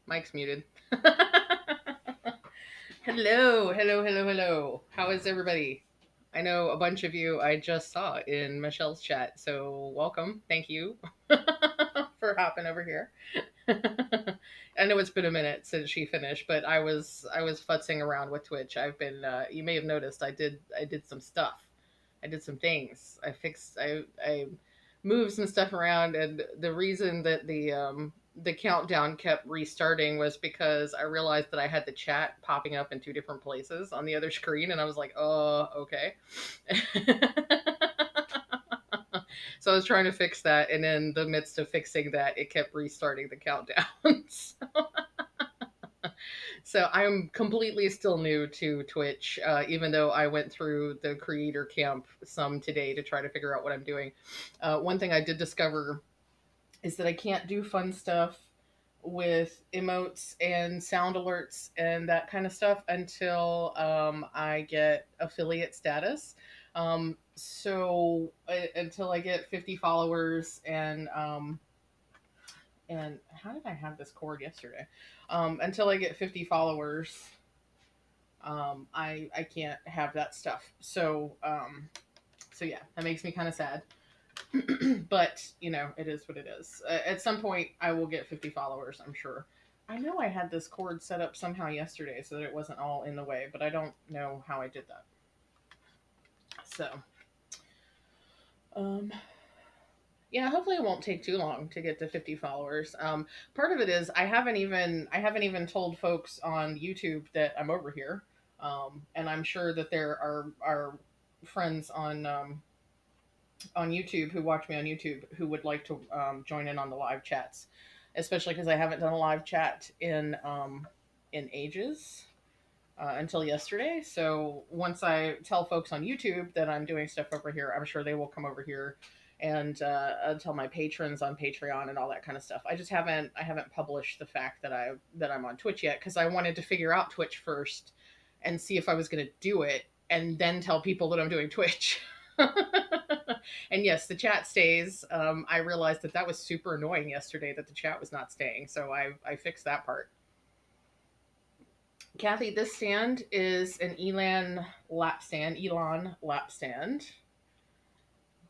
Mike's muted. Hello, hello, hello, hello. How is everybody? I know a bunch of you I just saw in Michelle's chat, so welcome. Thank you for hopping over here. I know it's been a minute since she finished, but I was futzing around with Twitch. I've been you may have noticed I did some stuff. I did some things. I moved some stuff around, and the reason that the countdown kept restarting was because I realized that I had the chat popping up in two different places on the other screen, and I was like, "Oh, okay." So I was trying to fix that, and in the midst of fixing that, it kept restarting the countdown. So I'm completely still new to Twitch, even though I went through the creator camp some today to try to figure out what I'm doing. One thing I did discover is that I can't do fun stuff with emotes and sound alerts and that kind of stuff until I get affiliate status. Until I get 50 followers and how did I have this cord yesterday? Until I get 50 followers, I can't have that stuff. So yeah, that makes me kind of sad. But it is what it is. At some point, I will get 50 followers, I'm sure. I know I had this cord set up somehow yesterday so that it wasn't all in the way, but I don't know how I did that. So, um, yeah, hopefully it won't take too long to get to 50 followers. Part of it is I haven't even told folks on YouTube that I'm over here, and I'm sure that there are friends on YouTube who watch me on YouTube who would like to join in on the live chats, especially because I haven't done a live chat in ages until yesterday. So once I tell folks on YouTube that I'm doing stuff over here, I'm sure they will come over here and tell my patrons on Patreon and all that kind of stuff. I haven't published the fact that I'm on Twitch yet because I wanted to figure out Twitch first and see if I was going to do it and then tell people that I'm doing Twitch. And yes, the chat stays. I realized that was super annoying yesterday that the chat was not staying, so I fixed that part. Kathy, this stand is an Elon lap stand.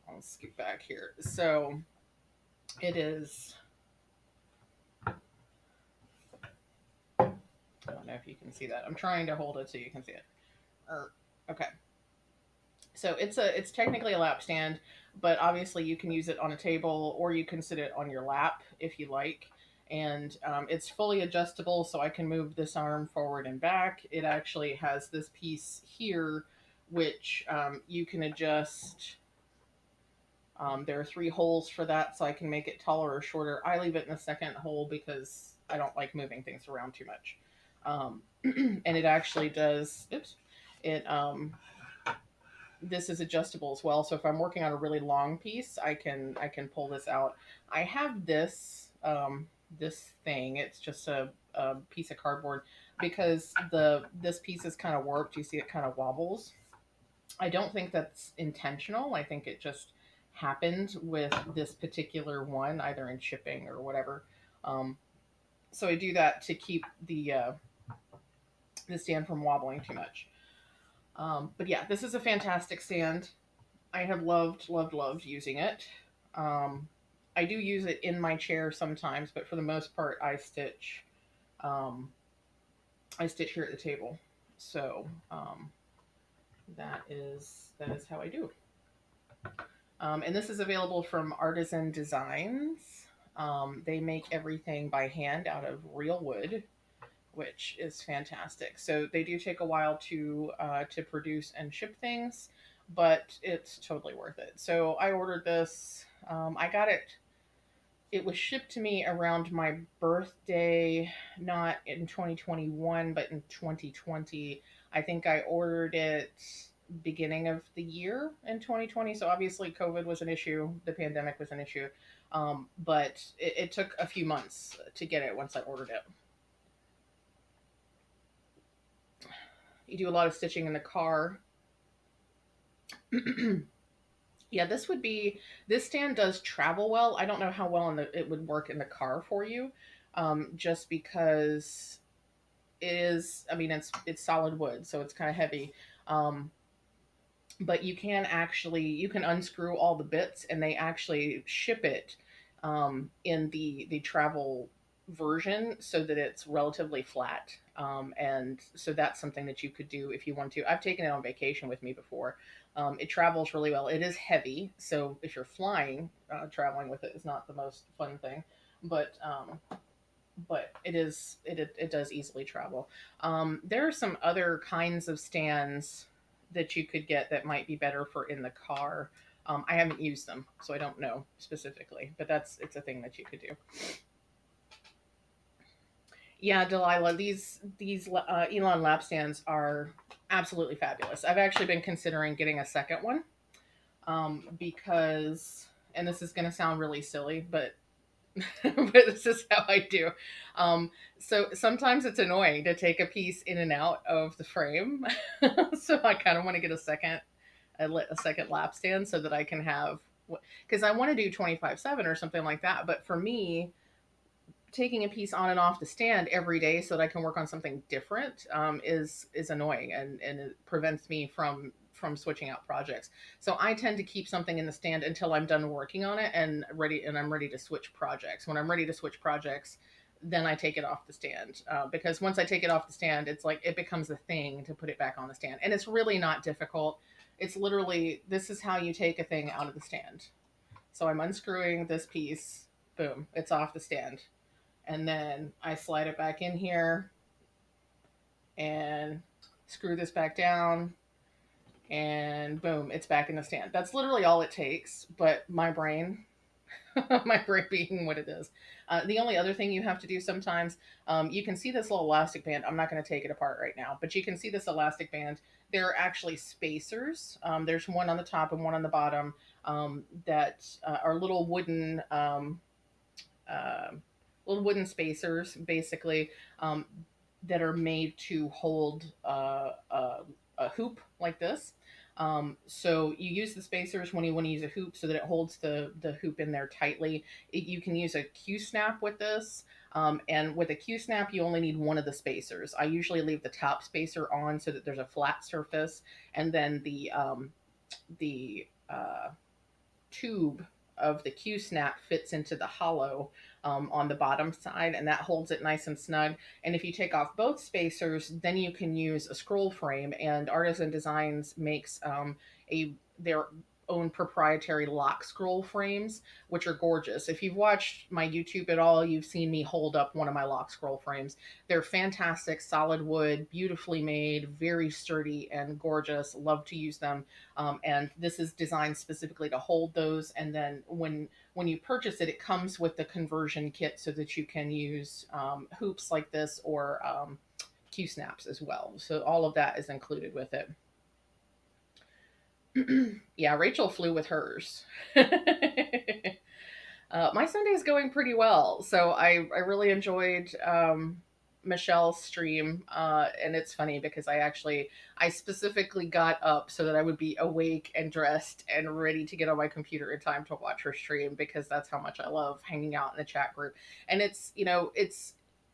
I'll skip back here. So it is. I don't know if you can see that. I'm trying to hold it so you can see it. Okay. So it's technically a lap stand, but obviously you can use it on a table or you can sit it on your lap if you like. And it's fully adjustable, so I can move this arm forward and back. It actually has this piece here, which you can adjust. There are 3 holes for that, so I can make it taller or shorter. I leave it in the second hole because I don't like moving things around too much. And it actually does. Oops. It This is adjustable as well. So if I'm working on a really long piece, I can pull this out. I have this thing. It's just a piece of cardboard because this piece is kind of warped. You see it kind of wobbles. I don't think that's intentional. I think it just happened with this particular one, either in shipping or whatever. Um, so I do that to keep the stand from wobbling too much. But yeah, this is a fantastic stand. I have loved, loved, loved using it. Um, I do use it in my chair sometimes, but for the most part, Um, I stitch here at the table. So that is how I do. And this is available from Artisan Designs. They make everything by hand out of real wood, which is fantastic. So they do take a while to produce and ship things, but it's totally worth it. So I ordered this. I got it. It was shipped to me around my birthday, not in 2021, but in 2020. I think I ordered it beginning of the year in 2020. So obviously, COVID was an issue. The pandemic was an issue. But it took a few months to get it once I ordered it. You do a lot of stitching in the car. Yeah, this stand does travel well. I don't know how well it would work in the car for you, just because it is, I mean, it's solid wood, so it's kind of heavy. Um, but you can unscrew all the bits, and they actually ship it in the travel version so that it's relatively flat. And so that's something that you could do if you want to. I've taken it on vacation with me before. It travels really well. It is heavy, so if you're flying, traveling with it is not the most fun thing, but it does easily travel. There are some other kinds of stands that you could get that might be better for in the car. I haven't used them, so I don't know specifically, but it's a thing that you could do. Yeah, Delilah, these Elon lap stands are absolutely fabulous. I've actually been considering getting a second one, because, and this is going to sound really silly, but but this is how I do. So sometimes it's annoying to take a piece in and out of the frame. So I kind of want to get a second lap stand so that I can have, because I want to do 25/7 or something like that. But for me, taking a piece on and off the stand every day so that I can work on something different, is annoying, and it prevents me from switching out projects. So I tend to keep something in the stand until I'm done working on it and I'm ready to switch projects. When I'm ready to switch projects, then I take it off the stand, because once I take it off the stand, it's like it becomes a thing to put it back on the stand, and it's really not difficult. It's literally, this is how you take a thing out of the stand. So I'm unscrewing this piece, boom, it's off the stand, and then I slide it back in here and screw this back down, and boom, it's back in the stand. That's literally all it takes. But my brain, my brain being what it is. The only other thing you have to do sometimes, you can see this little elastic band. I'm not going to take it apart right now, but you can see this elastic band. There are actually spacers. There's one on the top and one on the bottom, that are uh, little wooden spacers, basically, that are made to hold a hoop like this. So you use the spacers when you want to use a hoop so that it holds the hoop in there tightly. You can use a Q snap with this. And with a Q snap, you only need one of the spacers. I usually leave the top spacer on so that there's a flat surface, and then the tube of the Q snap fits into the hollow, on the bottom side, and that holds it nice and snug. And if you take off both spacers, then you can use a scroll frame. And Artisan Designs makes, a their own proprietary lock scroll frames, which are gorgeous. If you've watched my YouTube at all, you've seen me hold up one of my lock scroll frames. They're fantastic, solid wood, beautifully made, very sturdy and gorgeous. Love to use them. And this is designed specifically to hold those. And then when you purchase it, it comes with the conversion kit so that you can use, hoops like this, or Q snaps as well. So all of that is included with it. Yeah, Rachel flew with hers. My Sunday is going pretty well. So I really enjoyed, Michelle's stream. And it's funny because I specifically got up so that I would be awake and dressed and ready to get on my computer in time to watch her stream, because that's how much I love hanging out in the chat group. And it's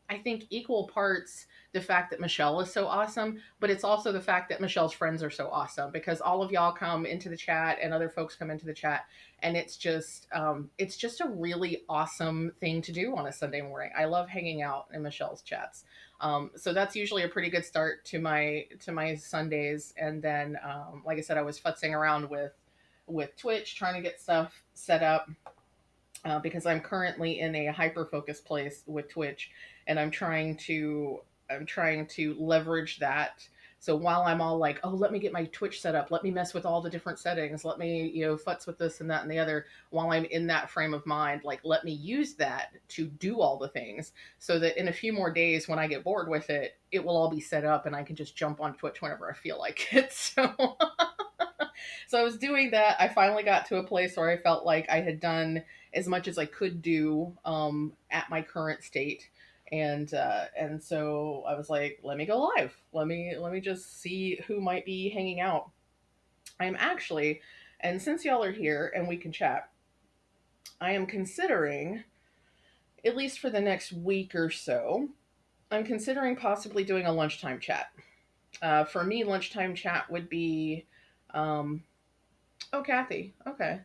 I think equal parts the fact that Michelle is so awesome, but it's also the fact that Michelle's friends are so awesome, because all of y'all come into the chat and other folks come into the chat, and it's just a really awesome thing to do on a Sunday morning. I love hanging out in Michelle's chats. So that's usually a pretty good start to my Sundays. And then, like I said, I was futzing around with Twitch, trying to get stuff set up, because I'm currently in a hyper focused place with Twitch, and I'm trying to leverage that. So while I'm all like, oh, let me get my Twitch set up, let me mess with all the different settings, let me, futz with this and that and the other, while I'm in that frame of mind, like, let me use that to do all the things, so that in a few more days when I get bored with it, it will all be set up and I can just jump on Twitch whenever I feel like it. So I was doing that. I finally got to a place where I felt like I had done as much as I could do, at my current state. And so I was like, let me go live. Let me just see who might be hanging out. I'm actually, and since y'all are here and we can chat, I am considering at least for the next week or so, I'm considering possibly doing a lunchtime chat. For me, lunchtime chat would be, um, oh, Kathy. Okay.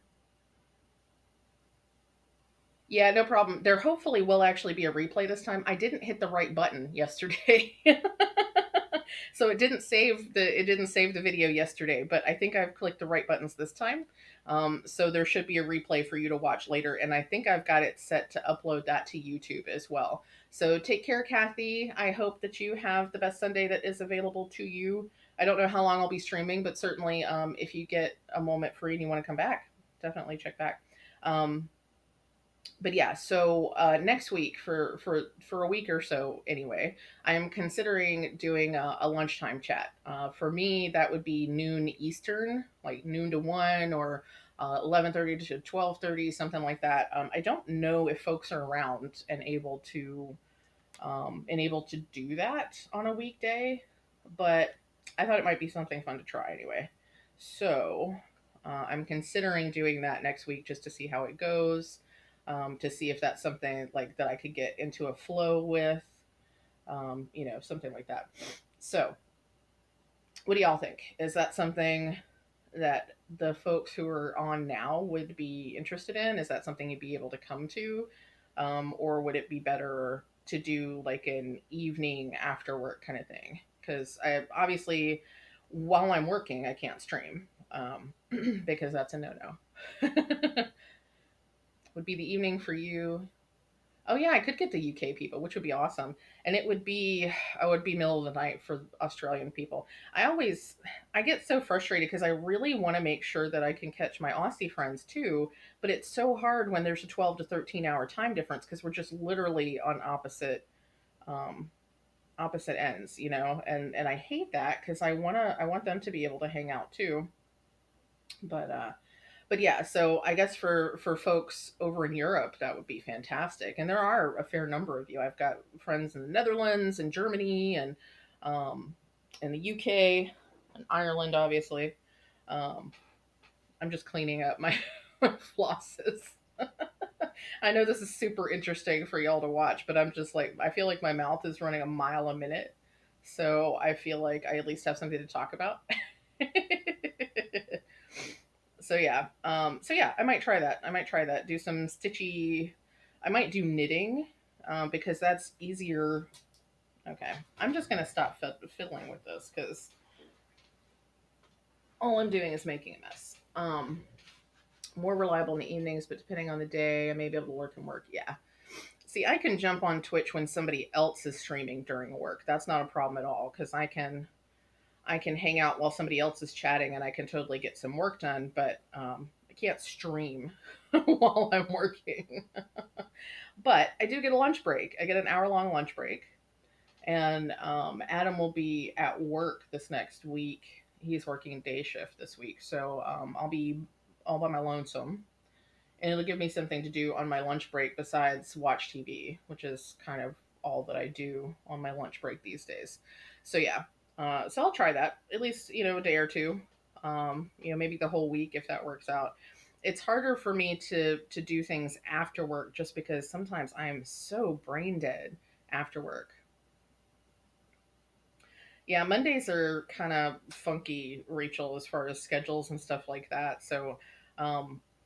Yeah, no problem. There hopefully will actually be a replay this time. I didn't hit the right button yesterday. So it didn't save the video yesterday, but I think I've clicked the right buttons this time. So there should be a replay for you to watch later, and I think I've got it set to upload that to YouTube as well. So take care, Kathy. I hope that you have the best Sunday that is available to you. I don't know how long I'll be streaming, but certainly if you get a moment free and you want to come back, definitely check back. Um, but yeah, so next week for a week or so anyway, I'm considering doing a lunchtime chat. For me, that would be noon Eastern, like noon to 1, or 11:30 to 12:30, something like that. I don't know if folks are around and able to do that on a weekday, but I thought it might be something fun to try anyway. So I'm considering doing that next week just to see how it goes, to see if that's something like that I could get into a flow with, something like that. So, what do y'all think? Is that something that the folks who are on now would be interested in? Is that something you'd be able to come to? Or would it be better to do like an evening after work kind of thing? Because I obviously, while I'm working, I can't stream, because that's a no no. Would be the evening for you. Oh yeah, I could get the UK people, which would be awesome. And it would be middle of the night for Australian people. I get so frustrated because I really want to make sure that I can catch my Aussie friends too, but it's so hard when there's a 12 to 13 hour time difference because we're just literally on um opposite ends, and I hate that because I want them to be able to hang out too. But yeah, so I guess for folks over in Europe, that would be fantastic. And there are a fair number of you. I've got friends in the Netherlands and Germany and um, in the UK and Ireland, obviously. Um, I'm just cleaning up my, my flosses. I know this is super interesting for y'all to watch, but I'm just like, I feel like my mouth is running a mile a minute. So I feel like I at least have something to talk about. So yeah, I might try that. Do some stitchy. I might do knitting, because that's easier. Okay, I'm just gonna stop fiddling with this because all I'm doing is making a mess. More reliable in the evenings, but depending on the day, I may be able to work and work. Yeah. See, I can jump on Twitch when somebody else is streaming during work. That's not a problem at all because I can hang out while somebody else is chatting and I can totally get some work done, but I can't stream while I'm working. But I do get a lunch break. I get an hour-long lunch break. And Adam will be at work this next week. He's working day shift this week. So I'll be all by my lonesome. And it'll give me something to do on my lunch break besides watch TV, which is kind of all that I do on my lunch break these days. So yeah, so I'll try that at least a day or two. Maybe the whole week if that works out. It's harder for me to do things after work just because sometimes I'm so brain dead after work. Yeah, Mondays are kind of funky, Rachel, as far as schedules and stuff like that. So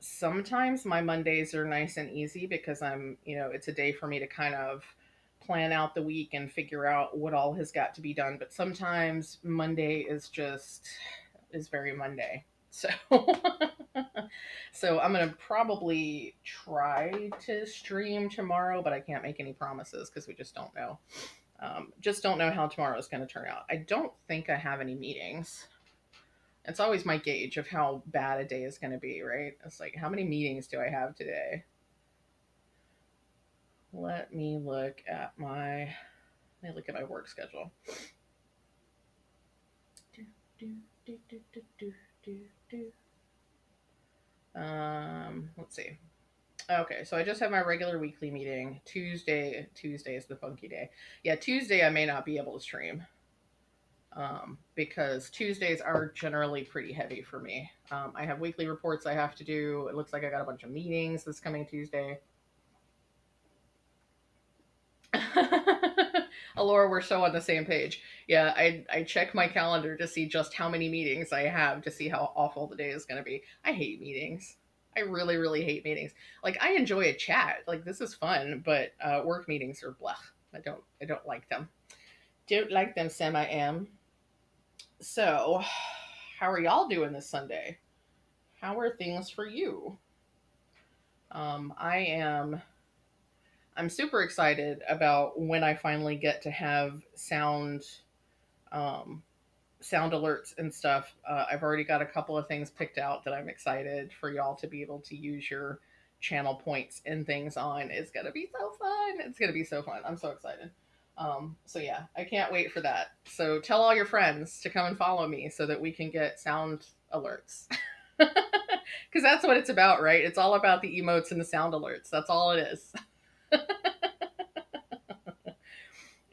sometimes my Mondays are nice and easy because it's a day for me to kind of plan out the week and figure out what all has got to be done. But sometimes Monday is very Monday. So so I'm gonna probably try to stream tomorrow, but I can't make any promises because we just don't know how tomorrow is going to turn out. I don't think I have any meetings. It's always my gauge of how bad a day is going to be, right? It's like, how many meetings do I have today? Let me look at my work schedule. Let's see. Okay, so I just have my regular weekly meeting. Tuesday is the funky day. Yeah, Tuesday I may not be able to stream, because Tuesdays are generally pretty heavy for me. I have weekly reports I have to do. It looks like I got a bunch of meetings this coming Tuesday. Alora, we're so on the same page. Yeah, I check my calendar to see just how many meetings I have to see how awful the day is going to be. I hate meetings. I really, really hate meetings. Like I enjoy a chat. Like this is fun, but work meetings are blah. I don't like them. Don't like them, Sam. I am. So, how are y'all doing this Sunday? How are things for you? I am. I'm super excited about when I finally get to have um, sound alerts and stuff. I've already got a couple of things picked out that I'm excited for y'all to be able to use your channel points and things on. It's gonna be so fun. It's gonna be so fun. I'm so excited. So yeah, I can't wait for that. So tell all your friends to come and follow me so that we can get sound alerts. Because that's what it's about, right? It's all about the emotes and the sound alerts. That's all it is.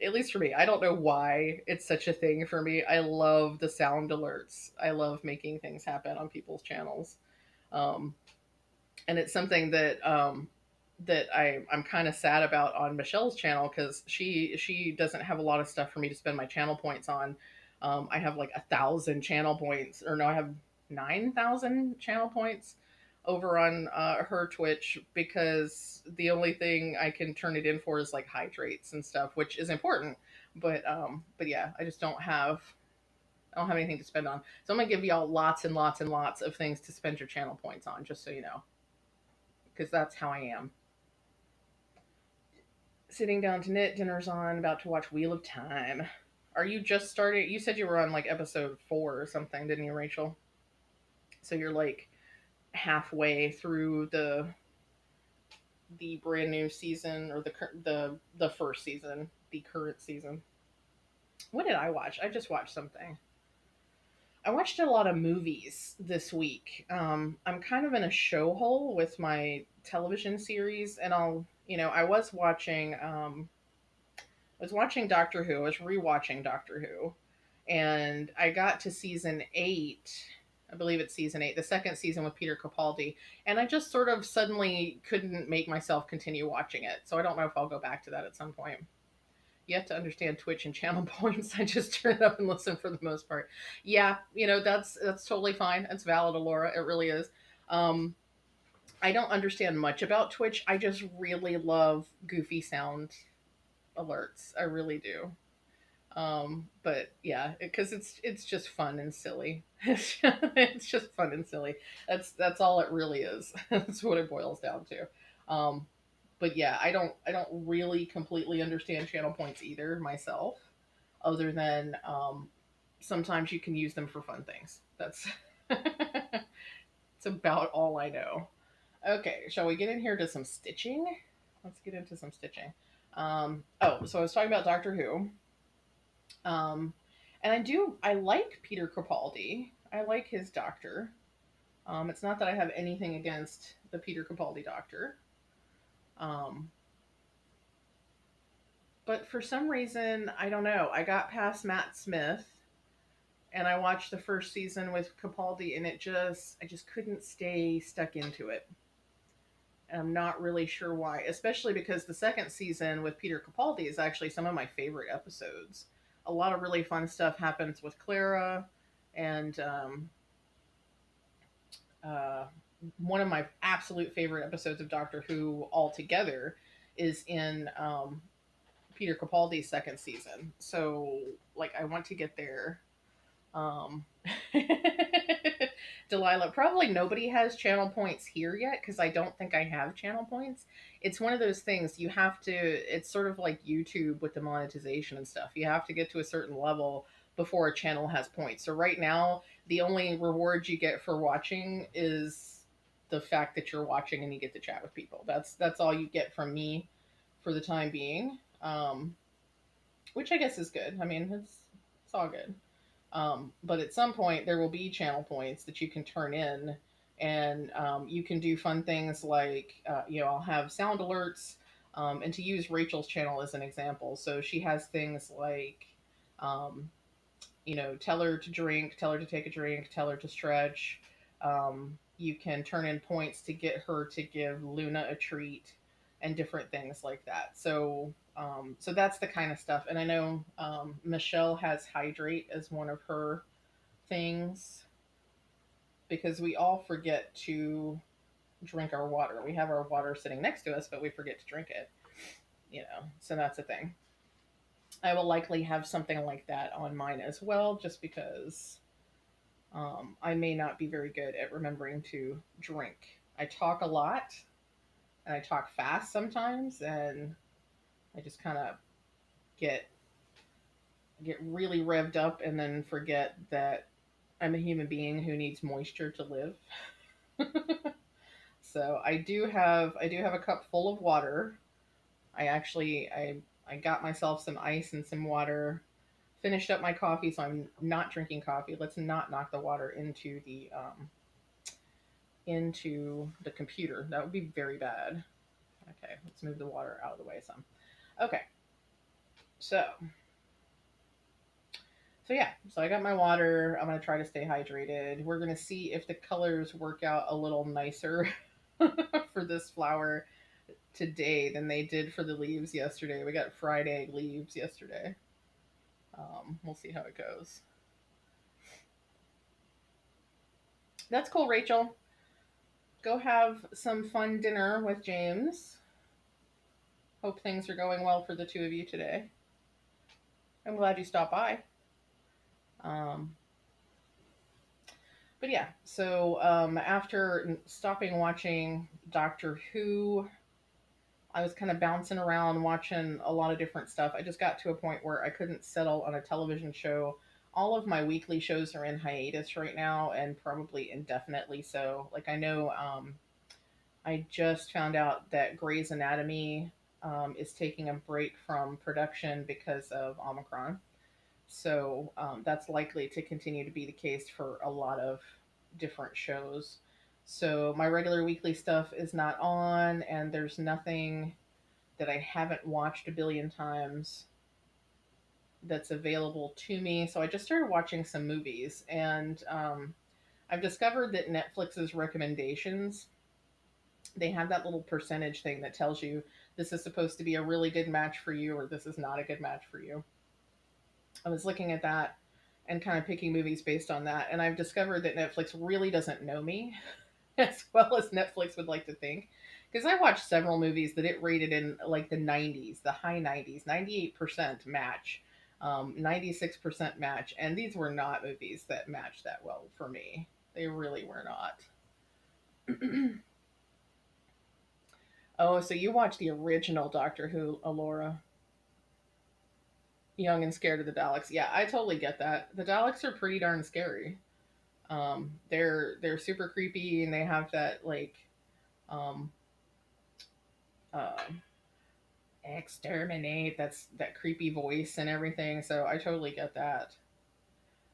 At least for me. I don't know why it's such a thing for me. I love the sound alerts. I love making things happen on people's channels. Um, and it's something that I'm kind of sad about on Michelle's channel because she doesn't have a lot of stuff for me to spend my channel points on. I have like 1,000 channel points, or no, I have 9,000 channel points over on her Twitch because the only thing I can turn it in for is like hydrates and stuff, which is important. But yeah, I don't have anything to spend on. So I'm gonna give y'all lots and lots and lots of things to spend your channel points on, just so you know, because that's how I am. Sitting down to knit, dinner's on, about to watch Wheel of Time. Are you just started? You said you were on like episode 4 or something, didn't you, Rachel? So you're like halfway through the brand new season, or the first season, the current season. What did I watch? I just watched something. I watched a lot of movies this week. I'm kind of in a show hole with my television series, and I was watching Doctor Who. I was rewatching Doctor Who, and I got to season 8. I believe it's season 8, the second season with Peter Capaldi, and I just sort of suddenly couldn't make myself continue watching it. So I don't know if I'll go back to that at some point. You have to understand Twitch and channel points. I just turn it up and listen for the most part. Yeah, that's totally fine. It's valid, Alora. It really is. Um, I don't understand much about Twitch. I just really love goofy sound alerts. I really do. But yeah, because it's just fun and silly. It's just fun and silly. That's all it really is. That's what it boils down to. But yeah, I don't really completely understand channel points either myself, other than sometimes you can use them for fun things. That's it's about all I know. Okay, shall we get in here to some stitching? Let's get into some stitching. So I was talking about Doctor Who. Um, and I like Peter Capaldi. I like his doctor. It's not that I have anything against the Peter Capaldi doctor. Um, but for some reason, I don't know. I got past Matt Smith and I watched the first season with Capaldi, and I just couldn't stay stuck into it. And I'm not really sure why, especially because the second season with Peter Capaldi is actually some of my favorite episodes. A lot of really fun stuff happens with Clara, and uh, one of my absolute favorite episodes of Doctor Who altogether is in Peter Capaldi's second season. So, like, I want to get there. Um, Delilah, probably nobody has channel points here yet because I don't think I have channel points. It's one of those things you have to, it's sort of like YouTube with the monetization and stuff. You have to get to a certain level before a channel has points. So right now, the only reward you get for watching is the fact that you're watching and you get to chat with people. That's all you get from me for the time being. Which I guess is good. I mean, it's all good. But at some point, there will be channel points that you can turn in, and you can do fun things like, I'll have sound alerts. And to use Rachel's channel as an example, so she has things like, um, tell her to drink, tell her to take a drink, tell her to stretch. You can turn in points to get her to give Luna a treat. and different things like that. So that's the kind of stuff. And I know Michelle has hydrate as one of her things because we all forget to drink our water. We have our water sitting next to us, but we forget to drink it. So that's a thing. I will likely have something like that on mine as well, just because I may not be very good at remembering to drink. I talk a lot and I talk fast sometimes, and I just kind of get get really revved up and then forget that I'm a human being who needs moisture to live. So I do have a cup full of water. I got myself some ice and some water. Finished up my coffee, so I'm not drinking coffee. Let's not knock the water into the computer. That would be very bad. Okay, let's move the water out of the way some. Okay, so yeah, so I got my water. I'm gonna try to stay hydrated. We're gonna see if the colors work out a little nicer for this flower today than they did for the leaves yesterday. We got Friday leaves yesterday. We'll see how it goes. That's cool, Rachel. Go have some fun dinner with James. Hope things are going well for the two of you today. I'm glad you stopped by. Um, but yeah, so after stopping watching Doctor Who, I was kind of bouncing around watching a lot of different stuff. I just got to a point where I couldn't settle on a television show. All of my weekly shows are in hiatus right now, and probably indefinitely so. Like, I know I just found out that Grey's Anatomy is taking a break from production because of Omicron. So that's likely to continue to be the case for a lot of different shows. So my regular weekly stuff is not on, and there's nothing that I haven't watched a billion times that's available to me. So I just started watching some movies, and I've discovered that Netflix's recommendations, they have that little percentage thing that tells you this is supposed to be a really good match for you or this is not a good match for you. I was looking at that and kind of picking movies based on that, and I've discovered that Netflix really doesn't know me as well as Netflix would like to think. Because I watched several movies that it rated in like the 90s, the high 90s, 98% match, 96% match, and these were not movies that matched that well for me. They really were not. Oh, so you watched the original Doctor Who, Alora? Young and scared of the Daleks. Yeah, I totally get that. The Daleks are pretty darn scary. They're super creepy, and they have that like um, uh, exterminate. That's that creepy voice and everything. So I totally get that.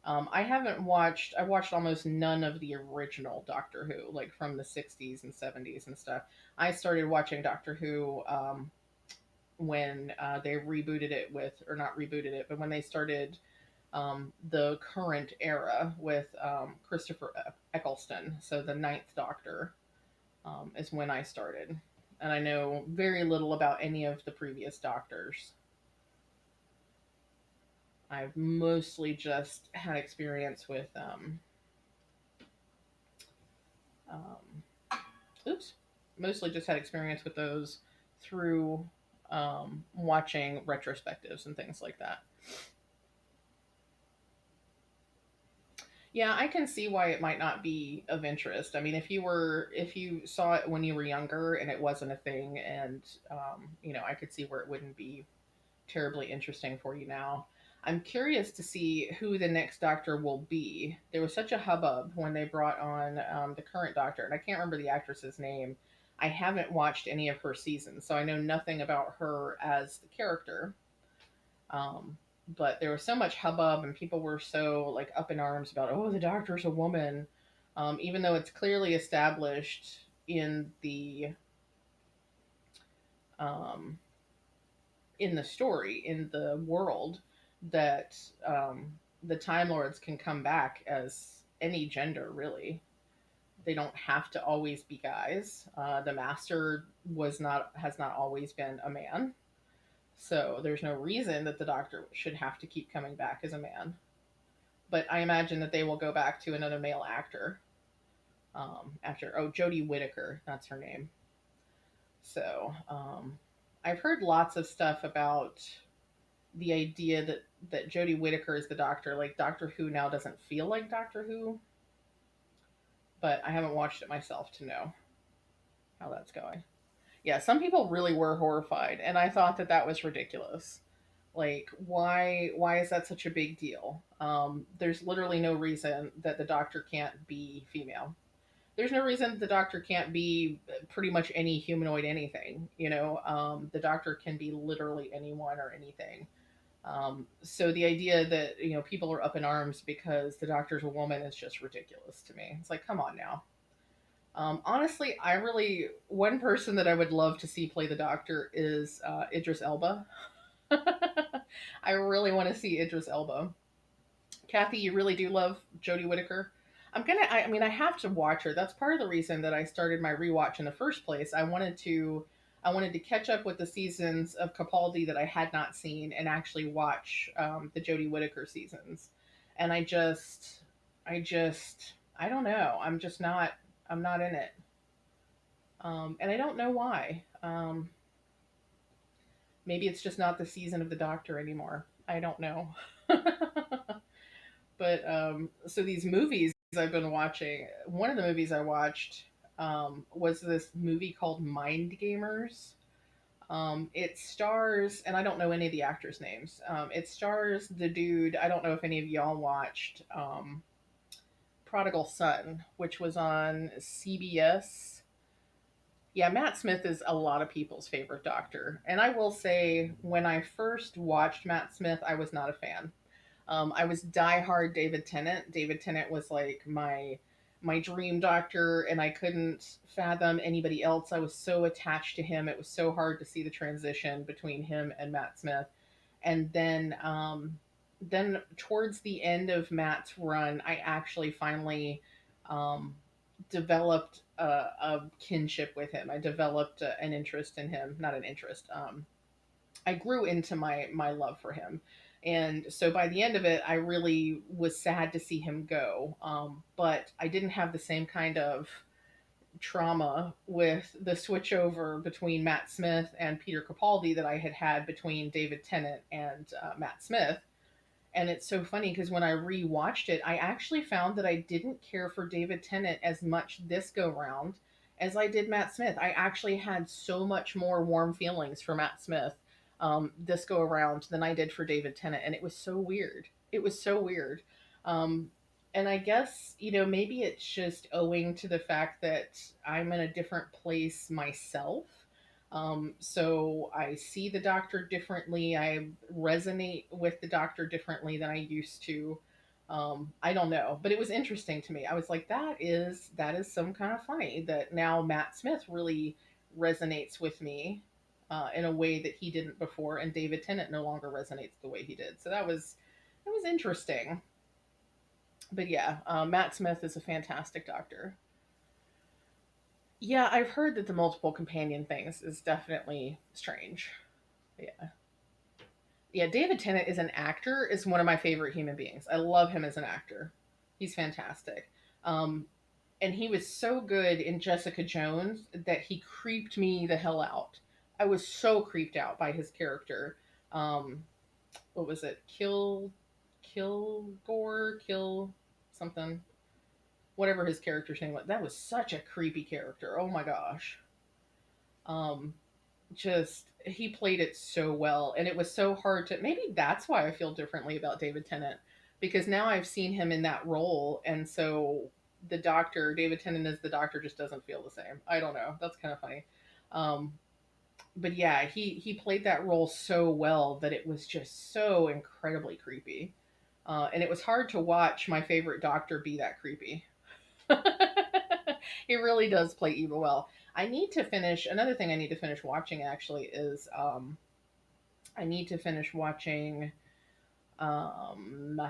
I haven't watched. I watched almost none of the original Doctor Who, like from the '60s and '70s and stuff. I started watching Doctor Who when they rebooted it with, or not rebooted it, but when they started the current era with Christopher Eccleston. So the Ninth Doctor is when I started, and I know very little about any of the previous Doctors. I've mostly just had experience with um, oops, mostly just had experience with those through watching retrospectives and things like that. Yeah, I can see why it might not be of interest. I mean, if you saw it when you were younger and it wasn't a thing, and I could see where it wouldn't be terribly interesting for you now. I'm curious to see who the next Doctor will be. There was such a hubbub when they brought on the current Doctor, and I can't remember the actress's name. I haven't watched any of her seasons, so I know nothing about her as the character. Um, but there was so much hubbub, and people were so like up in arms about, oh, the Doctor's a woman, even though it's clearly established um, in the story, in the world, that the Time Lords can come back as any gender, really. They don't have to always be guys. The master has not always been a man, so there's no reason that the doctor should have to keep coming back as a man. But I imagine that they will go back to another male actor after, oh, Jodie Whittaker, that's her name. So I've heard lots of stuff about the idea that Jodie Whittaker is the doctor. Like Doctor Who now doesn't feel like Doctor Who, but I haven't watched it myself to know how that's going. Yeah, some people really were horrified, and I thought that that was ridiculous. Like, why is that such a big deal? There's literally no reason that the doctor can't be female. There's no reason the doctor can't be pretty much any humanoid anything. The doctor can be literally anyone or anything. So the idea that people are up in arms because the doctor's a woman is just ridiculous to me. It's like, come on now. Honestly, one person that I would love to see play the doctor is Idris Elba. I really want to see Idris Elba. Kathy, you really do love Jodie Whittaker. I mean, I have to watch her. That's part of the reason that I started my rewatch in the first place. I wanted to catch up with the seasons of Capaldi that I had not seen and actually watch the Jodie Whittaker seasons. And I don't know. I'm not in it. And I don't know why. Maybe it's just not the season of the Doctor anymore. I don't know. But so these movies I've been watching, one of the movies I watched was this movie called Mind Gamers. It stars, and I don't know any of the actors' names. It stars the dude. I don't know if any of y'all watched Prodigal Son, which was on CBS. Yeah, Matt Smith is a lot of people's favorite doctor. And I will say, when I first watched Matt Smith, I was not a fan. I was diehard David Tennant. David Tennant was like my dream doctor, and I couldn't fathom anybody else. I was so attached to him. It was so hard to see the transition between him and Matt Smith. And then towards the end of Matt's run, I actually finally um, developed a kinship with him. I developed an interest in him, not an interest. I grew into my love for him. And so by the end of it, I really was sad to see him go. But I didn't have the same kind of trauma with the switch over between Matt Smith and Peter Capaldi that I had had between David Tennant and Matt Smith. And it's so funny because when I rewatched it, I actually found that I didn't care for David Tennant as much this go round as I did Matt Smith. I actually had so much more warm feelings for Matt Smith this go around than I did for David Tennant. And it was so weird. It was so weird. Um, and I guess, maybe it's just owing to the fact that I'm in a different place myself. So I see the doctor differently. I resonate with the doctor differently than I used to. I don't know, but it was interesting to me. I was like, that is some kind of funny that now Matt Smith really resonates with me in a way that he didn't before, and David Tennant no longer resonates the way he did. So that was interesting. But yeah, Matt Smith is a fantastic doctor. Yeah, I've heard that the multiple companion things is definitely strange. Yeah. Yeah, David Tennant is an actor, is one of my favorite human beings. I love him as an actor. He's fantastic. Um, and he was so good in Jessica Jones that he creeped me the hell out. I was so creeped out by his character. Um, what was it? Kill something. Whatever his character's name was. That was such a creepy character. Oh my gosh. Um, just he played it so well, and it was so hard to. Maybe that's why I feel differently about David Tennant, because now I've seen him in that role, and so the doctor, David Tennant as the doctor, just doesn't feel the same. I don't know. That's kind of funny. Um, but yeah, he played that role so well that it was just so incredibly creepy, and it was hard to watch my favorite doctor be that creepy. He really does play evil well. I need to finish. Another thing I need to finish watching actually is I need to finish watching. Um,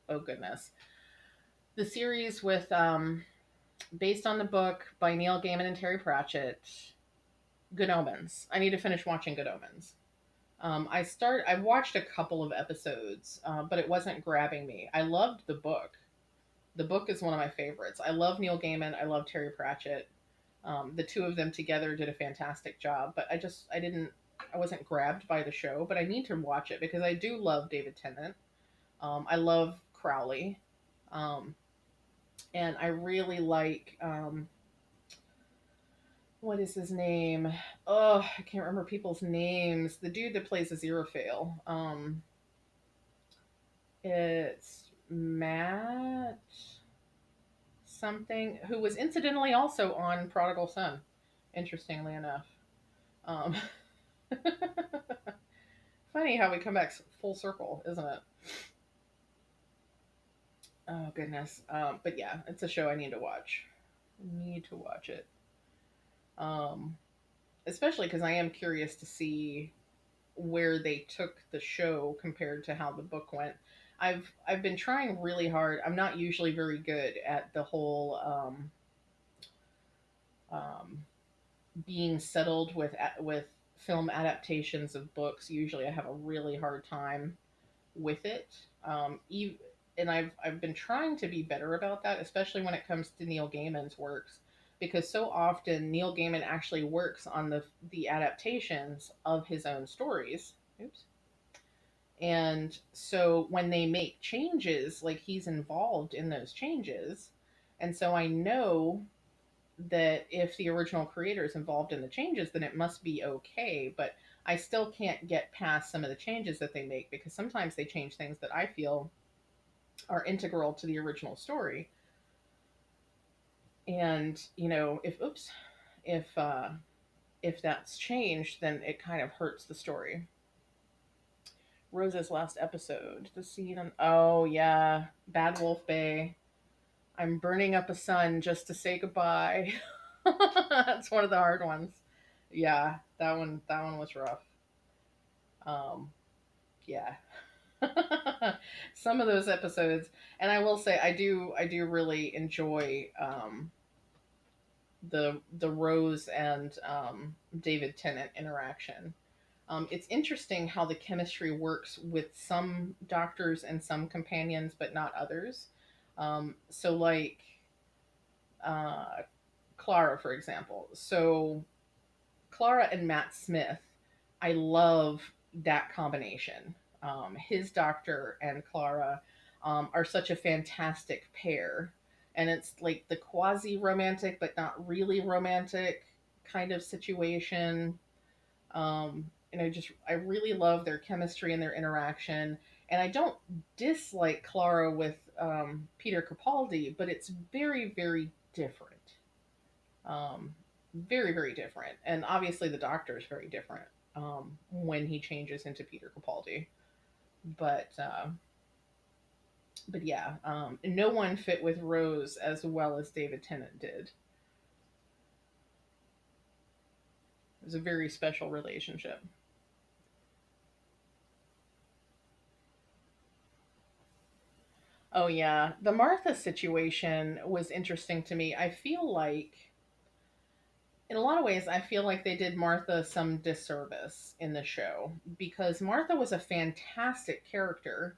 oh goodness, The series with based on the book by Neil Gaiman and Terry Pratchett, Good Omens. I need to finish watching Good Omens. I've watched a couple of episodes, but it wasn't grabbing me. I loved the book. The book is one of my favorites. I love Neil Gaiman. I love Terry Pratchett. The two of them together did a fantastic job, but I wasn't grabbed by the show, but I need to watch it because I do love David Tennant. I love Crowley. Um, and I really like, what is his name? Oh, I can't remember people's names. The dude that plays Aziraphale. It's Matt something, who was incidentally also on Prodigal Son, interestingly enough. Um, Funny how we come back full circle, isn't it? Oh goodness. But yeah, it's a show I need to watch. I need to watch it. Um, Especially because I am curious to see where they took the show compared to how the book went. I've been trying really hard. I'm not usually very good at the whole um, being settled with film adaptations of books. Usually, I have a really hard time with it. And I've been trying to be better about that, especially when it comes to Neil Gaiman's works, because so often Neil Gaiman actually works on the adaptations of his own stories. Oops. And so when they make changes, like he's involved in those changes, and so I know that if the original creator is involved in the changes, then it must be okay. But I still can't get past some of the changes that they make because sometimes they change things that I feel are integral to the original story. And if oops, if that's changed, then it kind of hurts the story. Rose's last episode, the scene on, oh yeah, Bad Wolf Bay. I'm burning up a sun just to say goodbye. That's one of the hard ones. Yeah, that one was rough. Um, yeah. Some of those episodes, and I will say I do really enjoy the Rose and David Tennant interaction. It's interesting how the chemistry works with some doctors and some companions, but not others. So like uh, Clara, for example. So Clara and Matt Smith, I love that combination. His doctor and Clara are such a fantastic pair. And it's like the quasi romantic, but not really romantic kind of situation. And I really love their chemistry and their interaction. And I don't dislike Clara with Peter Capaldi, but it's very, very different. Um, Very, very different. And obviously, the Doctor is very different when he changes into Peter Capaldi. But but yeah, no one fit with Rose as well as David Tennant did. It was a very special relationship. Oh yeah, the Martha situation was interesting to me. I feel like in a lot of ways I feel like they did Martha some disservice in the show because Martha was a fantastic character.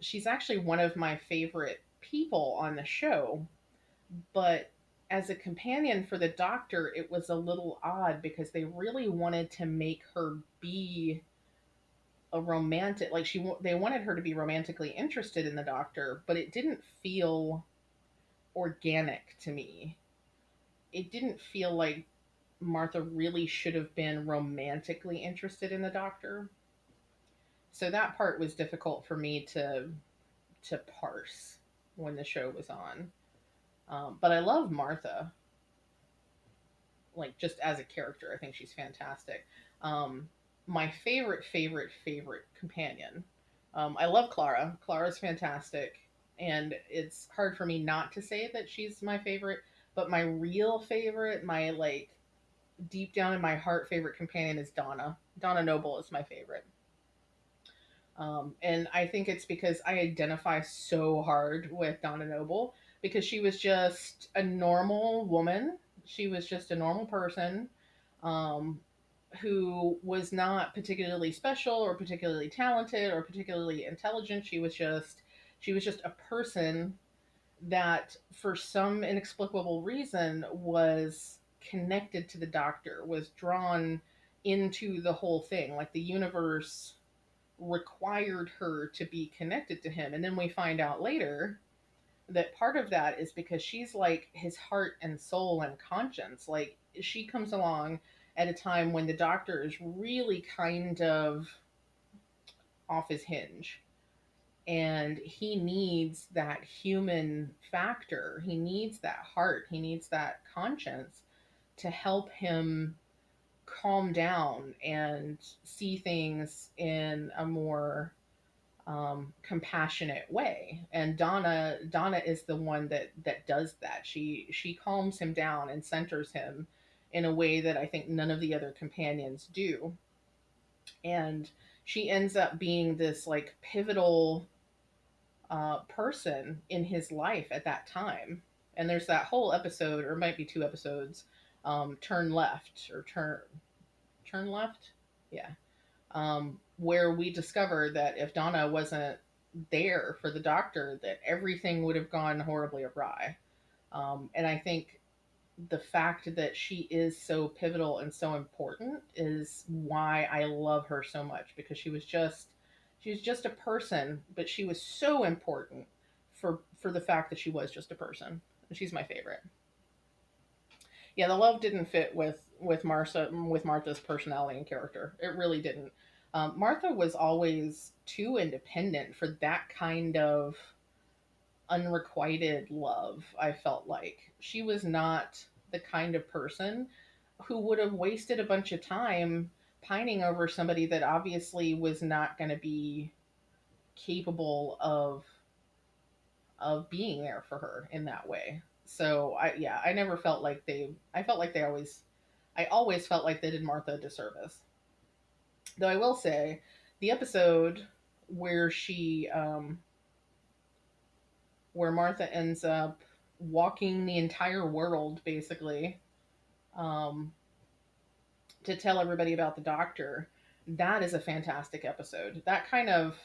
She's actually one of my favorite people on the show, but as a companion for the Doctor, it was a little odd because they really wanted to make her be a romantic, like they wanted her to be romantically interested in the Doctor, but it didn't feel organic to me. It didn't feel like Martha really should have been romantically interested in the Doctor. So that part was difficult for me to parse when the show was on. But I love Martha, like just as a character. I think she's fantastic. My favorite companion. I love Clara. Clara's fantastic, and it's hard for me not to say that she's my favorite. But my real favorite, my like deep down in my heart favorite companion is Donna. Donna Noble is my favorite. And I think it's because I identify so hard with Donna Noble because she was just a normal woman. She was just a normal person, um, who was not particularly special or particularly talented or particularly intelligent. She was just a person that, for some inexplicable reason, was connected to the Doctor, was drawn into the whole thing. Like the universe required her to be connected to him. And then we find out later that part of that is because she's like his heart and soul and conscience. Like she comes along at a time when the Doctor is really kind of off his hinge, and he needs that human factor. He needs that heart. He needs that conscience to help him calm down and see things in a more compassionate way. And Donna is the one that does that. She calms him down and centers him in a way that I think none of the other companions do. And she ends up being this like pivotal person in his life at that time. And there's that whole episode, or it might be two episodes, turn left or turn left, yeah, where we discover that if Donna wasn't there for the Doctor, that everything would have gone horribly awry. And I think the fact that she is so pivotal and so important is why I love her so much, because she was just a person, but she was so important for the fact that she was just a person. And she's my favorite. Yeah, the love didn't fit with Martha's personality and character. It really didn't. Martha was always too independent for that kind of unrequited love. I felt like she was not the kind of person who would have wasted a bunch of time pining over somebody that obviously was not going to be capable of being there for her in that way. So I never felt like I felt like I always felt like they did Martha a disservice. Though I will say, the episode where where Martha ends up walking the entire world basically, um, to tell everybody about the Doctor, that is a fantastic episode. That kind of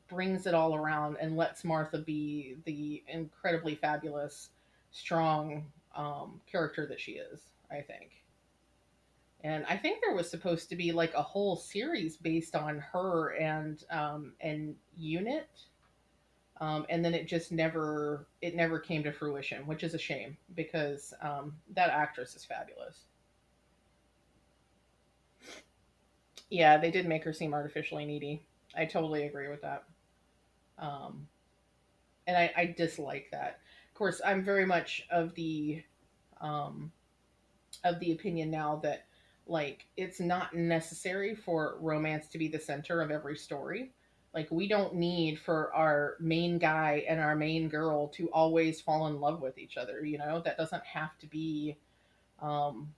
brings it all around and lets Martha be the incredibly fabulous, strong character that she is, I think. And I think there was supposed to be like a whole series based on her and Unit, and then it never came to fruition, which is a shame because that actress is fabulous. Yeah, they did make her seem artificially needy. I totally agree with that. Um, and I dislike that. Of course, I'm very much um, of the opinion now that like it's not necessary for romance to be the center of every story. Like we don't need for our main guy and our main girl to always fall in love with each other. That doesn't have to be um,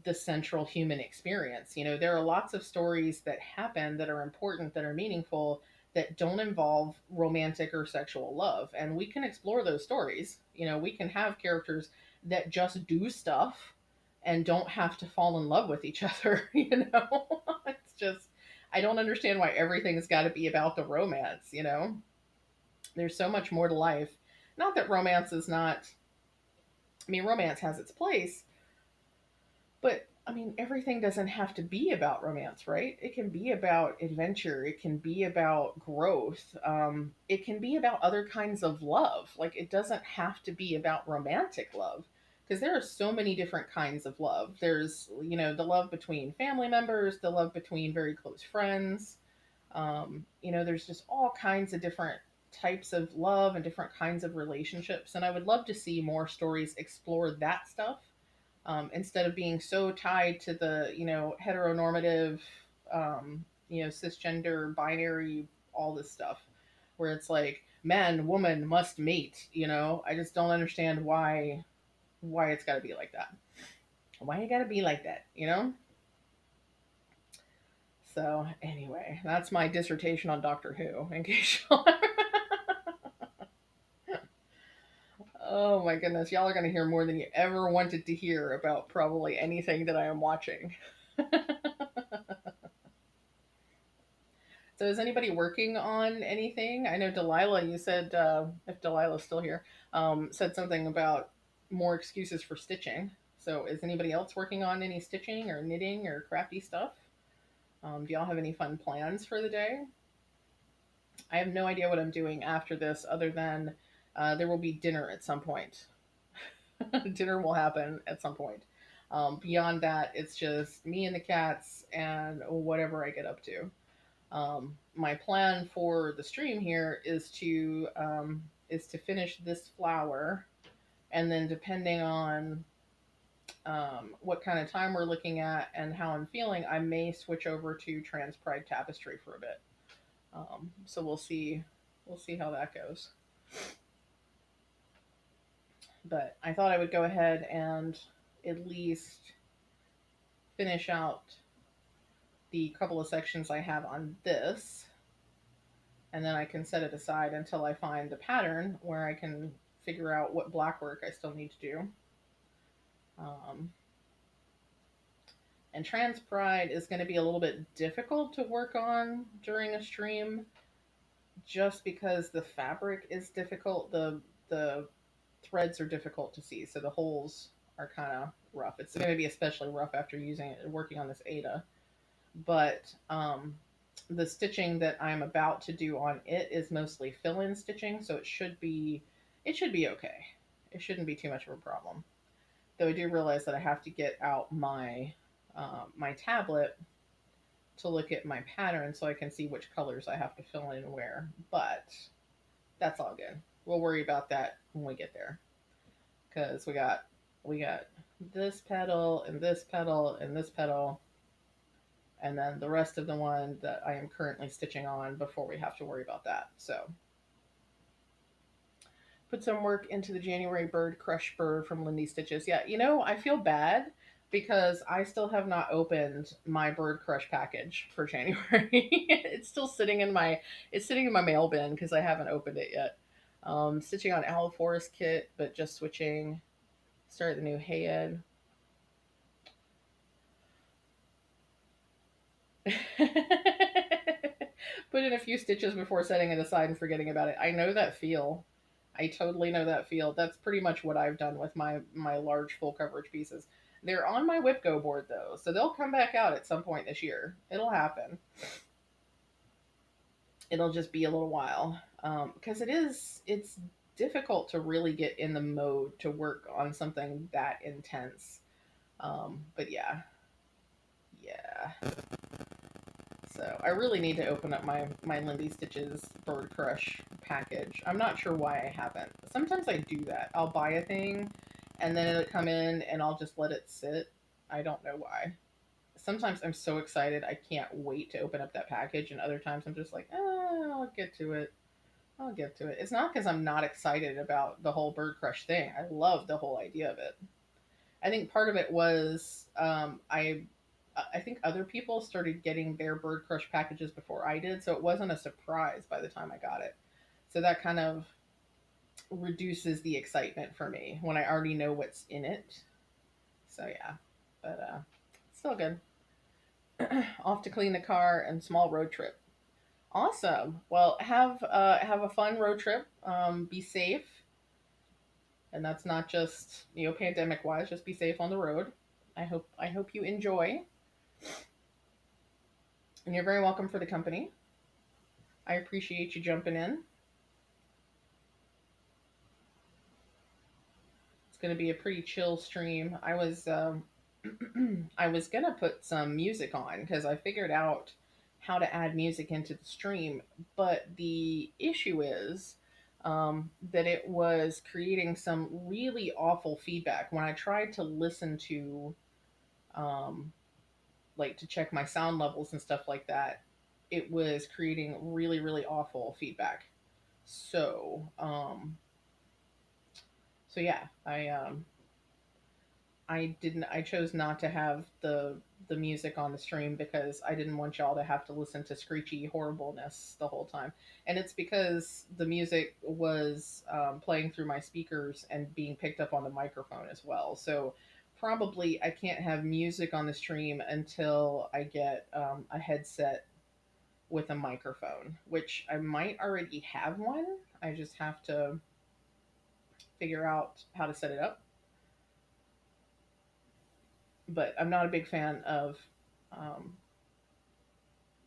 the central human experience. There are lots of stories that happen that are important, that are meaningful, that don't involve romantic or sexual love. And we can explore those stories. We can have characters that just do stuff and don't have to fall in love with each other. It's just, I don't understand why everything's got to be about the romance. There's so much more to life. Not that romance is not, I mean, romance has its place, but I mean, everything doesn't have to be about romance, right? It can be about adventure. It can be about growth. It can be about other kinds of love. Like, it doesn't have to be about romantic love, because there are so many different kinds of love. There's, the love between family members, the love between very close friends. There's just all kinds of different types of love and different kinds of relationships. And I would love to see more stories explore that stuff, instead of being so tied to the heteronormative, cisgender binary, all this stuff, where it's like man woman must mate. I just don't understand why it's got to be like that. Why you got to be like that? So anyway, that's my dissertation on Doctor Who. In case y'all, oh my goodness, y'all are gonna hear more than you ever wanted to hear about probably anything that I am watching. So is anybody working on anything? I know Delilah, you said, if Delilah's still here, said something about more excuses for stitching. So is anybody else working on any stitching or knitting or crafty stuff? Do y'all have any fun plans for the day? I have no idea what I'm doing after this other than there will be dinner at some point. Dinner will happen at some point. Beyond that, it's just me and the cats and whatever I get up to. My plan for the stream here is to finish this flower, and then depending on what kind of time we're looking at and how I'm feeling, I may switch over to Trans Pride Tapestry for a bit. So we'll see how that goes. But I thought I would go ahead and at least finish out the couple of sections I have on this, and then I can set it aside until I find the pattern where I can figure out what black work I still need to do. And Trans Pride is going to be a little bit difficult to work on during a stream just because the fabric is difficult. The threads are difficult to see, so the holes are kind of rough. It's going to be especially rough after using it and working on this Ada. But the stitching that I'm about to do on it is mostly fill-in stitching, so it should be okay. It shouldn't be too much of a problem. Though I do realize that I have to get out my my tablet to look at my pattern so I can see which colors I have to fill in where. But that's all good. We'll worry about that when we get there. Because we got this petal and this petal and this petal, and then the rest of the one that I am currently stitching on before we have to worry about that. So put some work into the January bird crush burr from Lindy Stitches. Yeah, you know, I feel bad because I still have not opened my bird crush package for January. It's sitting in my mail bin because I haven't opened it yet. Stitching on Owl Forest kit, but just switching. Start the new head. Put in a few stitches before setting it aside and forgetting about it. I know that feel. I totally know that feel. That's pretty much what I've done with my large full coverage pieces. They're on my WIPGO board though, so they'll come back out at some point this year. It'll happen. It'll just be a little while because it's difficult to really get in the mode to work on something that intense. But yeah. So I really need to open up my Lindy Stitches Bird Crush package. I'm not sure why I haven't. Sometimes I do that. I'll buy a thing and then it'll come in and I'll just let it sit. I don't know why. Sometimes I'm so excited I can't wait to open up that package, and other times I'm just like, I'll get to it. I'll get to it. It's not because I'm not excited about the whole Bird Crush thing. I love the whole idea of it. I think part of it was I think other people started getting their Bird Crush packages before I did, so it wasn't a surprise by the time I got it. So that kind of reduces the excitement for me when I already know what's in it. So yeah, but still good. Off to clean the car and small road trip. Awesome. Well, have a fun road trip. Be safe, and that's not just pandemic wise. Just be safe on the road. I hope you enjoy. And you're very welcome for the company. I appreciate you jumping in. It's going to be a pretty chill stream. I was I was going to put some music on because I figured out how to add music into the stream, but the issue is that it was creating some really awful feedback when I tried to listen to like to check my sound levels and stuff like that. It was creating really, really awful feedback. So, so yeah, I chose not to have the music on the stream because I didn't want y'all to have to listen to screechy horribleness the whole time. And it's because the music was playing through my speakers and being picked up on the microphone as well. So probably I can't have music on the stream until I get a headset with a microphone, which I might already have one. I just have to figure out how to set it up. But I'm not a big fan um,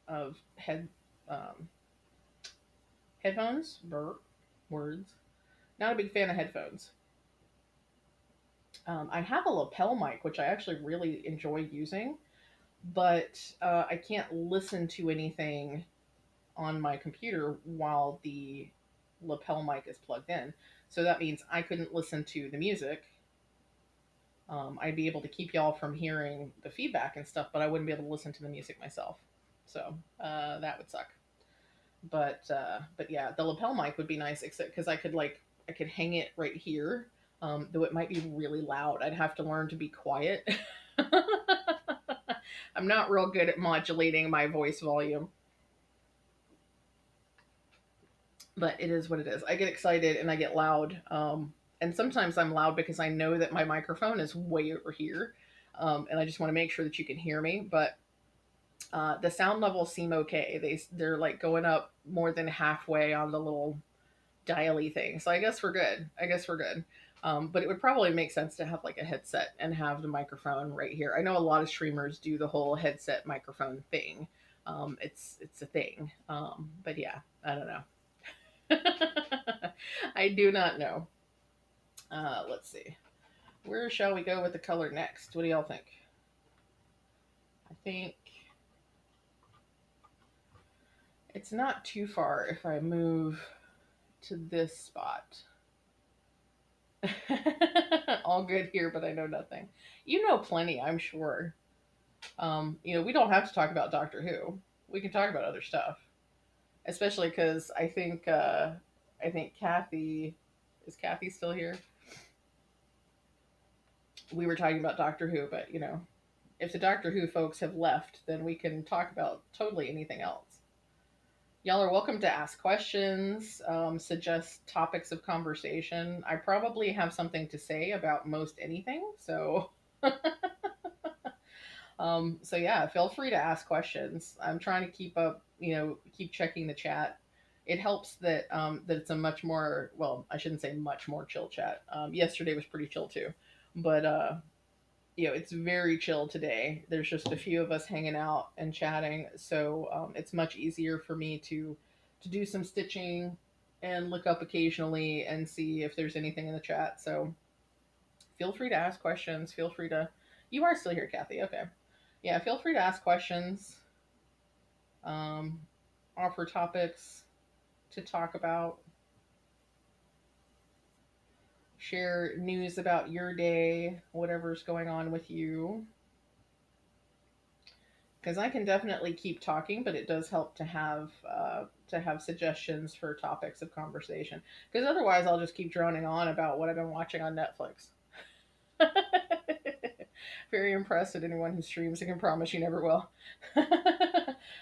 of um, headphones. Words. Not a big fan of headphones. I have a lapel mic, which I actually really enjoy using, but I can't listen to anything on my computer while the lapel mic is plugged in. So that means I couldn't listen to the music. I'd be able to keep y'all from hearing the feedback and stuff, but I wouldn't be able to listen to the music myself. So that would suck. But yeah, the lapel mic would be nice, except because I could hang it right here. Though it might be really loud. I'd have to learn to be quiet. I'm not real good at modulating my voice volume, but it is what it is. I get excited and I get loud. And sometimes I'm loud because I know that my microphone is way over here. And I just want to make sure that you can hear me. But the sound levels seem okay. They're like going up more than halfway on the little dialy thing. So I guess we're good. I guess we're good. But it would probably make sense to have like a headset and have the microphone right here. I know a lot of streamers do the whole headset microphone thing. It's a thing. But yeah, I don't know. I do not know. Let's see. Where shall we go with the color next? What do y'all think? I think it's not too far if I move to this spot. All good here, but I know nothing. You know plenty, I'm sure. We don't have to talk about Doctor Who. We can talk about other stuff, especially because I think Kathy is Kathy still here. We were talking about Doctor Who, but if the Doctor Who folks have left, then we can talk about totally anything else. Y'all are welcome to ask questions, suggest topics of conversation. I probably have something to say about most anything, so so yeah, feel free to ask questions. I'm trying to keep up, keep checking the chat. It helps that that it's a much more, well, I shouldn't say much more chill chat. Yesterday was pretty chill too, but it's very chill today. There's just a few of us hanging out and chatting, so it's much easier for me to do some stitching and look up occasionally and see if there's anything in the chat. So feel free to ask questions. Feel free to. You are still here, Kathy. Okay. Yeah, feel free to ask questions. Um, Offer topics to talk about. Share news about your day, whatever's going on with you. Because I can definitely keep talking, but it does help to have suggestions for topics of conversation. Because otherwise, I'll just keep droning on about what I've been watching on Netflix. Very impressed at anyone who streams. I can promise you never will.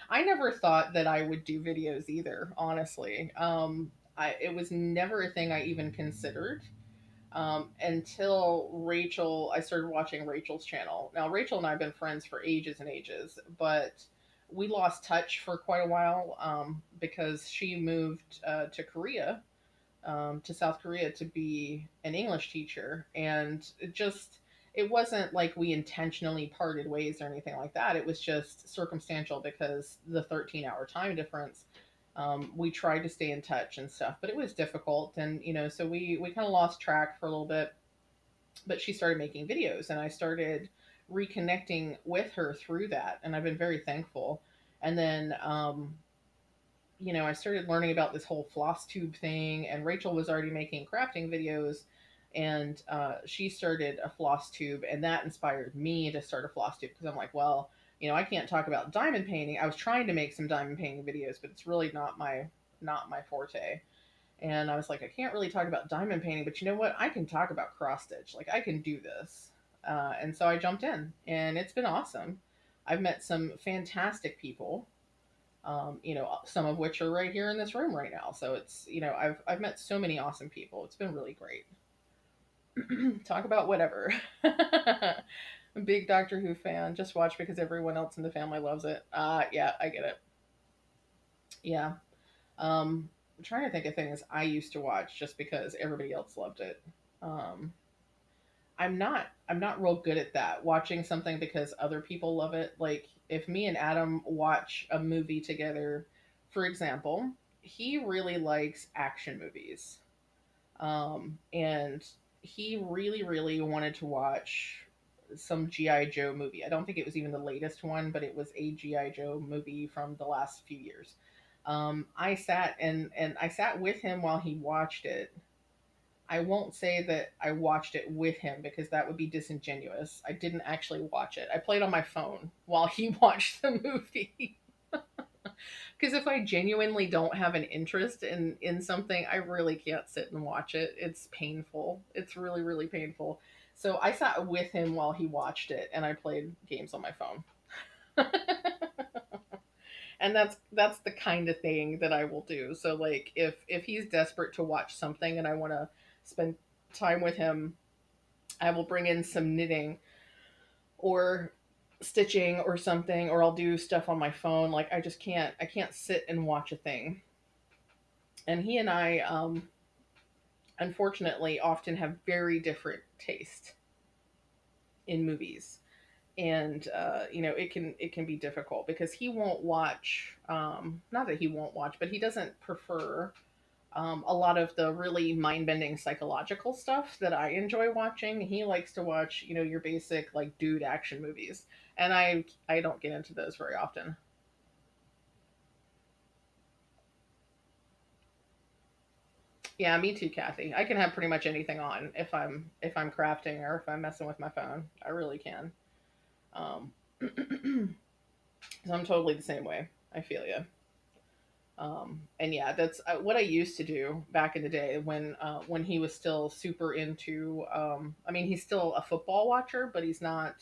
I never thought that I would do videos either. Honestly, it was never a thing I even considered until I started watching Rachel's channel. Now, Rachel and I have been friends for ages and ages, but we lost touch for quite a while because she moved to Korea, to South Korea, to be an English teacher. And it wasn't like we intentionally parted ways or anything like that. It was just circumstantial because the 13-hour time difference. We tried to stay in touch and stuff, but it was difficult. And, so we kind of lost track for a little bit, but she started making videos and I started reconnecting with her through that. And I've been very thankful. And then, I started learning about this whole floss tube thing, and Rachel was already making crafting videos, and she started a floss tube, and that inspired me to start a floss tube because I'm like, well, I can't talk about diamond painting. I was trying to make some diamond painting videos, but it's really not my forte. And I was like, I can't really talk about diamond painting, but you know what? I can talk about cross stitch. Like, I can do this. And so I jumped in, and it's been awesome. I've met some fantastic people, some of which are right here in this room right now. So it's, I've met so many awesome people. It's been really great. Talk about whatever. A big Doctor Who fan. Just watch because everyone else in the family loves it. Yeah, I get it. Yeah. I'm trying to think of things I used to watch just because everybody else loved it. Um, I'm not real good at that. Watching something because other people love it. Like if me and Adam watch a movie together, for example, he really likes action movies. And he really, really wanted to watch some G.I. Joe movie. I don't think it was even the latest one, but it was a G.I. Joe movie from the last few years. I sat and I sat with him while he watched it. I won't say that I watched it with him because that would be disingenuous. I didn't actually watch it. I played on my phone while he watched the movie. Because if I genuinely don't have an interest in something, I really can't sit and watch it. It's painful. It's really, really painful. So I sat with him while he watched it, and I played games on my phone. And that's the kind of thing that I will do. So like if he's desperate to watch something and I want to spend time with him, I will bring in some knitting or stitching or something, or I'll do stuff on my phone. Like I can't sit and watch a thing. And he and I unfortunately often have very different taste in movies. And it can be difficult because he won't watch, not that he won't watch, but he doesn't prefer a lot of the really mind-bending psychological stuff that I enjoy watching. He likes to watch, your basic like dude action movies, and I don't get into those very often. Yeah, me too, Kathy. I can have pretty much anything on if I'm crafting or if I'm messing with my phone. I really can. Um, so I'm totally the same way. I feel you. And yeah, that's what I used to do back in the day when he was still super into. I mean, he's still a football watcher, but he's not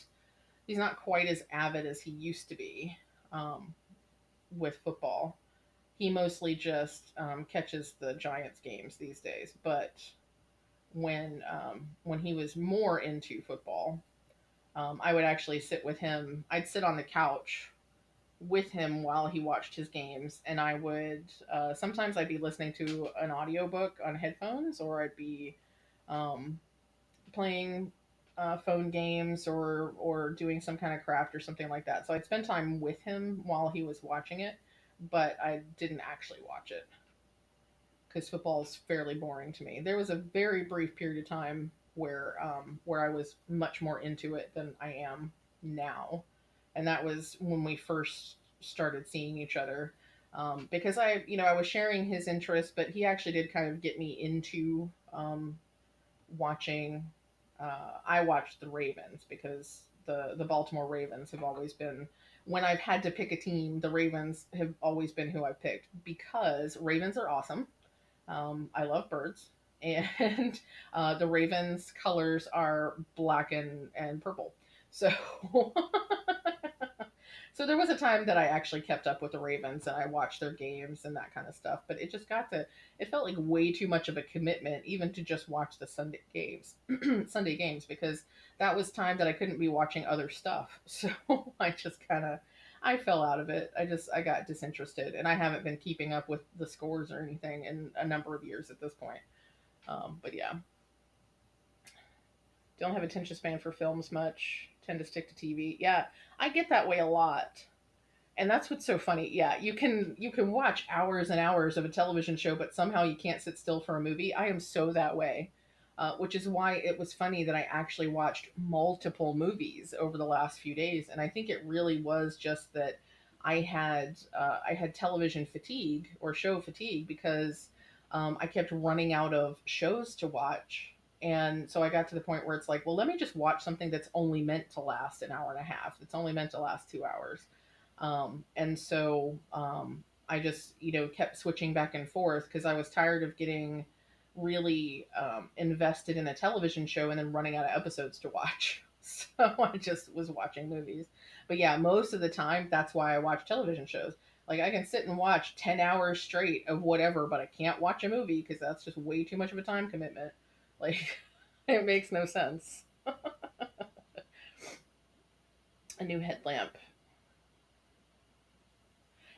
quite as avid as he used to be um, with football. He mostly just catches the Giants games these days. But when he was more into football, I would actually sit with him. I'd sit on the couch with him while he watched his games, and I would sometimes I'd be listening to an audiobook on headphones, or I'd be um, playing phone games or doing some kind of craft or something like that. So I'd spend time with him while he was watching it, but I didn't actually watch it because football is fairly boring to me. There was a very brief period of time where I was much more into it than I am now, and that was when we first started seeing each other. Because I was sharing his interest, but he actually did kind of get me into watching. I watched the Ravens because the Baltimore Ravens have always been, when I've had to pick a team, the Ravens have always been who I've picked because Ravens are awesome. I love birds, and the Ravens' colors are black and purple. So, so there was a time that I actually kept up with the Ravens and I watched their games and that kind of stuff. But it just got to, it felt like way too much of a commitment even to just watch the Sunday games, Sunday games, because that was time that I couldn't be watching other stuff. So I just kind of, I fell out of it. I got disinterested, and I haven't been keeping up with the scores or anything in a number of years at this point. But yeah, don't have attention span for films much. Tend to stick to TV. Yeah, I get that way a lot. And that's what's so funny. Yeah, you can watch hours and hours of a television show, but somehow you can't sit still for a movie. I am so that way. Which is why it was funny that I actually watched multiple movies over the last few days, and I think it really was just that I had television fatigue or show fatigue because I kept running out of shows to watch, and so I got to the point where it's like, well, let me just watch something that's only meant to last an hour and a half. It's only meant to last 2 hours. And so I just, kept switching back and forth because I was tired of getting really invested in a television show and then running out of episodes to watch. So I just was watching movies. But yeah, most of the time, that's why I watch television shows. Like I can sit and watch 10 hours straight of whatever, but I can't watch a movie because that's just way too much of a time commitment. Like, it makes no sense. A new headlamp.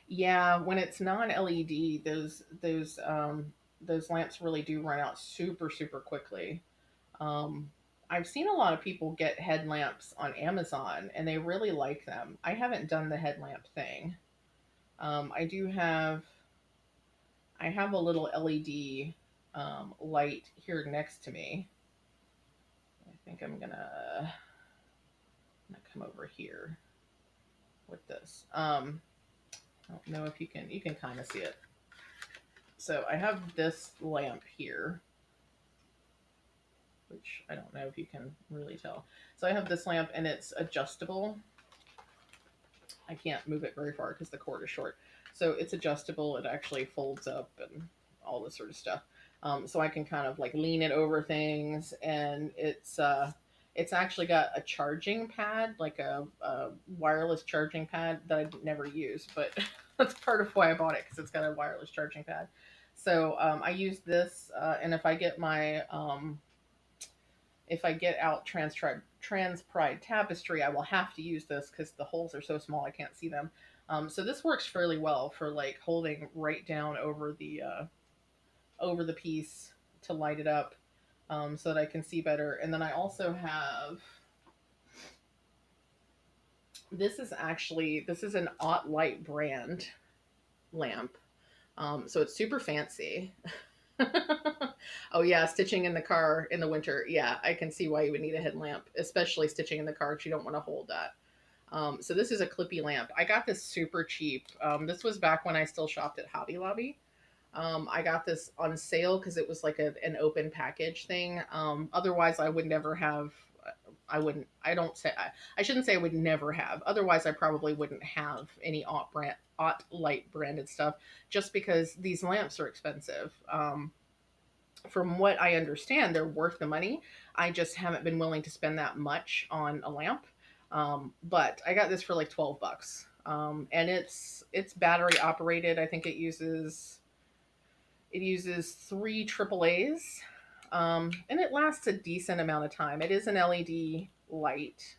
Yeah, when it's non-LED, those lamps really do run out super super quickly. Um, I've seen a lot of people get headlamps on Amazon, and they really like them. I haven't done the headlamp thing. I do have I have a little LED light here next to me. I think I'm gonna come over here with this. I don't know if you can kind of see it. So I have this lamp here, which I don't know if you can really tell. So I have this lamp and it's adjustable. I can't move it very far because the cord is short. So it's adjustable. It actually folds up and all this sort of stuff. So I can kind of like lean it over things, and it's actually got a charging pad, like a wireless charging pad that I never use, but that's part of why I bought it because it's got a wireless charging pad. So I use this, and if I get out trans pride tapestry, I will have to use this because the holes are so small I can't see them. So this works fairly well for like holding right down over the piece to light it up, so that I can see better. And then I also have this is an Light brand lamp. So it's super fancy. Oh yeah, stitching in the car in the winter. Yeah, I can see why you would need a headlamp, especially stitching in the car because you don't want to hold that. So this is a clippy lamp. I got this super cheap. This was back when I still shopped at Hobby Lobby. I got this on sale because it was like an open package thing. Otherwise, I would never have. I wouldn't. I don't say. I shouldn't say I would never have. Otherwise, I probably wouldn't have any Light branded stuff, just because these lamps are expensive. From what I understand, they're worth the money. I just haven't been willing to spend that much on a lamp. But I got this for like $12. And it's battery operated. I think it uses three AAAs, and it lasts a decent amount of time. It is an LED light,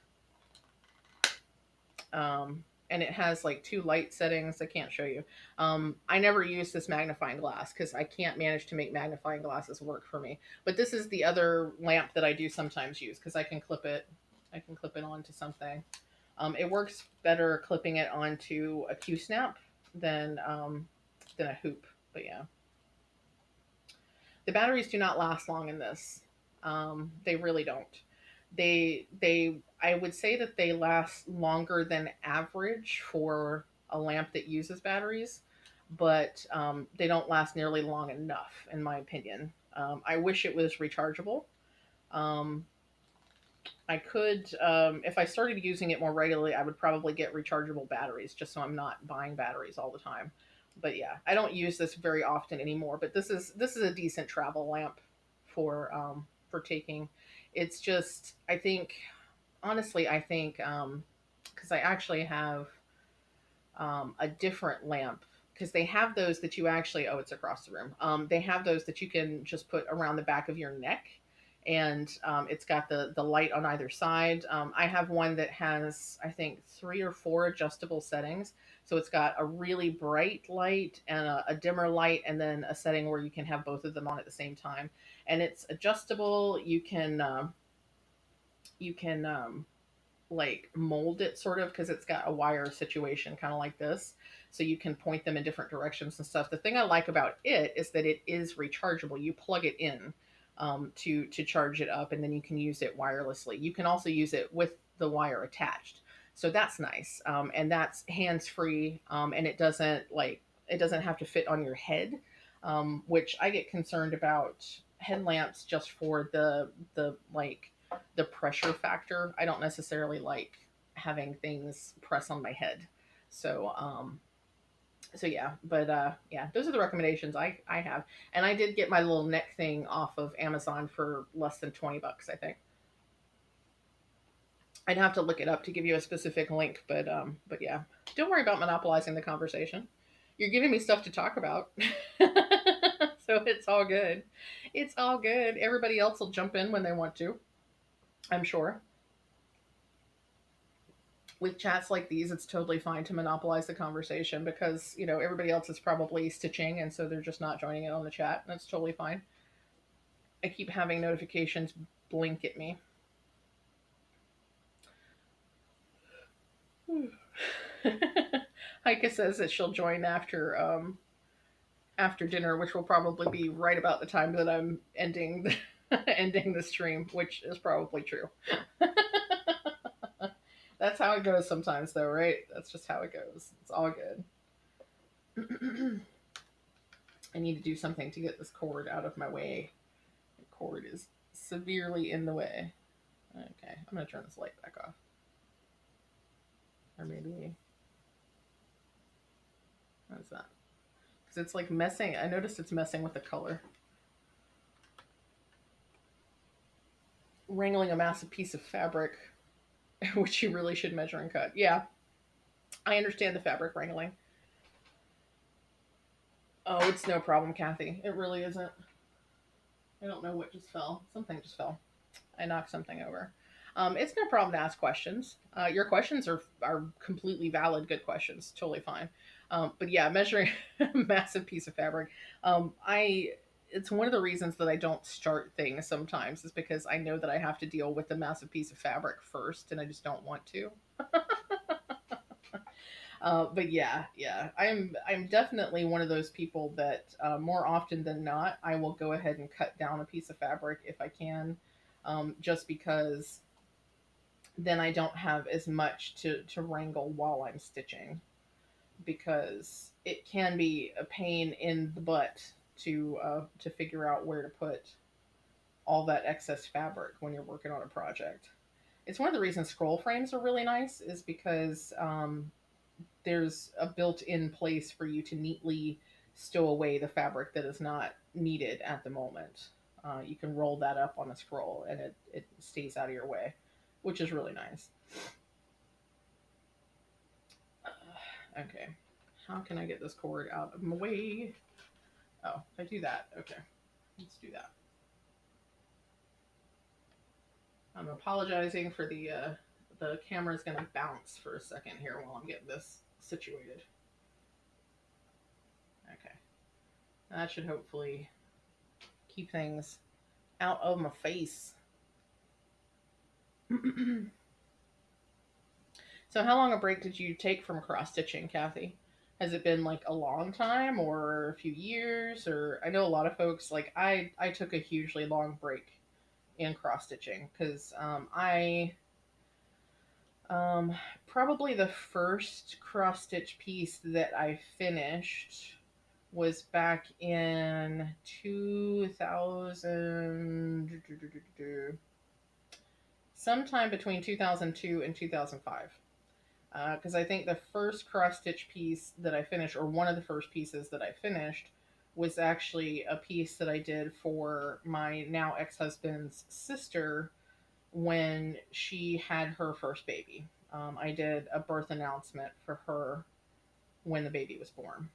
and it has like two light settings. I can't show you. I never use this magnifying glass because I can't manage to make magnifying glasses work for me. But this is the other lamp that I do sometimes use because I can clip it. I can clip it onto something. It works better clipping it onto a Q-snap than a hoop. But yeah. The batteries do not last long in this. They really don't. I would say that they last longer than average for a lamp that uses batteries, but they don't last nearly long enough, in my opinion. I wish it was rechargeable. Um, I could, if I started using it more regularly, I would probably get rechargeable batteries just so I'm not buying batteries all the time. But yeah, I don't use this very often anymore. But this is a decent travel lamp for taking. It's just I think honestly I think because I actually have a different lamp because they have those that you actually it's across the room. They have those that you can just put around the back of your neck, and it's got the light on either side. I have one that has I think three or four adjustable settings. So it's got a really bright light and a dimmer light, and then a setting where you can have both of them on at the same time. And it's adjustable. You can like mold it sort of because it's got a wire situation kind of like this, so you can point them in different directions and stuff. The thing I like about it is that it is rechargeable. You plug it in to charge it up, and then you can use it wirelessly. You can also use it with the wire attached, so that's nice. And that's hands free, and it doesn't have to fit on your head, which I get concerned about headlamps just for the pressure factor. I don't necessarily like having things press on my head. So yeah, but yeah, those are the recommendations I have. And I did get my little neck thing off of Amazon for less than $20, I think. I'd have to look it up to give you a specific link, but yeah, don't worry about monopolizing the conversation. You're giving me stuff to talk about, so it's all good. It's all good. Everybody else will jump in when they want to. I'm sure. With chats like these, it's totally fine to monopolize the conversation because everybody else is probably stitching, and so they're just not joining in on the chat. That's totally fine. I keep having notifications blink at me. Heike says that she'll join after dinner, which will probably be right about the time that I'm ending ending the stream, which is probably true. That's how it goes sometimes, though, right? That's just how it goes. It's all good. I need to do something to get this cord out of my way. The cord is severely in the way. Okay, I'm gonna turn this light back off. Or maybe, what is that? Because it's like messing. I noticed it's messing with the color. Wrangling a massive piece of fabric, which you really should measure and cut. Yeah, I understand the fabric wrangling. Oh, it's no problem, Kathy. It really isn't. I don't know what just fell. Something just fell. I knocked something over. It's no problem to ask questions. Your questions are completely valid, good questions. Totally fine. But yeah, measuring a massive piece of fabric. I It's one of the reasons that I don't start things sometimes is because I know that I have to deal with the massive piece of fabric first, and I just don't want to. But yeah, I'm definitely one of those people that more often than not, I will go ahead and cut down a piece of fabric if I can, just because then I don't have as much to wrangle while I'm stitching, because it can be a pain in the butt to figure out where to put all that excess fabric when you're working on a project. It's one of the reasons scroll frames are really nice, is because there's a built-in place for you to neatly stow away the fabric that is not needed at the moment. You can roll that up on a scroll and it stays out of your way, which is really nice. Okay, how can I get this cord out of my way? Oh, if I do that, okay, let's do that. I'm apologizing for the camera's gonna bounce for a second here while I'm getting this situated. Okay, that should hopefully keep things out of my face. So how long a break did you take from cross stitching, Kathy? Has it been like a long time or a few years? Or I know a lot of folks, like I took a hugely long break in cross stitching because I probably the first cross stitch piece that I finished was back in 2000, sometime between 2002 and 2005. Because I think the first cross stitch piece that I finished, or one of the first pieces that I finished, was actually a piece that I did for my now ex husband's sister when she had her first baby. I did a birth announcement for her when the baby was born.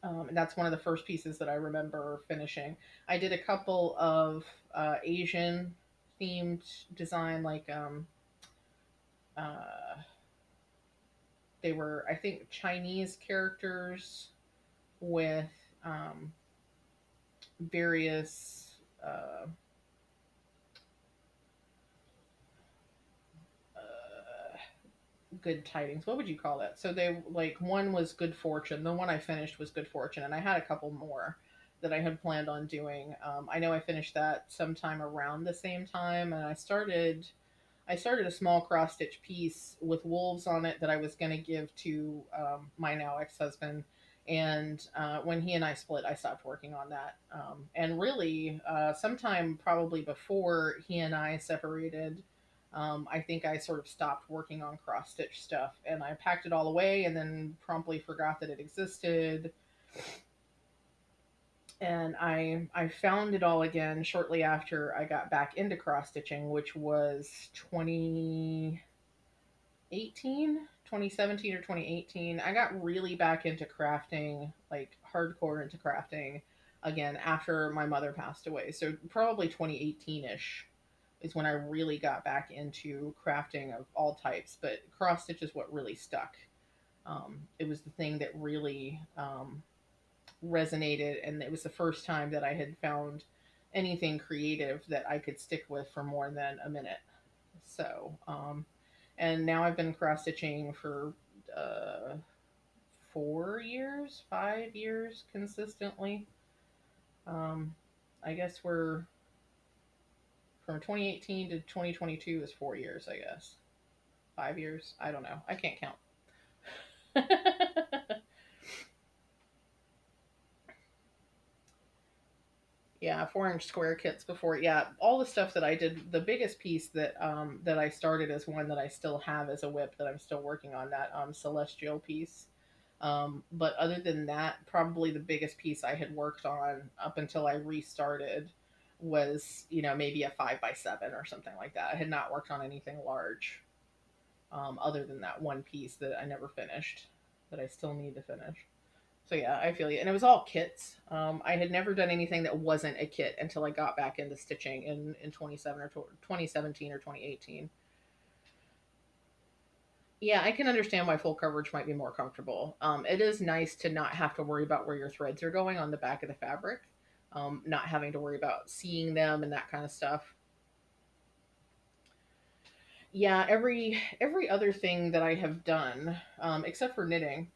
And that's one of the first pieces that I remember finishing. I did a couple of Asian themed design, like uh, they were, I think, Chinese characters with various good tidings. What would you call that? So they, like, one was good fortune. The one I finished was good fortune, and I had a couple more that I had planned on doing. I know I finished that sometime around the same time, and I started a small cross stitch piece with wolves on it that I was going to give to my now ex husband. And when he and I split, I stopped working on that. And really, sometime probably before he and I separated, I think I sort of stopped working on cross stitch stuff, and I packed it all away and then promptly forgot that it existed. And I found it all again shortly after I got back into cross stitching, which was 2018, 2017 or 2018. I got really back into crafting, like hardcore into crafting again after my mother passed away. So probably 2018-ish is when I really got back into crafting of all types, but cross stitch is what really stuck. It was the thing that really resonated, and it was the first time that I had found anything creative that I could stick with for more than a minute. So, and now I've been cross stitching for 4 years, 5 years consistently. Um, I guess we're from 2018 to 2022 is 4 years, I guess. 5 years? I don't know. I can't count. Yeah, 4 inch square kits before. Yeah, all the stuff that I did. The biggest piece that I started as one that I still have as a whip that I'm still working on, that celestial piece. But other than that, probably the biggest piece I had worked on up until I restarted was, maybe a 5x7 or something like that. I had not worked on anything large, other than that one piece that I never finished, that I still need to finish. So yeah, I feel you. And it was all kits. I had never done anything that wasn't a kit until I got back into stitching in 2017 or 2018. Yeah, I can understand why full coverage might be more comfortable. It is nice to not have to worry about where your threads are going on the back of the fabric, not having to worry about seeing them and that kind of stuff. Yeah, every other thing that I have done, except for knitting,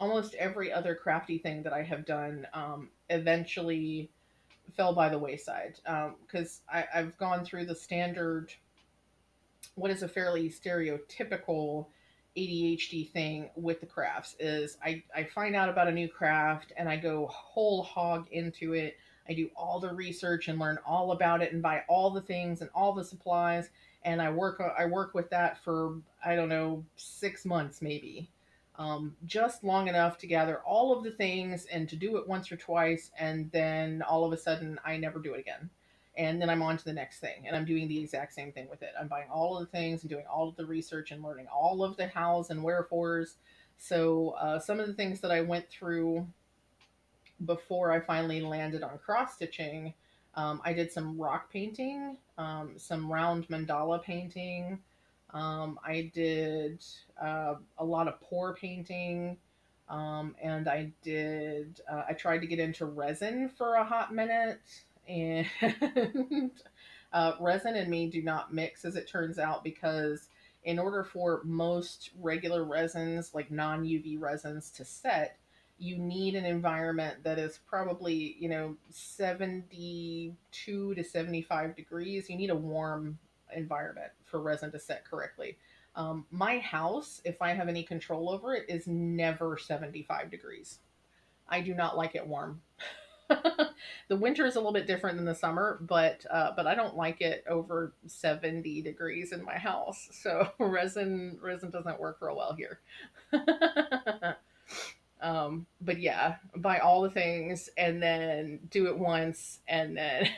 almost every other crafty thing that I have done, eventually fell by the wayside, because I've gone through the standard, what is a fairly stereotypical ADHD thing with the crafts is I find out about a new craft and I go whole hog into it. I do all the research and learn all about it and buy all the things and all the supplies, and I work with that for, I don't know, 6 months maybe, just long enough to gather all of the things and to do it once or twice, and then all of a sudden I never do it again, and then I'm on to the next thing, and I'm doing the exact same thing with it. I'm buying all of the things and doing all of the research and learning all of the hows and wherefores. So some of the things that I went through before I finally landed on cross stitching, I did some rock painting, some round mandala painting. I did a lot of pour painting. And I tried to get into resin for a hot minute. And resin and me do not mix, as it turns out, because in order for most regular resins, like non UV resins, to set, you need an environment that is probably, 72 to 75 degrees. You need a warm environment for resin to set correctly. My house, if I have any control over it, is never 75 degrees. I do not like it warm. The winter is a little bit different than the summer, but I don't like it over 70 degrees in my house. So resin doesn't work real well here. But yeah, buy all the things and then do it once, and then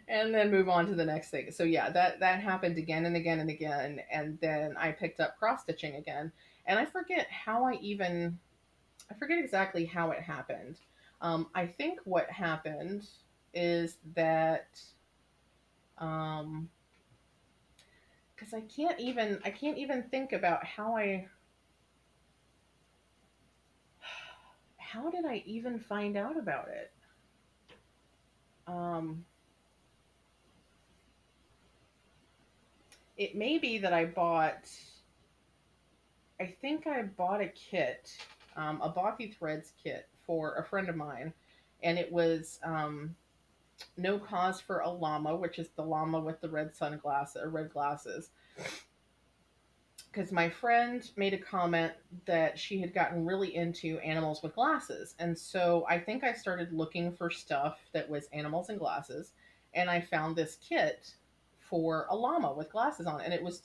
and then move on to the next thing. So yeah, that happened again and again and again, and then I picked up cross stitching again, and I forget exactly how it happened. I think what happened is that, um, because I can't even think about how did I even find out about it. Um, it may be that I think I bought a kit, a Bothy Threads kit for a friend of mine, and it was No Cause for a Llama, which is the llama with the red sunglasses or red glasses. Because my friend made a comment that she had gotten really into animals with glasses. And so I think I started looking for stuff that was animals and glasses. And I found this kit for a llama with glasses on. And it was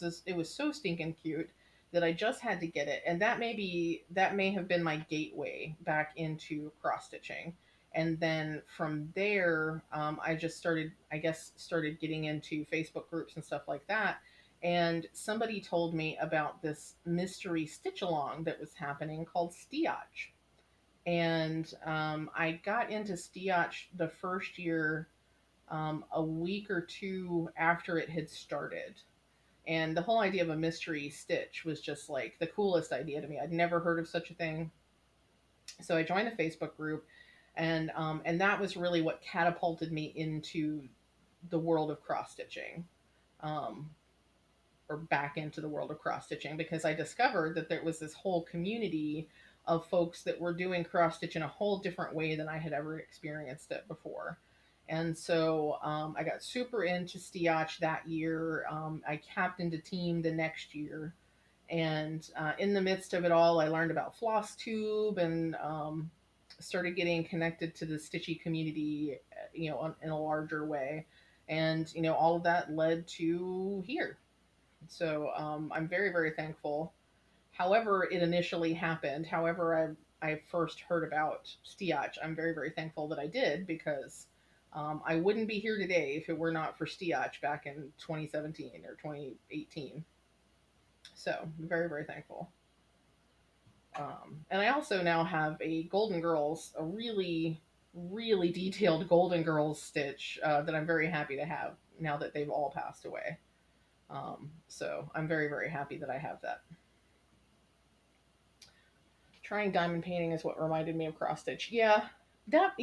so stinking cute that I just had to get it, and that may have been my gateway back into cross stitching. And then from there, I just started, I guess, started getting into Facebook groups and stuff like that. And somebody told me about this mystery stitch along that was happening called Stiach. And I got into Stiach the first year, a week or two after it had started. And the whole idea of a mystery stitch was just like the coolest idea to me. I'd never heard of such a thing. So I joined the Facebook group, and that was really what catapulted me into the world of cross stitching, um, or back into the world of cross stitching, because I discovered that there was this whole community of folks that were doing cross stitch in a whole different way than I had ever experienced it before. And so I got super into Stiach that year. I captained a team the next year. And in the midst of it all, I learned about floss tube, and started getting connected to the stitchy community, in a larger way. And, all of that led to here. So I'm very, very thankful. However, it initially happened, however, I first heard about Stiach, I'm very, very thankful that I did, because I wouldn't be here today if it were not for Stiach back in 2017 or 2018. So I'm very, very thankful. And I also now have a Golden Girls, a really, really detailed Golden Girls stitch that I'm very happy to have now that they've all passed away. So I'm very, very happy that I have that. Trying diamond painting is what reminded me of cross stitch. Yeah, that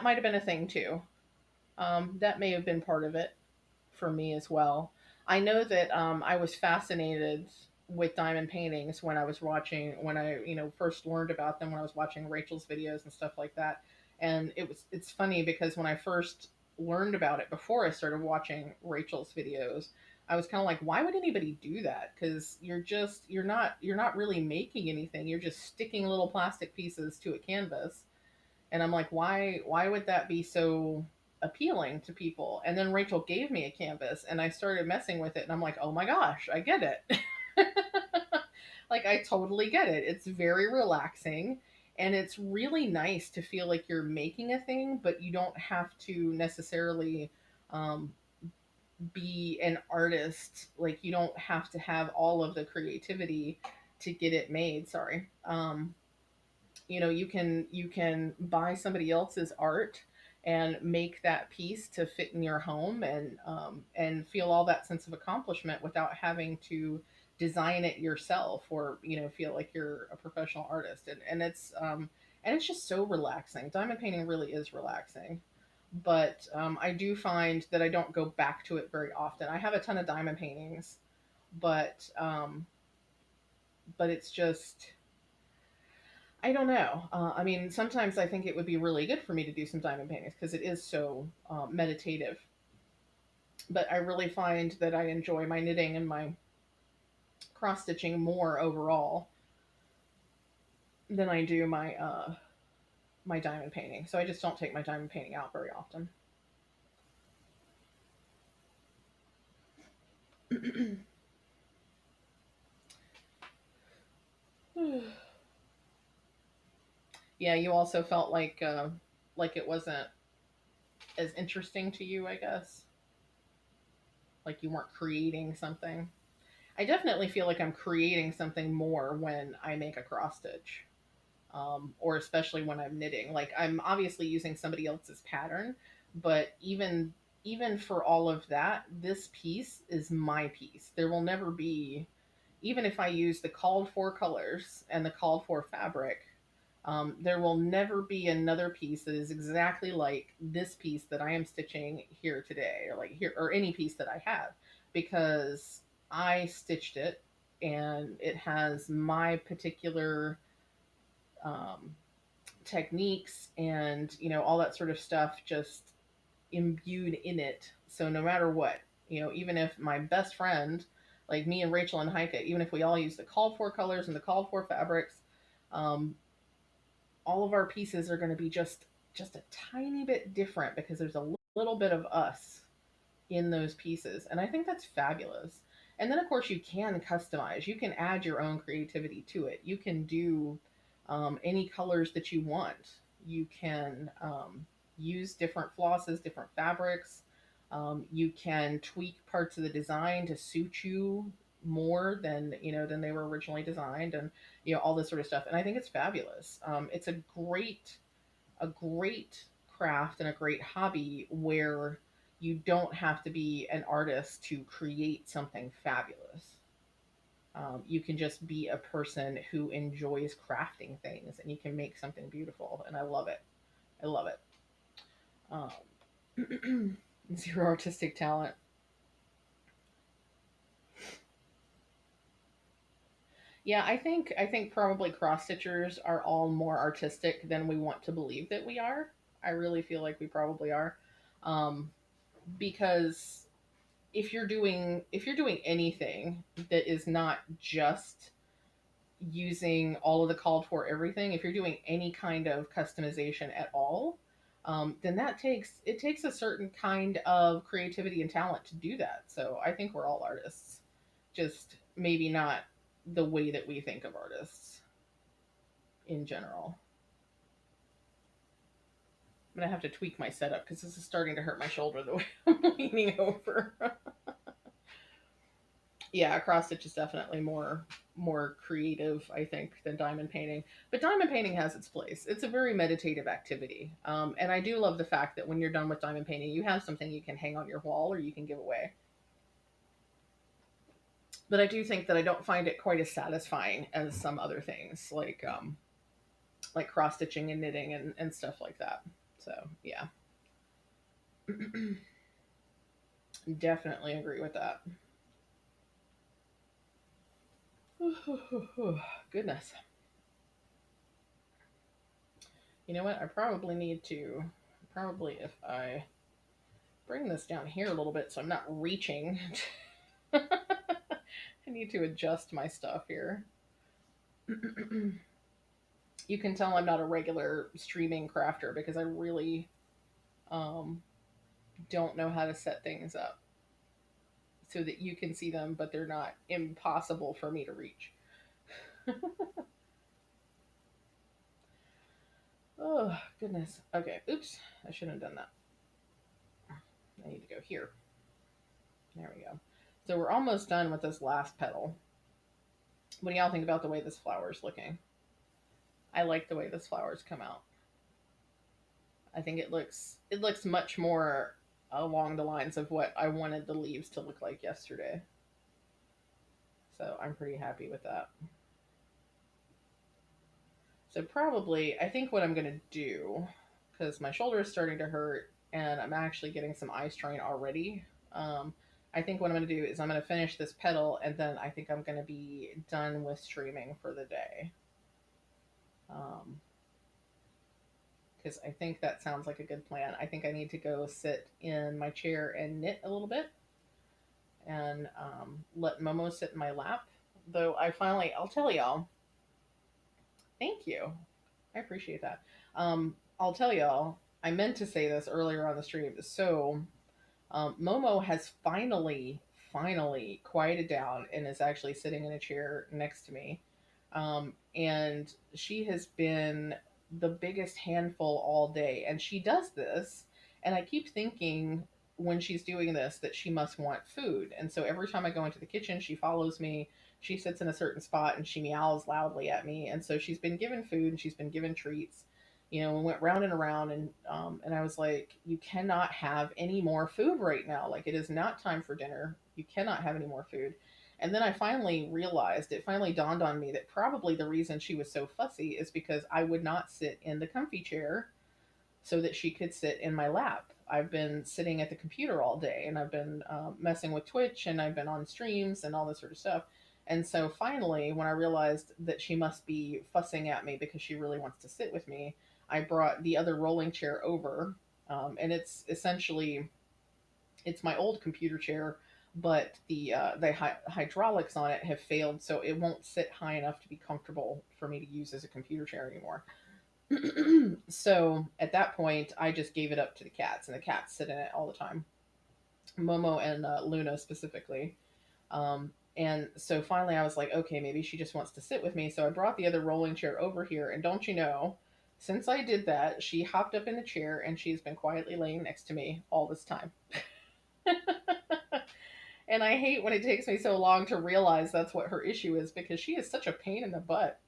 might have been a thing too. That may have been part of it for me as well. I know that I was fascinated with diamond paintings when I first learned about them, when I was watching Rachel's videos and stuff like that. And it's funny because when I first learned about it, before I started watching Rachel's videos, I was kind of like, why would anybody do that? Because you're not really making anything. You're just sticking little plastic pieces to a canvas. And I'm like, why would that be so appealing to people? And then Rachel gave me a canvas, and I started messing with it, and I'm like, oh my gosh, I get it. Like, I totally get it. It's very relaxing, and it's really nice to feel like you're making a thing, but you don't have to necessarily um, be an artist. Like, you don't have to have all of the creativity to get it made. Sorry. You can buy somebody else's art and make that piece to fit in your home, and feel all that sense of accomplishment without having to design it yourself, or feel like you're a professional artist. And it's just so relaxing. Diamond painting really is relaxing. But I do find that I don't go back to it very often. I have a ton of diamond paintings, but it's just, I don't know. I mean, sometimes I think it would be really good for me to do some diamond paintings because it is so meditative. But I really find that I enjoy my knitting and my cross stitching more overall than I do my diamond painting. So I just don't take my diamond painting out very often. Yeah, you also felt like it wasn't as interesting to you, I guess. Like you weren't creating something. I definitely feel like I'm creating something more when I make a cross stitch, or especially when I'm knitting. Like I'm obviously using somebody else's pattern, but even for all of that, this piece is my piece. There will never be, even if I use the called for colors and the called for fabric, there will never be another piece that is exactly like this piece that I am stitching here today, or like here, or any piece that I have, because I stitched it, and it has my particular um, techniques, and all that sort of stuff just imbued in it. So no matter what, even if my best friend, like me and Rachel and Heike, even if we all use the called for colors and the called for fabrics, um, all of our pieces are going to be just a tiny bit different because there's a little bit of us in those pieces, and I think that's fabulous. And then, of course, you can customize. You can add your own creativity to it. You can do any colors that you want. You can use different flosses, different fabrics. You can tweak parts of the design to suit you more than than they were originally designed, and all this sort of stuff. And I think it's fabulous. It's a great craft and a great hobby where you don't have to be an artist to create something fabulous. You can just be a person who enjoys crafting things, and you can make something beautiful. And I love it. I love it. Zero artistic talent. Yeah, I think probably cross stitchers are all more artistic than we want to believe that we are. I really feel like we probably are, um, because if you're doing anything that is not just using all of the called for everything, if you're doing any kind of customization at all, then it takes a certain kind of creativity and talent to do that. So I think we're all artists, just maybe not the way that we think of artists in general. I'm gonna have to tweak my setup because this is starting to hurt my shoulder the way I'm leaning over. Yeah, cross stitch is definitely more creative, I think, than diamond painting. But diamond painting has its place. It's a very meditative activity, and I do love the fact that when you're done with diamond painting, you have something you can hang on your wall or you can give away. But I do think that I don't find it quite as satisfying as some other things, like cross stitching and knitting and stuff like that. So yeah, definitely agree with that. Goodness. You know what? I probably need to, probably if I bring this down here a little bit so I'm not reaching. I need to adjust my stuff here. You can tell I'm not a regular streaming crafter because I really um, don't know how to set things up so that you can see them, but they're not impossible for me to reach. Oh, goodness. Okay, oops. I shouldn't have done that. I need to go here. There we go. So we're almost done with this last petal. What do y'all think about the way this flower is looking? I like the way this flower's come out. I think it looks much more along the lines of what I wanted the leaves to look like yesterday. So I'm pretty happy with that. So probably I think what I'm gonna do, because my shoulder is starting to hurt and I'm actually getting some eye strain already. Um, I think what I'm gonna do is I'm gonna finish this petal and then I think I'm gonna be done with streaming for the day. Um, because I think that sounds like a good plan. I think I need to go sit in my chair and knit a little bit and let Momo sit in my lap. Though I'll tell y'all, thank you. I appreciate that. I'll tell y'all, I meant to say this earlier on the stream. So, Momo has finally quieted down and is actually sitting in a chair next to me. And she has been the biggest handful all day. And she does this, and I keep thinking when she's doing this that she must want food. And so every time I go into the kitchen, she follows me. She sits in a certain spot and she meows loudly at me. And so she's been given food and she's been given treats. We went round and around, and I was like, you cannot have any more food right now. Like, it is not time for dinner. You cannot have any more food. And then I finally realized, it finally dawned on me that probably the reason she was so fussy is because I would not sit in the comfy chair so that she could sit in my lap. I've been sitting at the computer all day and I've been messing with Twitch and I've been on streams and all this sort of stuff. And so finally, when I realized that she must be fussing at me because she really wants to sit with me, I brought the other rolling chair over. And it's my old computer chair, but the hydraulics on it have failed, so it won't sit high enough to be comfortable for me to use as a computer chair anymore. So at that point, I just gave it up to the cats, and the cats sit in it all the time. Momo and Luna specifically. And so finally I was like, okay, maybe she just wants to sit with me. So I brought the other rolling chair over here. And don't you know, since I did that, she hopped up in the chair and she's been quietly laying next to me all this time. And I hate when it takes me so long to realize that's what her issue is because she is such a pain in the butt.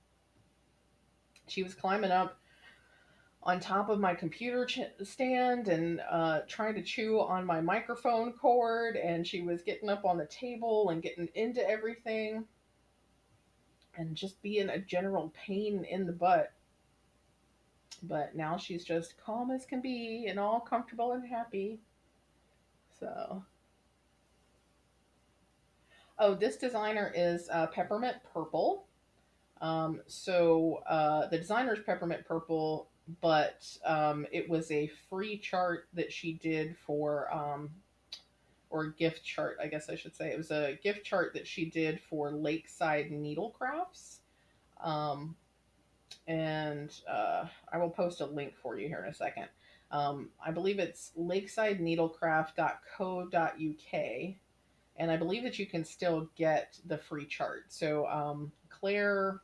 She was climbing up on top of my computer stand and trying to chew on my microphone cord, and she was getting up on the table and getting into everything and just being a general pain in the butt. But now she's just calm as can be and all comfortable and happy. So, oh, this designer is Peppermint Purple. The designer's Peppermint Purple, but it was a free chart that she did for, or gift chart, I guess I should say. It was a gift chart that she did for Lakeside Needlecrafts. Um, and I will post a link for you here in a second. I believe it's lakesideneedlecraft.co.uk, and I believe that you can still get the free chart. So Claire,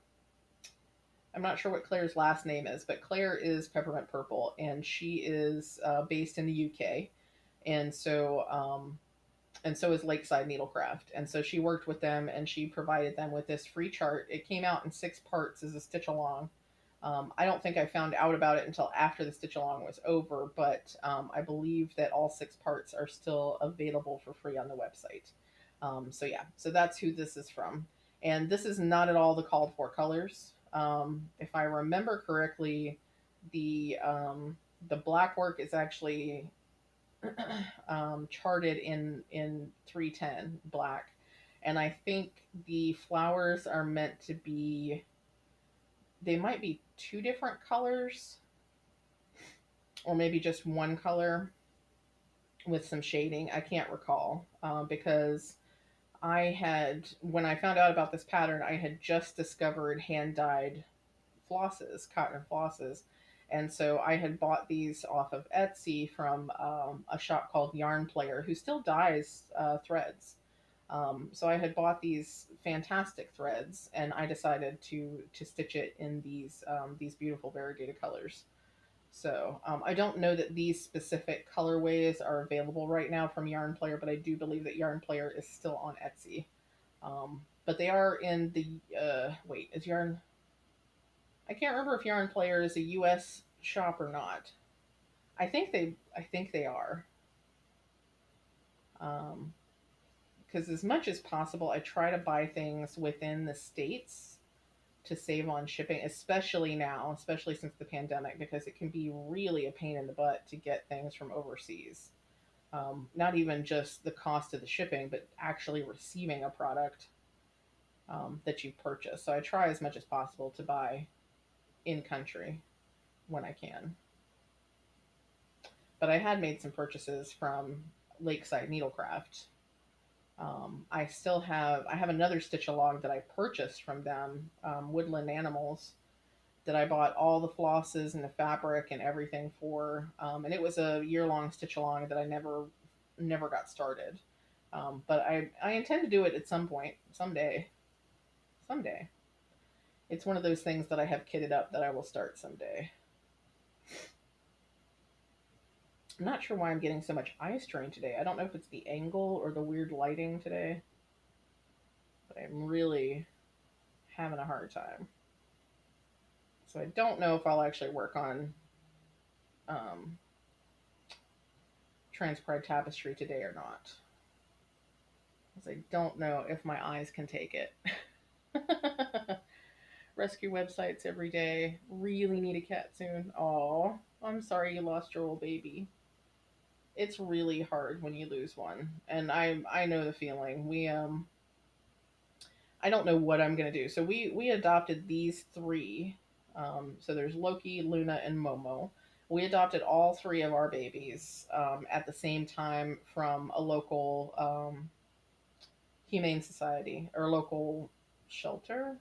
I'm not sure what Claire's last name is, but Claire is Peppermint Purple, and she is based in the UK, and so is Lakeside Needlecraft, and so she worked with them, and she provided them with this free chart. It came out in 6 parts as a stitch along. I don't think I found out about it until after the stitch along was over, but I believe that all 6 parts are still available for free on the website. So yeah, so that's who this is from. And this is not at all the called for colors. If I remember correctly, the black work is actually charted in 310 black, and I think the flowers are meant to be, they might be 2 different colors, or maybe just one color with some shading. I can't recall because when I found out about this pattern, I had just discovered hand dyed flosses, cotton flosses. And so I had bought these off of Etsy from a shop called Yarn Player, who still dyes threads. So I had bought these fantastic threads, and I decided to stitch it in these beautiful variegated colors. So I don't know that these specific colorways are available right now from Yarn Player, but I do believe that Yarn Player is still on Etsy. But they are in the wait, is Yarn? I can't remember if Yarn Player is a U.S. shop or not. I think they are. Because as much as possible, I try to buy things within the states to save on shipping, especially now, especially since the pandemic, because it can be really a pain in the butt to get things from overseas. Not even just the cost of the shipping, but actually receiving a product that you purchase. So I try as much as possible to buy in country when I can. But I had made some purchases from Lakeside Needlecraft. I have another stitch along that I purchased from them, Woodland Animals, that I bought all the flosses and the fabric and everything for, and it was a year-long stitch along that I never got started. But I intend to do it at some point, someday. It's one of those things that I have kitted up that I will start someday. I'm not sure why I'm getting so much eye strain today. I don't know if it's the angle or the weird lighting today, but I'm really having a hard time. So I don't know if I'll actually work on um, Transcribed Tapestry today or not. Because I don't know if my eyes can take it. Rescue websites every day. Really need a cat soon. Oh, I'm sorry you lost your old baby. It's really hard when you lose one, and I know the feeling. I don't know what I'm gonna do. So we adopted these three. So there's Loki, Luna, and Momo. We adopted all three of our babies at the same time from a local humane society or local shelter,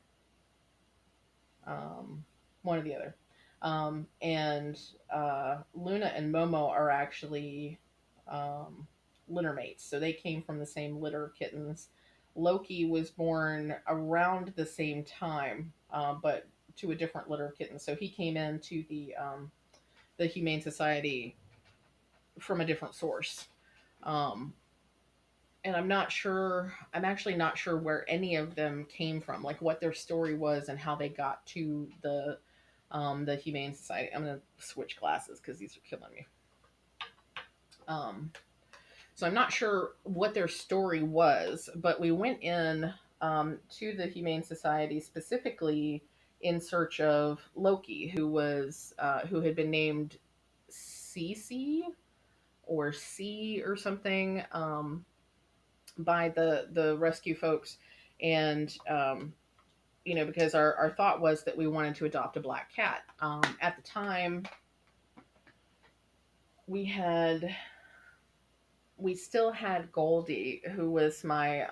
um, one or the other. And Luna and Momo are actually litter mates, so they came from the same litter kittens. Loki was born around the same time, but to a different litter of kittens. So he came into the Humane Society from a different source. Um, and I'm not sure. I'm actually not sure where any of them came from, like what their story was and how they got to the Humane Society. I'm gonna switch glasses because these are killing me. Um, so I'm not sure what their story was, but we went in to the Humane Society specifically in search of Loki, who had been named Cece or C or something, by the rescue folks, and because our thought was that we wanted to adopt a black cat. At the time, we had we still had Goldie, who was my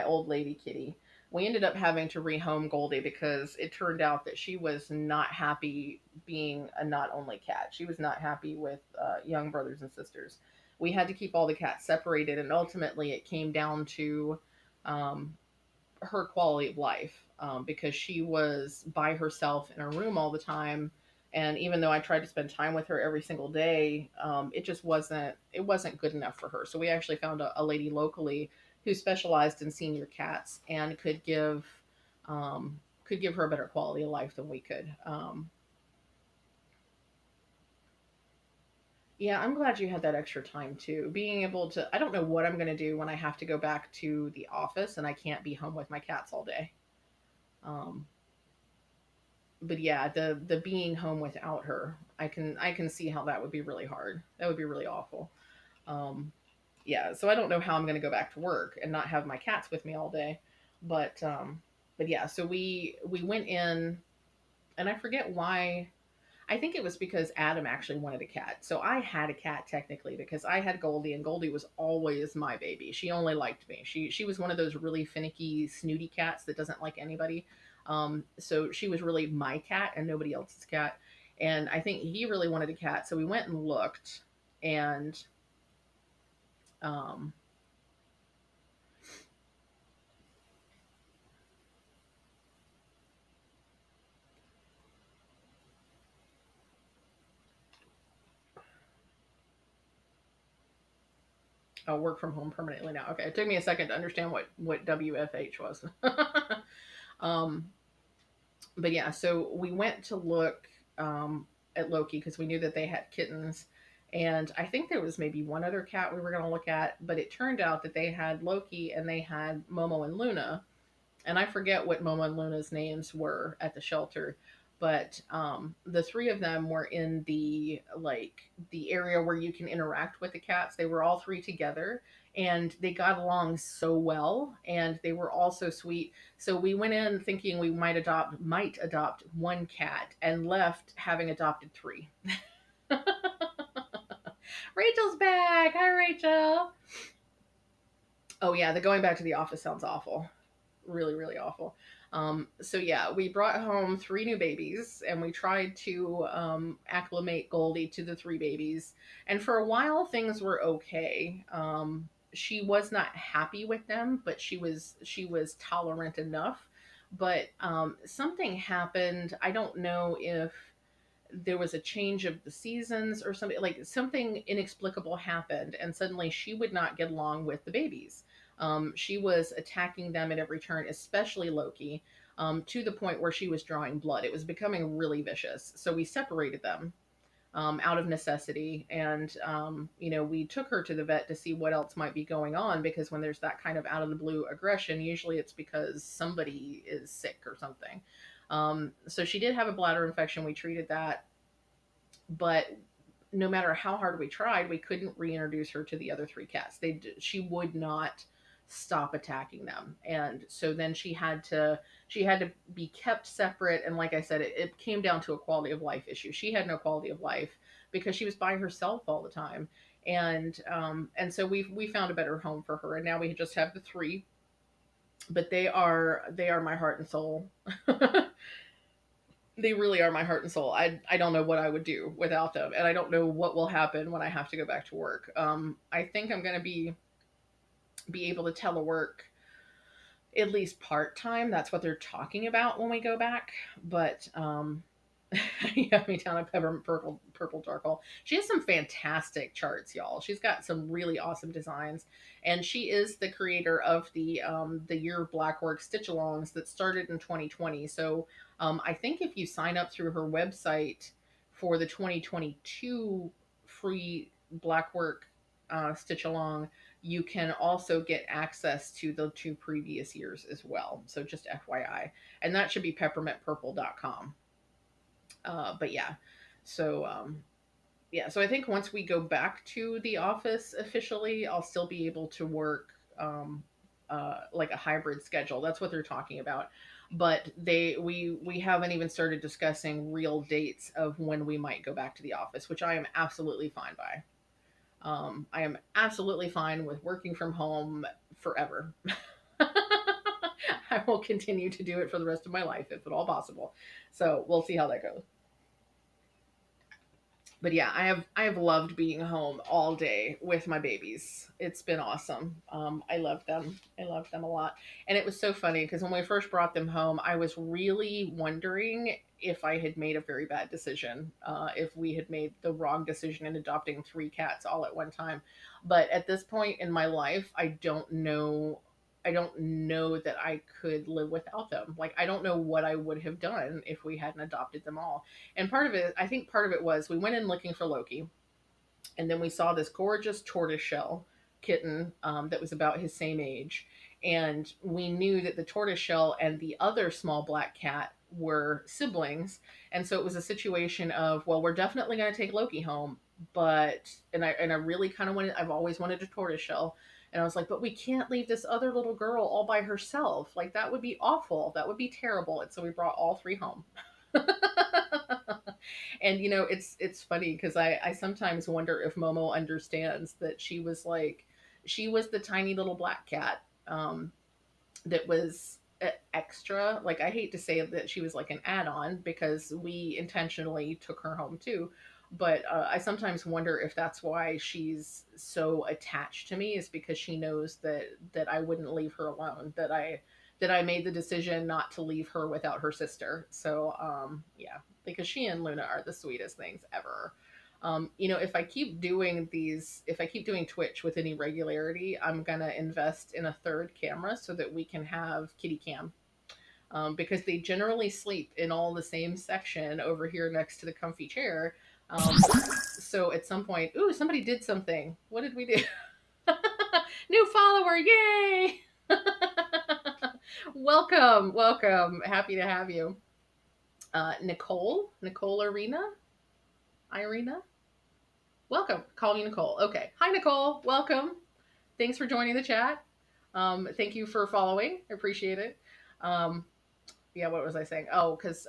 old lady kitty. We ended up having to rehome Goldie because it turned out that she was not happy being a not only cat. She was not happy with young brothers and sisters. We had to keep all the cats separated, and ultimately it came down to um, her quality of life, because she was by herself in a room all the time. And even though I tried to spend time with her every single day, it wasn't good enough for her. So we actually found a lady locally who specialized in senior cats and could give her a better quality of life than we could. Yeah, I'm glad you had that extra time too. Being able to, I don't know what I'm going to do when I have to go back to the office and I can't be home with my cats all day. Um, but yeah, the being home without her, I can see how that would be really hard. That would be really awful. Um, yeah, so I don't know how I'm going to go back to work and not have my cats with me all day. But yeah, so we went in, and I forget why. I think it was because Adam actually wanted a cat. So I had a cat technically because I had Goldie, and Goldie was always my baby. She only liked me. She was one of those really finicky, snooty cats that doesn't like anybody. So she was really my cat and nobody else's cat. And I think he really wanted a cat. So we went and looked, and um, I'll work from home permanently now. Okay, it took me a second to understand what WFH was. um, but yeah, so we went to look at Loki because we knew that they had kittens. And I think there was maybe one other cat we were going to look at, but it turned out that they had Loki and they had Momo and Luna. And I forget what Momo and Luna's names were at the shelter, but the three of them were in the area where you can interact with the cats. They were all three together, and they got along so well, and they were all so sweet. So we went in thinking we might adopt one cat, and left having adopted three. Rachel's back. Hi, Rachel. Oh yeah, the going back to the office sounds awful. Really, really awful. So yeah, we brought home three new babies, and we tried to acclimate Goldie to the three babies. And for a while, things were okay. She was not happy with them, but she was tolerant enough. But something happened. I don't know if there was a change of the seasons or something, like something inexplicable happened, and suddenly she would not get along with the babies. She was attacking them at every turn, especially Loki, to the point where she was drawing blood. It was becoming really vicious, so we separated them out of necessity. And we took her to the vet to see what else might be going on, because when there's that kind of out of the blue aggression, usually it's because somebody is sick or something. So she did have a bladder infection. We treated that, but no matter how hard we tried, we couldn't reintroduce her to the other three cats. She would not stop attacking them, and so then she had to be kept separate. And like I said, it came down to a quality of life issue. She had no quality of life because she was by herself all the time, and so we found a better home for her, and now we just have the three. But they are my heart and soul. They really are my heart and soul. I don't know what I would do without them, and I don't know what will happen when I have to go back to work. I think I'm going to be able to telework at least part-time. That's what they're talking about when we go back. But you have me down a peppermint purple charcoal. She has some fantastic charts, y'all. She's got some really awesome designs, and she is the creator of the Year Blackwork stitch alongs that started in 2020. So I think if you sign up through her website for the 2022 free Blackwork stitch along, you can also get access to the 2 previous years as well. So just FYI, and that should be peppermintpurple.com. But yeah, so yeah, so I think once we go back to the office officially, I'll still be able to work like a hybrid schedule. That's what they're talking about. But we haven't even started discussing real dates of when we might go back to the office, which I am absolutely fine by. I am absolutely fine with working from home forever. I will continue to do it for the rest of my life if at all possible. So we'll see how that goes. But yeah, I have loved being home all day with my babies. It's been awesome. I love them. I love them a lot. And it was so funny because when we first brought them home, I was really wondering if I had made a very bad decision, if we had made the wrong decision in adopting 3 cats all at one time. But at this point in my life, I don't know. I don't know that I could live without them. Like, I don't know what I would have done if we hadn't adopted them all. And part of it, I think part of it was we went in looking for Loki, and then we saw this gorgeous tortoiseshell kitten that was about his same age. And we knew that the tortoiseshell and the other small black cat were siblings. And so it was a situation of, well, we're definitely going to take Loki home. But, and I really kind of wanted, I've always wanted a tortoiseshell. And I was like, but we can't leave this other little girl all by herself. Like, that would be awful. That would be terrible. And so we brought all 3 home. And it's funny because I sometimes wonder if Momo understands that she was the tiny little black cat that was extra. Like, I hate to say that she was like an add-on because we intentionally took her home too. But I sometimes wonder if that's why she's so attached to me, is because she knows that I wouldn't leave her alone, that I made the decision not to leave her without her sister. So yeah, because she and Luna are the sweetest things ever. If I keep doing Twitch with any regularity, I'm gonna invest in a 3rd camera so that we can have kitty cam. Because they generally sleep in all the same section over here next to the comfy chair. So at some point, ooh, somebody did something. What did we do? New follower, yay! Welcome, welcome. Happy to have you. Nicole Irina. Welcome. Call me Nicole. Okay. Hi, Nicole. Welcome. Thanks for joining the chat. Thank you for following. I appreciate it. Um, yeah, what was I saying? Oh, because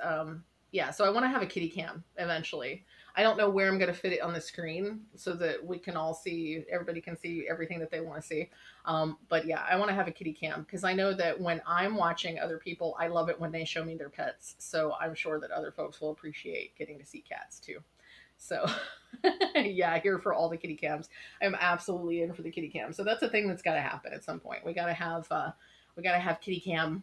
yeah, so I want to have a kitty cam eventually. I don't know where I'm going to fit it on the screen so that we can all see, everybody can see everything that they want to see. But yeah, I want to have a kitty cam because I know that when I'm watching other people, I love it when they show me their pets. So I'm sure that other folks will appreciate getting to see cats too. So yeah, here for all the kitty cams. I'm absolutely in for the kitty cam. So that's a thing that's got to happen at some point. We got to have kitty cam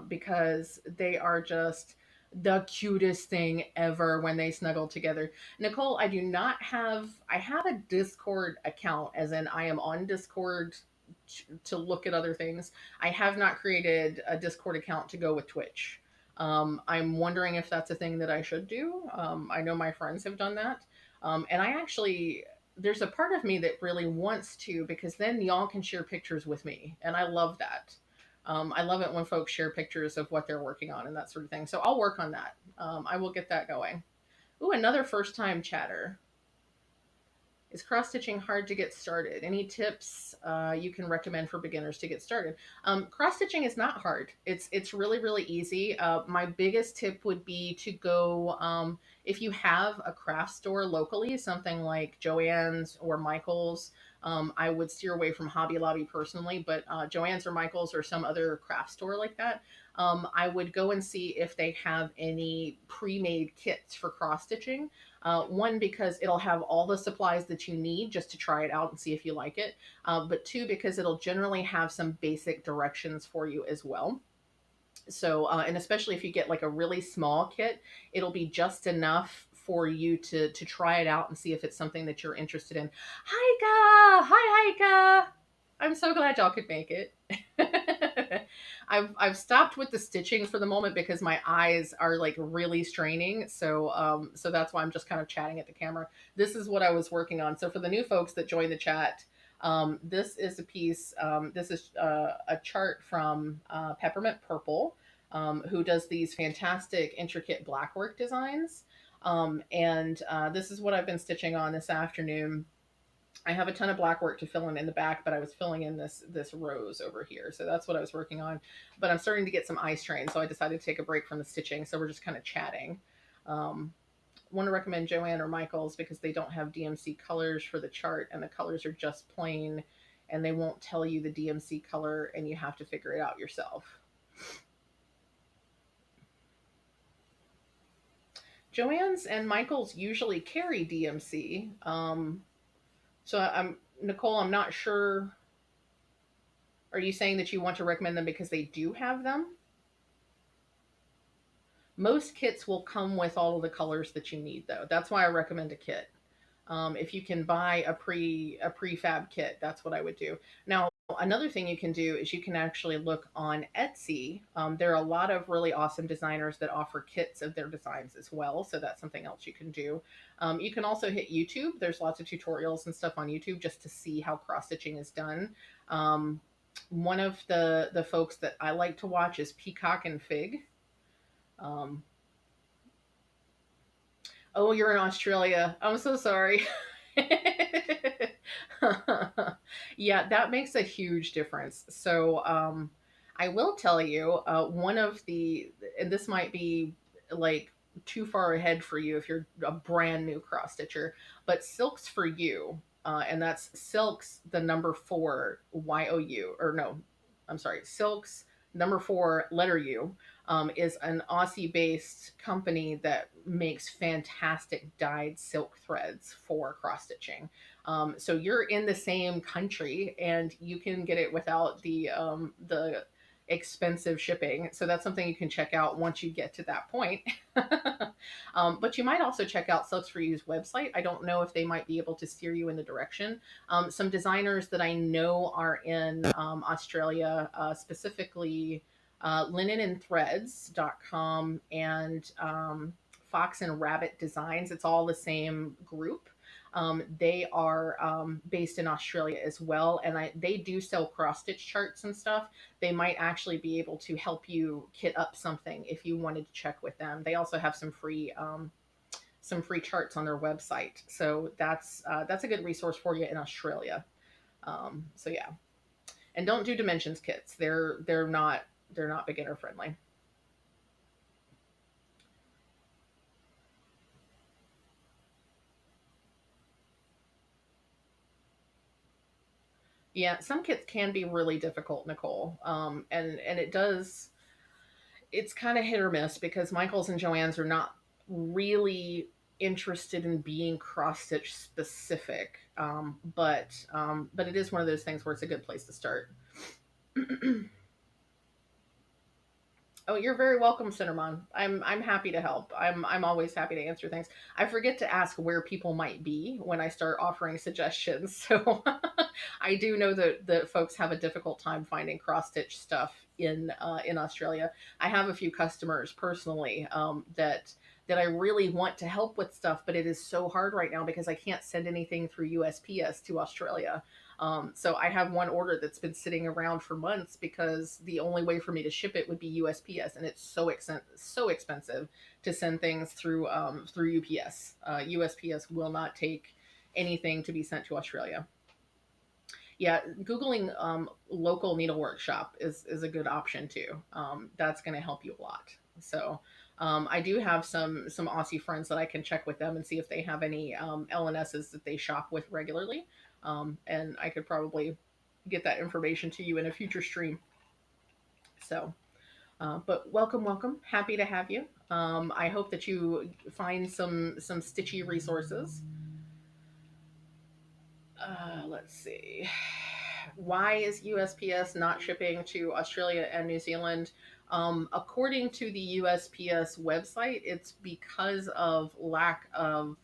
because they are just the cutest thing ever when they snuggle together. Nicole, I have a Discord account, as in I am on Discord to look at other things. I have not created a Discord account to go with Twitch. I'm wondering if that's a thing that I should do. I know my friends have done that. And there's a part of me that really wants to, because then y'all can share pictures with me. And I love that. I love it when folks share pictures of what they're working on and that sort of thing. So I'll work on that. I will get that going. Ooh, another first time chatter. Is cross stitching hard to get started? Any tips you can recommend for beginners to get started? Cross stitching is not hard. It's really really easy. My biggest tip would be to go if you have a craft store locally, something like Joann's or Michael's. I would steer away from Hobby Lobby personally, but Joann's or Michael's or some other craft store like that. I would go and see if they have any pre-made kits for cross stitching. One, because it'll have all the supplies that you need just to try it out and see if you like it. But two, because it'll generally have some basic directions for you as well. So, and especially if you get like a really small kit, it'll be just enough for you to try it out and see if it's something that you're interested in. Hi, Heike. I'm so glad y'all could make it. I've stopped with the stitching for the moment because my eyes are like really straining. So that's why I'm just kind of chatting at the camera. This is what I was working on. So for the new folks that join the chat, this is a piece. This is a chart from Peppermint Purple, who does these fantastic intricate blackwork designs. And this is what I've been stitching on this afternoon. I have a ton of black work to fill in the back, but I was filling in this rose over here. So that's what I was working on. But I'm starting to get some eye strain, so I decided to take a break from the stitching. So we're just kind of chatting. Want to recommend Joanne or Michael's because they don't have DMC colors for the chart, and the colors are just plain, and they won't tell you the DMC color, and you have to figure it out yourself. Joanne's and Michael's usually carry DMC. So Nicole, I'm not sure. Are you saying that you want to recommend them because they do have them? Most kits will come with all of the colors that you need, though. That's why I recommend a kit. If you can buy a prefab kit, that's what I would do. Now, another thing you can do is you can actually look on Etsy. There are a lot of really awesome designers that offer kits of their designs as well, so that's something else you can do. You can also hit YouTube. There's lots of tutorials and stuff on YouTube just to see how cross stitching is done. One of the folks that I like to watch is Peacock and Fig. Oh, you're in Australia. I'm so sorry. Yeah, that makes a huge difference. So, I will tell you, one of the, and this might be like too far ahead for you if you're a brand new cross stitcher, but Silks for You, and that's Silks the number four YOU, or no, I'm sorry, Silks number four letter U, is an Aussie based company that makes fantastic dyed silk threads for cross stitching. So you're in the same country and you can get it without the expensive shipping. So that's something you can check out once you get to that point. But you might also check out Silks for You's website. I don't know if they might be able to steer you in the direction. Some designers that I know are in Australia, specifically linenandthreads.com and Fox and Rabbit Designs. It's all the same group. They are based in Australia as well, and they do sell cross stitch charts and stuff. They might actually be able to help you kit up something if you wanted to check with them. They also have some free charts on their website, so that's a good resource for you in Australia. So yeah, and don't do dimensions kits. They're not beginner friendly. Yeah, some kits can be really difficult, Nicole. And it does. It's kind of hit or miss because Michaels and Joann's are not really interested in being cross stitch specific. But it is one of those things where it's a good place to start. Oh, you're very welcome, Cinnamon. I'm happy to help. I'm always happy to answer things. I forget to ask where people might be when I start offering suggestions. So I do know that folks have a difficult time finding cross stitch stuff in Australia. I have a few customers personally that I really want to help with stuff, but it is so hard right now because I can't send anything through USPS to Australia. So I have one order that's been sitting around for months because the only way for me to ship it would be USPS, and it's so expensive to send things through UPS. USPS will not take anything to be sent to Australia. Yeah, googling local needle workshop is a good option too. That's going to help you a lot. So I do have some Aussie friends that I can check with them and see if they have any LNSs that they shop with regularly, and I could probably get that information to you in a future stream. So But welcome, welcome. Happy to have you. I hope that you find some stitchy resources. Let's see. Why is USPS not shipping to Australia and New Zealand? According to the USPS website, it's because of lack of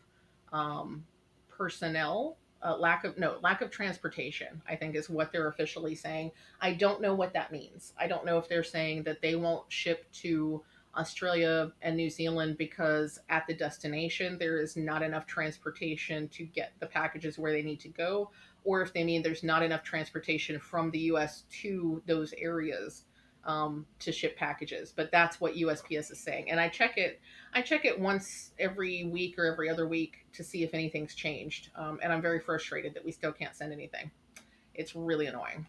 um, personnel, lack of transportation. I think is what they're officially saying. I don't know what that means. I don't know if they're saying that they won't ship to Australia and New Zealand because at the destination there is not enough transportation to get the packages where they need to go, or if they mean there's not enough transportation from the US to those areas to ship packages. But that's what USPS is saying. And I check it once every week or every other week to see if anything's changed. And I'm very frustrated that we still can't send anything. It's really annoying.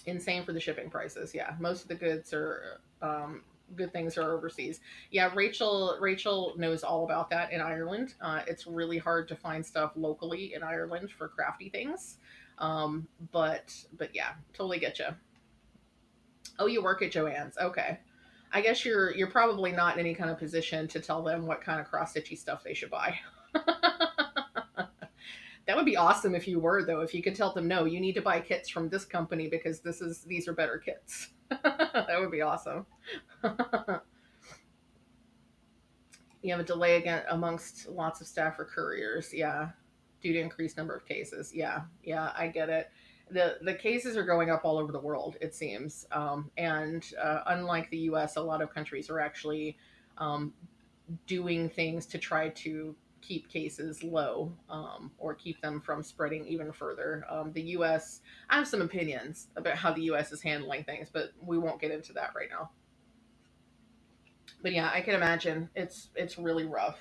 Insane for the shipping prices. Yeah, most of the goods are good things are overseas. Yeah, Rachel knows all about that in Ireland. It's really hard to find stuff locally in Ireland for crafty things. But yeah, totally get you. Oh, you work at Joann's. Okay. I guess you're probably not in any kind of position to tell them what kind of cross stitchy stuff they should buy. That would be awesome if you were, though. If you could tell them, no, you need to buy kits from this company because these are better kits. That would be awesome. You have a delay again amongst lots of staff or couriers. Yeah, due to increased number of cases. Yeah, yeah, I get it. The cases are going up all over the world, it seems. And unlike the U.S., a lot of countries are actually um, doing things to try to keep cases low or keep them from spreading even further. The U.S. I have some opinions about how the U.S. is handling things, but we won't get into that right now. But yeah, I can imagine it's really rough.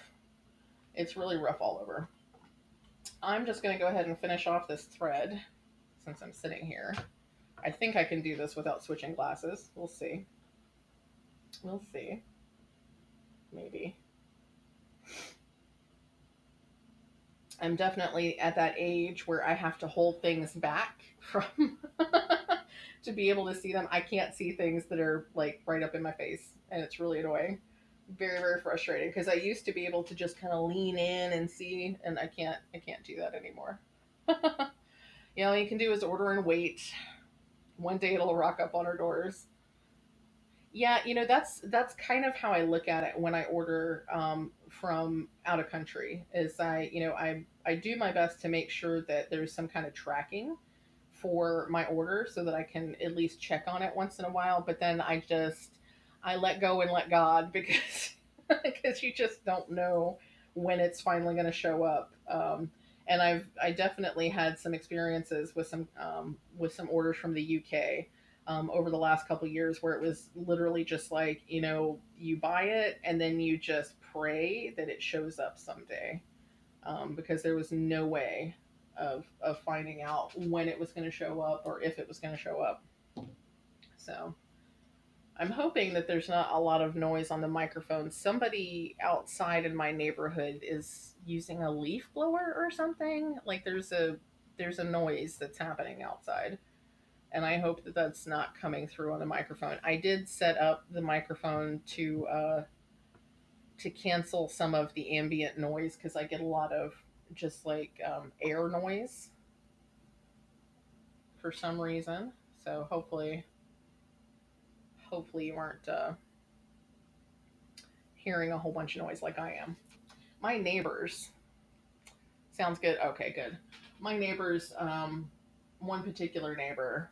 It's really rough all over. I'm just going to go ahead and finish off this thread since I'm sitting here. I think I can do this without switching glasses. We'll see. We'll see. Maybe. I'm definitely at that age where I have to hold things back from to be able to see them. I can't see things that are like right up in my face, and it's really annoying. Very, very frustrating because I used to be able to just kind of lean in and see, and I can't do that anymore. All you can do is order and wait. One day it'll rock up on our doors. Yeah, that's kind of how I look at it when I order from out of country. Is I do my best to make sure that there's some kind of tracking for my order so that I can at least check on it once in a while. But then I let go and let God because because you just don't know when it's finally going to show up. And I definitely had some experiences with some orders from the UK over the last couple years where it was literally just like you buy it and then you just pray that it shows up someday because there was no way of finding out when it was going to show up or if it was going to show up. So I'm hoping that there's not a lot of noise on the microphone. Somebody outside in my neighborhood is using a leaf blower or something. Like there's a noise that's happening outside, and I hope that that's not coming through on the microphone. I did set up the microphone to cancel some of the ambient noise because I get a lot of just like air noise for some reason. So hopefully you aren't hearing a whole bunch of noise like I am. My neighbors sounds good. Okay, good. My neighbors, one particular neighbor,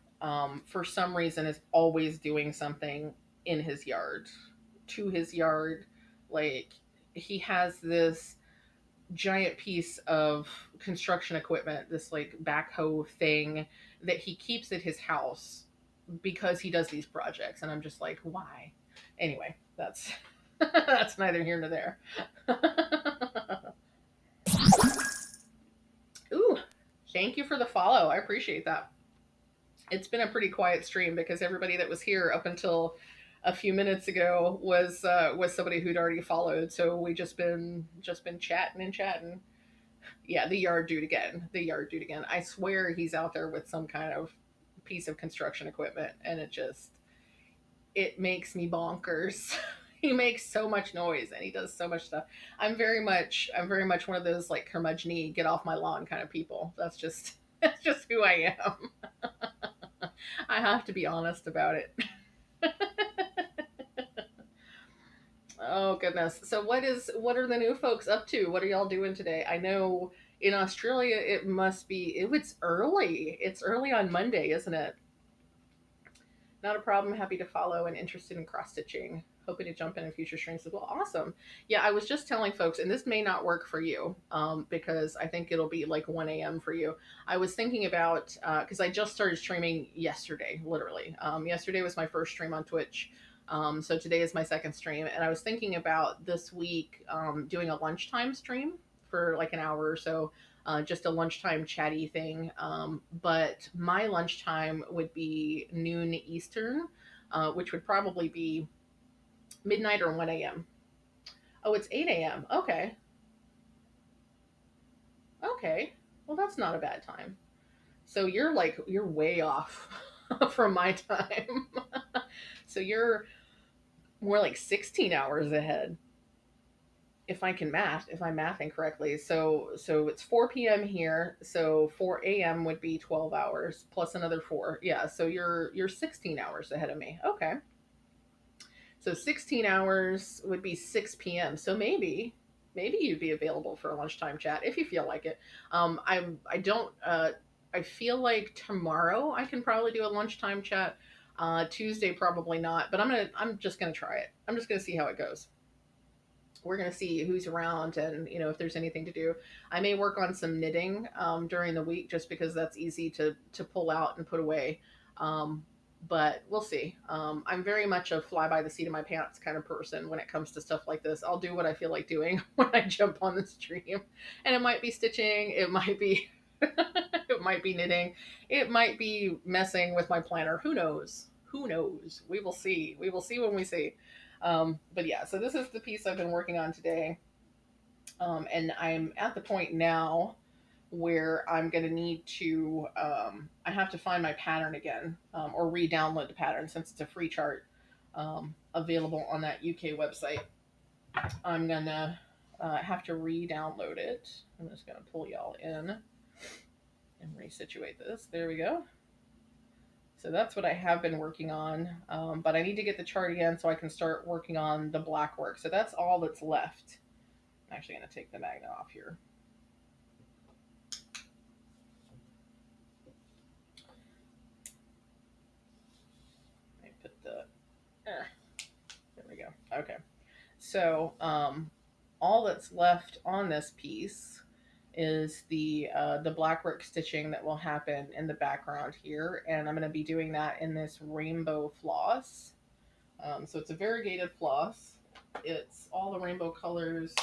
for some reason is always doing something in his yard, to his yard. Like he has this giant piece of construction equipment, this like backhoe thing that he keeps at his house because he does these projects, and I'm just like, why? Anyway, that's that's neither here nor there. Ooh, thank you for the follow. I appreciate that. It's been a pretty quiet stream because everybody that was here up until a few minutes ago was somebody who'd already followed. So we just been chatting and chatting. Yeah, the yard dude again. The yard dude again. I swear he's out there with some kind of piece of construction equipment, and it just it makes me bonkers. He makes so much noise and he does so much stuff. I'm very much one of those like curmudgeon get off my lawn kind of people. That's just that's just who I am. I have to be honest about it. Oh goodness. So what are the new folks up to? What are y'all doing today? I know in Australia it must be it's early. It's early on Monday, isn't it? Not a problem. Happy to follow and interested in cross stitching. Hoping to jump in future streams as well. Awesome. Yeah, I was just telling folks, and this may not work for you because I think it'll be like 1 a.m. for you. I was thinking about, because I just started streaming yesterday, literally. Yesterday was my first stream on Twitch. So today is my second stream. And I was thinking about this week doing a lunchtime stream for like an hour or so, just a lunchtime chatty thing. But my lunchtime would be noon Eastern, which would probably be midnight or 1 a.m. Oh, it's 8 a.m. Okay. Okay. Well, that's not a bad time. So you're way off from my time. So you're more like 16 hours ahead. If I'm mathing correctly. So it's 4 p.m. here. So 4 a.m. would be 12 hours plus another 4. Yeah, so you're 16 hours ahead of me. Okay. So 16 hours would be 6 p.m. So maybe you'd be available for a lunchtime chat if you feel like it. I don't I feel like tomorrow I can probably do a lunchtime chat. Tuesday probably not, but I'm just gonna try it. I'm just gonna see how it goes. We're gonna see who's around and if there's anything to do. I may work on some knitting during the week just because that's easy to pull out and put away. Um, but we'll see. I'm very much a fly by the seat of my pants kind of person when it comes to stuff like this. I'll do what I feel like doing when I jump on the stream, and it might be stitching, it might be it might be knitting, it might be messing with my planner. Who knows? Who knows? We will see. We will see when we see. But yeah, so this is the piece I've been working on today. And I'm at the point now where I'm going to need to, I have to find my pattern again or re download the pattern since it's a free chart available on that UK website. I'm going to have to re download it. I'm just going to pull y'all in and resituate this. There we go. So that's what I have been working on, but I need to get the chart again so I can start working on the black work. So that's all that's left. I'm actually going to take the magnet off here. Let me put the, there we go. Okay. So all that's left on this piece is the blackwork stitching that will happen in the background here, and I'm going to be doing that in this rainbow floss. So it's a variegated floss. It's all the rainbow colors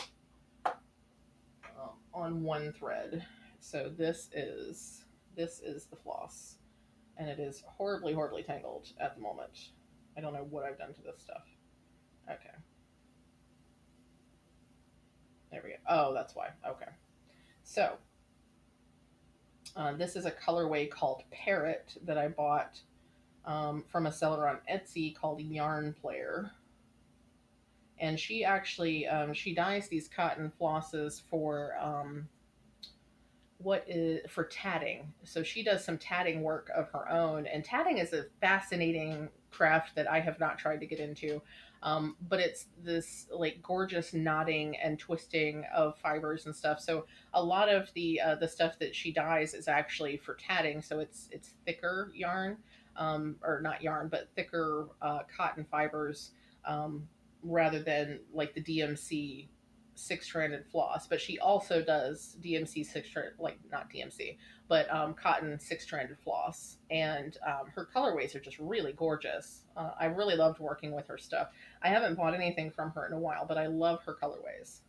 on one thread. So this is the floss, and it is horribly tangled at the moment. I don't know what I've done to this stuff. Okay. There we go. Oh, that's why. Okay. So this is a colorway called Parrot that I bought from a seller on Etsy called Yarn Player. And she actually she dyes these cotton flosses for for tatting. So she does some tatting work of her own, and tatting is a fascinating craft that I have not tried to get into. But it's this like gorgeous knotting and twisting of fibers and stuff. So a lot of the stuff that she dyes is actually for tatting. So it's thicker yarn, or not yarn, but thicker cotton fibers, rather than like the DMC six-stranded floss. But she also does DMC six-stranded, like not DMC, but cotton six-stranded floss. And her colorways are just really gorgeous. I really loved working with her stuff. I haven't bought anything from her in a while, but I love her colorways.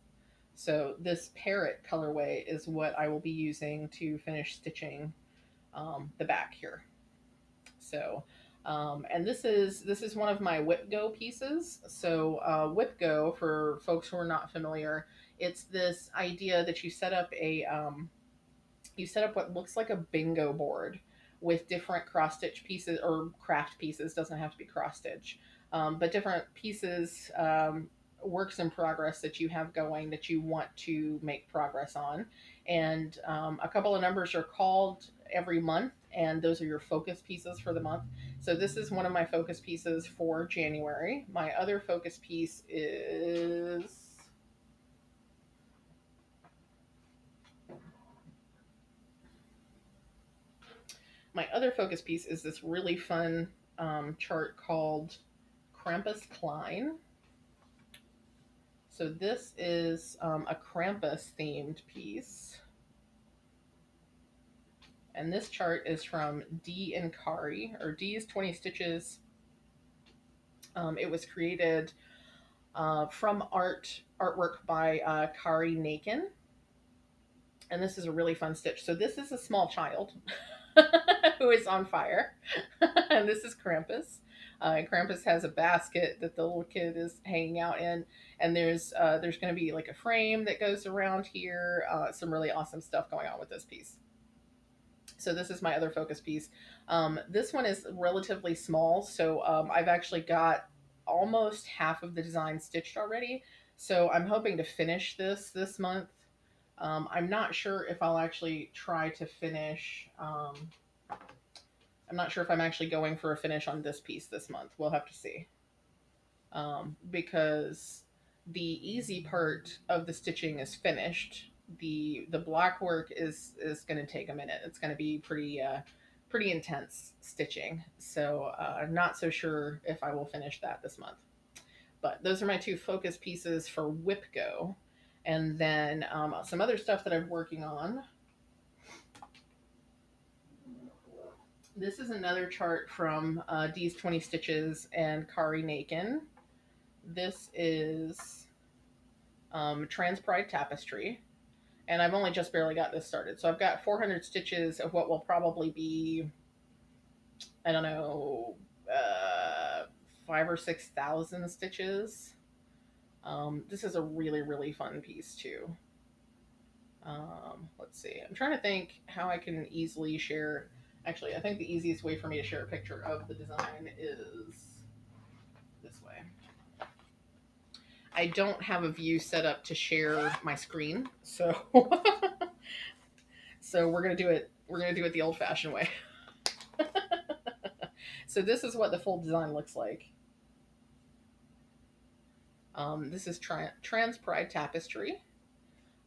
So this Parrot colorway is what I will be using to finish stitching the back here. So, and this is one of my Whip Go pieces. So Whip Go, for folks who are not familiar, it's this idea that you set up what looks like a bingo board with different cross stitch pieces or craft pieces. Doesn't have to be cross stitch. but different pieces, works in progress that you have going that you want to make progress on. And a couple of numbers are called every month, and those are your focus pieces for the month. So this is one of my focus pieces for January. My other focus piece is this really fun chart called Krampus Klein. So this is a Krampus themed piece. And this chart is from D and Kari, or D is 20 Stitches. It was created from artwork by Kari Nakin. And this is a really fun stitch. So this is a small child who is on fire. And this is Krampus. Krampus has a basket that the little kid is hanging out in, and there's going to be like a frame that goes around here. Some really awesome stuff going on with this piece. So this is my other focus piece. This one is relatively small, so I've actually got almost half of the design stitched already. So I'm hoping to finish this month. I'm not sure if I'll actually try to finish. I'm not sure if I'm actually going for a finish on this piece this month. We'll have to see. Because the easy part of the stitching is finished. The black work is going to take a minute. It's going to be pretty intense stitching. So I'm not so sure if I will finish that this month. But those are my two focus pieces for Whip Go. And then some other stuff that I'm working on. This is another chart from D's 20 Stitches and Kari Nakin. This is Trans Pride Tapestry. And I've only just barely got this started. So I've got 400 stitches of what will probably be, I don't know, 5,000 or 6,000 stitches. This is a really, really fun piece too. Let's see. I'm trying to think how I can easily share. Actually, I think the easiest way for me to share a picture of the design is this way. I don't have a view set up to share my screen, so so we're gonna do it the old-fashioned way. So this is what the full design looks like. This is Trans Pride Tapestry.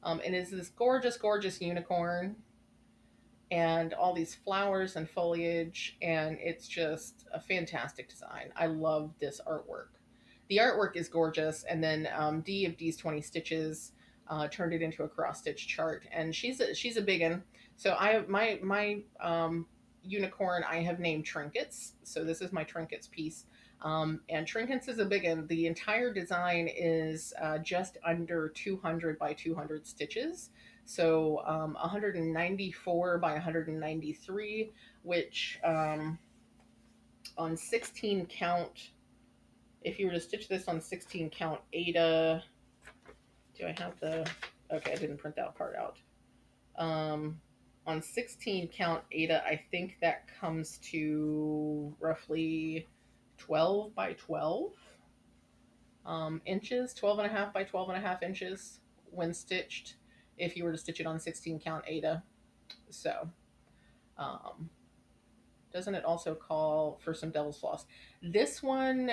And it's this gorgeous, gorgeous unicorn and all these flowers and foliage, and it's just a fantastic design. I love this artwork. The artwork is gorgeous, and then D of D's 20 Stitches turned it into a cross stitch chart, and she's a big one. So my unicorn I have named Trinkets. So this is my Trinkets piece. And Trinkets is a big one. The entire design is just under 200 by 200 stitches. So 194 by 193, which on 16 count, if you were to stitch this on 16 count Ada, do I have the, okay, I didn't print that part out. On 16 count Ada, I think that comes to roughly 12 by 12 inches, 12 and a half by 12 and a half inches when stitched, if you were to stitch it on 16 count Ada. So, doesn't it also call for some devil's floss? This one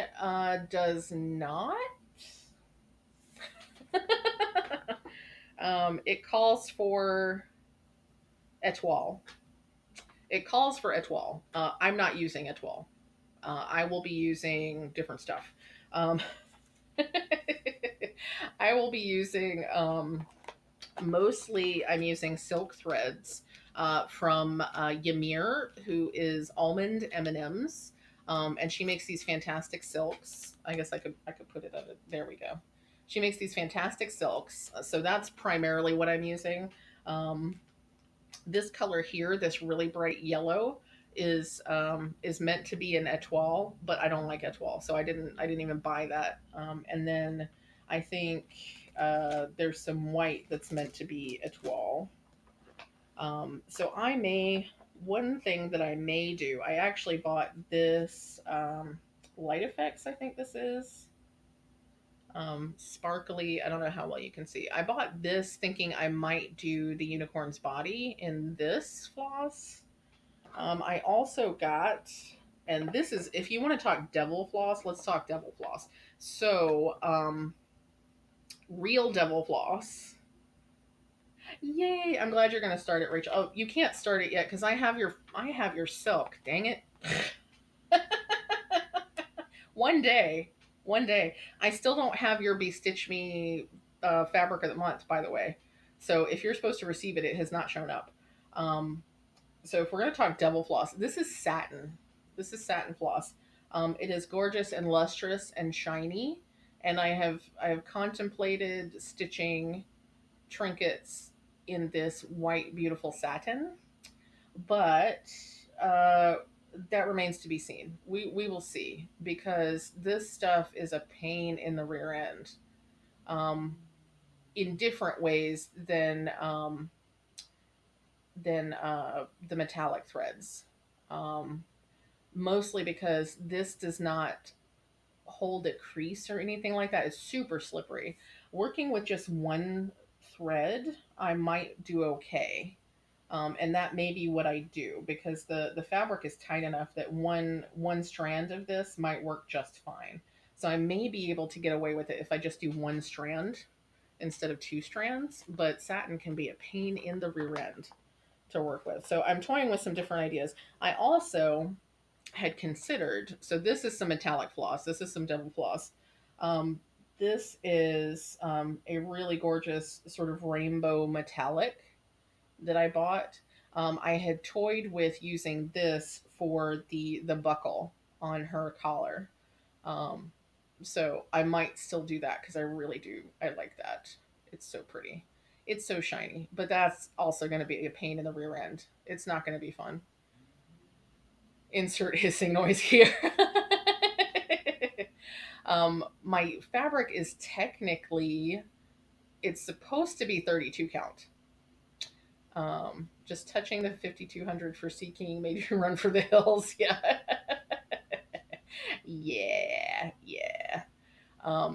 does not. It calls for etoile. It calls for etoile. I'm not using etoile. I will be using different stuff. I will be using mostly I'm using silk threads from Ymir, who is Almond M&Ms, and she makes these fantastic silks. I guess I could put it up. There we go. She makes these fantastic silks, so that's primarily what I'm using. This color here, this really bright yellow, is meant to be an etoile, but I don't like etoile, so I didn't even buy that. And then I think there's some white that's meant to be etoile. So one thing that I may do, I actually bought this Light Effects, I think this is. Sparkly. I don't know how well you can see. I bought this thinking I might do the unicorn's body in this floss. I also got, and this is, if you want to talk devil floss, let's talk devil floss. So, real devil floss. Yay! I'm glad you're gonna start it, Rachel. Oh, you can't start it yet because I have your silk. Dang it! One day, one day. I still don't have your Bestitch Me fabric of the month, by the way. So if you're supposed to receive it, it has not shown up. Um, so if we're gonna talk devil floss, this is satin. This is satin floss. It is gorgeous and lustrous and shiny, and I have contemplated stitching trinkets in this white beautiful satin, but uh, that remains to be seen. We will see because this stuff is a pain in the rear end, um, in different ways than the metallic threads. Um, Mostly because this does not hold a crease or anything like that. It's super slippery. Working with just one thread, I might do okay. And that may be what I do because the fabric is tight enough that one strand of this might work just fine. So I may be able to get away with it if I just do one strand instead of two strands, but satin can be a pain in the rear end to work with. So I'm toying with some different ideas. I also had considered, so this is some metallic floss. This is some double floss. Um, this is a really gorgeous sort of rainbow metallic that I bought. I had toyed with using this for the buckle on her collar. Um, so I might still do that because I really do. I like that. It's so pretty. It's so shiny, but that's also going to be a pain in the rear end. It's not going to be fun. Insert hissing noise here. My fabric is technically, it's supposed to be 32 count. Just touching the 5200 for seeking made you run for the hills. Yeah. Yeah.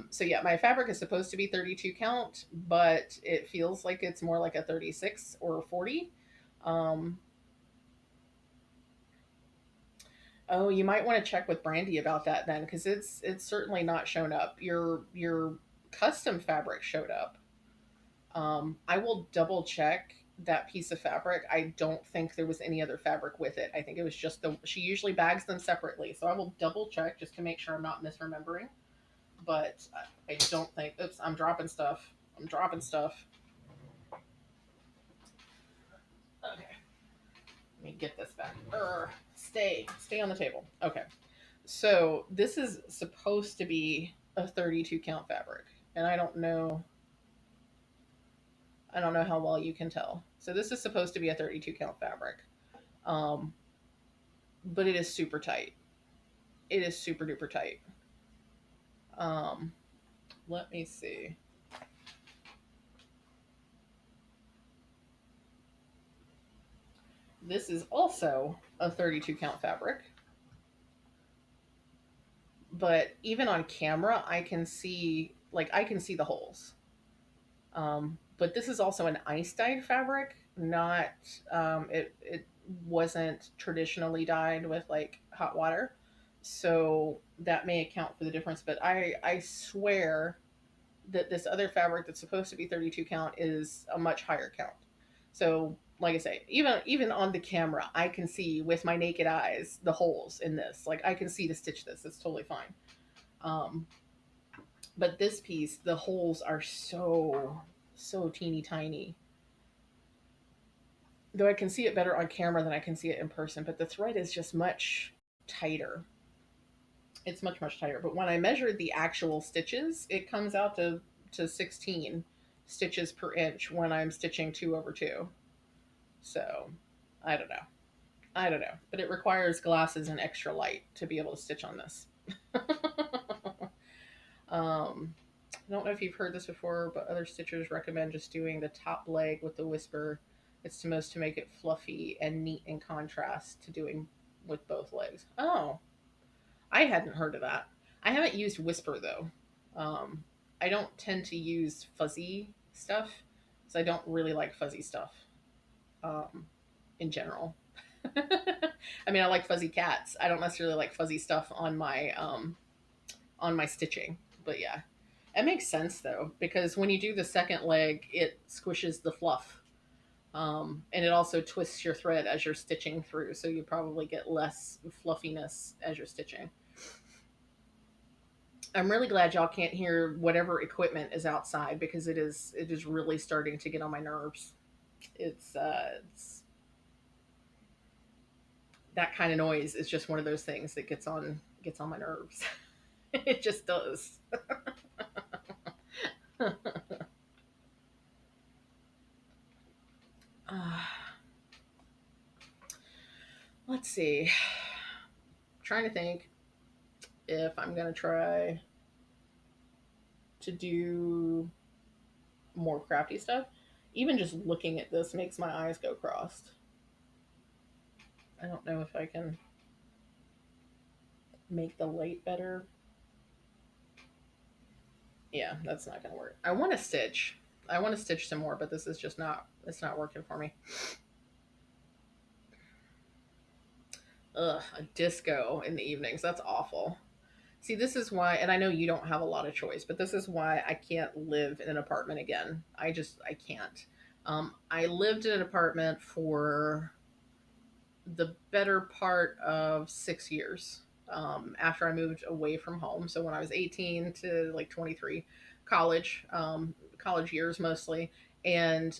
So yeah, my fabric is supposed to be 32 count, but it feels like it's more like a 36 or a 40. Um, oh, you might want to check with Brandy about that then, because it's certainly not shown up. Your custom fabric showed up. I will double check that piece of fabric. I don't think there was any other fabric with it. I think it was just she usually bags them separately. So I will double check just to make sure I'm not misremembering. But I don't think, oops, I'm dropping stuff. I'm dropping stuff. Okay. Let me get this back. Stay on the table. Okay. So this is supposed to be a 32 count fabric. And I don't know how well you can tell. So this is supposed to be a 32 count fabric. Um, but it is super tight. It is super duper tight. Um, Let me see. This is also a 32 count fabric. But even on camera, I can see the holes. But this is also an ice dyed fabric, not it wasn't traditionally dyed with like hot water, so that may account for the difference. But I swear that this other fabric that's supposed to be 32 count is a much higher count. So like I say, even on the camera, I can see with my naked eyes the holes in this. Like I can see to stitch this. It's totally fine. Um, but this piece, the holes are so teeny tiny. Though I can see it better on camera than I can see it in person, but the thread is just much tighter. It's much tighter. But when I measured the actual stitches, it comes out to 16 stitches per inch when I'm stitching 2/2. So I don't know. I don't know. But it requires glasses and extra light to be able to stitch on this. I don't know if you've heard this before, but other stitchers recommend just doing the top leg with the whisper. It's the most to make it fluffy and neat in contrast to doing with both legs. Oh, I hadn't heard of that. I haven't used Whisper though. Um, I don't tend to use fuzzy stuff, so I don't really like fuzzy stuff um, in general. I mean, I like fuzzy cats. I don't necessarily like fuzzy stuff on my stitching. But yeah, it makes sense though because when you do the second leg, it squishes the fluff, and it also twists your thread as you're stitching through, so you probably get less fluffiness as you're stitching. I'm really glad y'all can't hear whatever equipment is outside because it is really starting to get on my nerves. It's that kind of noise is just one of those things that gets on my nerves. It just does. uh, let's see. Trying to think if I'm gonna try to do more crafty stuff. Even just looking at this makes my eyes go crossed. I don't know if I can make the light better. Yeah, that's not gonna work. I want to stitch. I want to stitch some more, but this is just not. It's not working for me. Ugh, a disco in the evenings. That's awful. See, this is why, and I know you don't have a lot of choice, but this is why I can't live in an apartment again. I can't. I lived in an apartment for the better part of 6 years after I moved away from home. So when I was 18 to like 23, college years mostly, and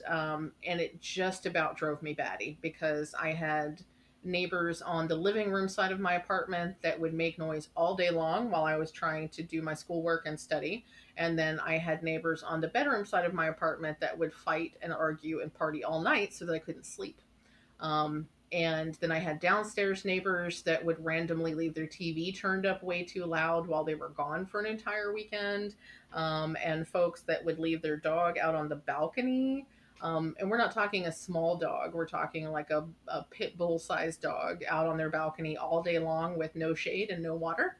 it just about drove me batty because I had neighbors on the living room side of my apartment that would make noise all day long while I was trying to do my schoolwork and study. And then I had neighbors on the bedroom side of my apartment that would fight and argue and party all night so that I couldn't sleep. And then I had downstairs neighbors that would randomly leave their TV turned up way too loud while they were gone for an entire weekend. And folks that would leave their dog out on the balcony. And we're not talking a small dog, we're talking like a pit bull sized dog out on their balcony all day long with no shade and no water.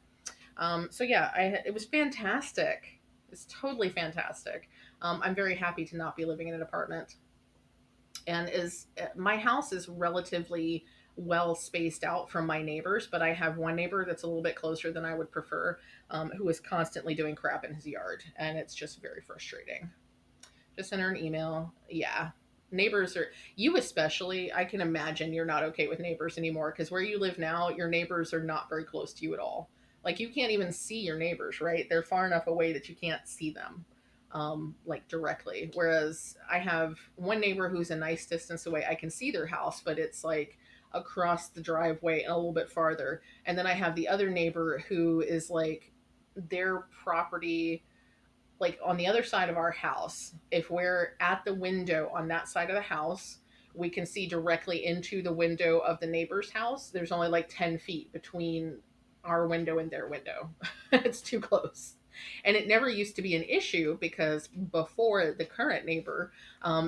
So yeah, it was fantastic. It's totally fantastic. I'm very happy to not be living in an apartment, and is my house is relatively well spaced out from my neighbors, but I have one neighbor that's a little bit closer than I would prefer, who is constantly doing crap in his yard, and it's just very frustrating. Just send her an email. Yeah, neighbors are, you especially. I can imagine you're not okay with neighbors anymore because where you live now, your neighbors are not very close to you at all. Like you can't even see your neighbors, right? They're far enough away that you can't see them like directly. Whereas I have one neighbor who's a nice distance away. I can see their house, but it's like across the driveway and a little bit farther. And then I have the other neighbor who is like their property, like on the other side of our house. If we're at the window on that side of the house, we can see directly into the window of the neighbor's house. There's only like 10 feet between our window and their window. It's too close. And it never used to be an issue because before the current neighbor,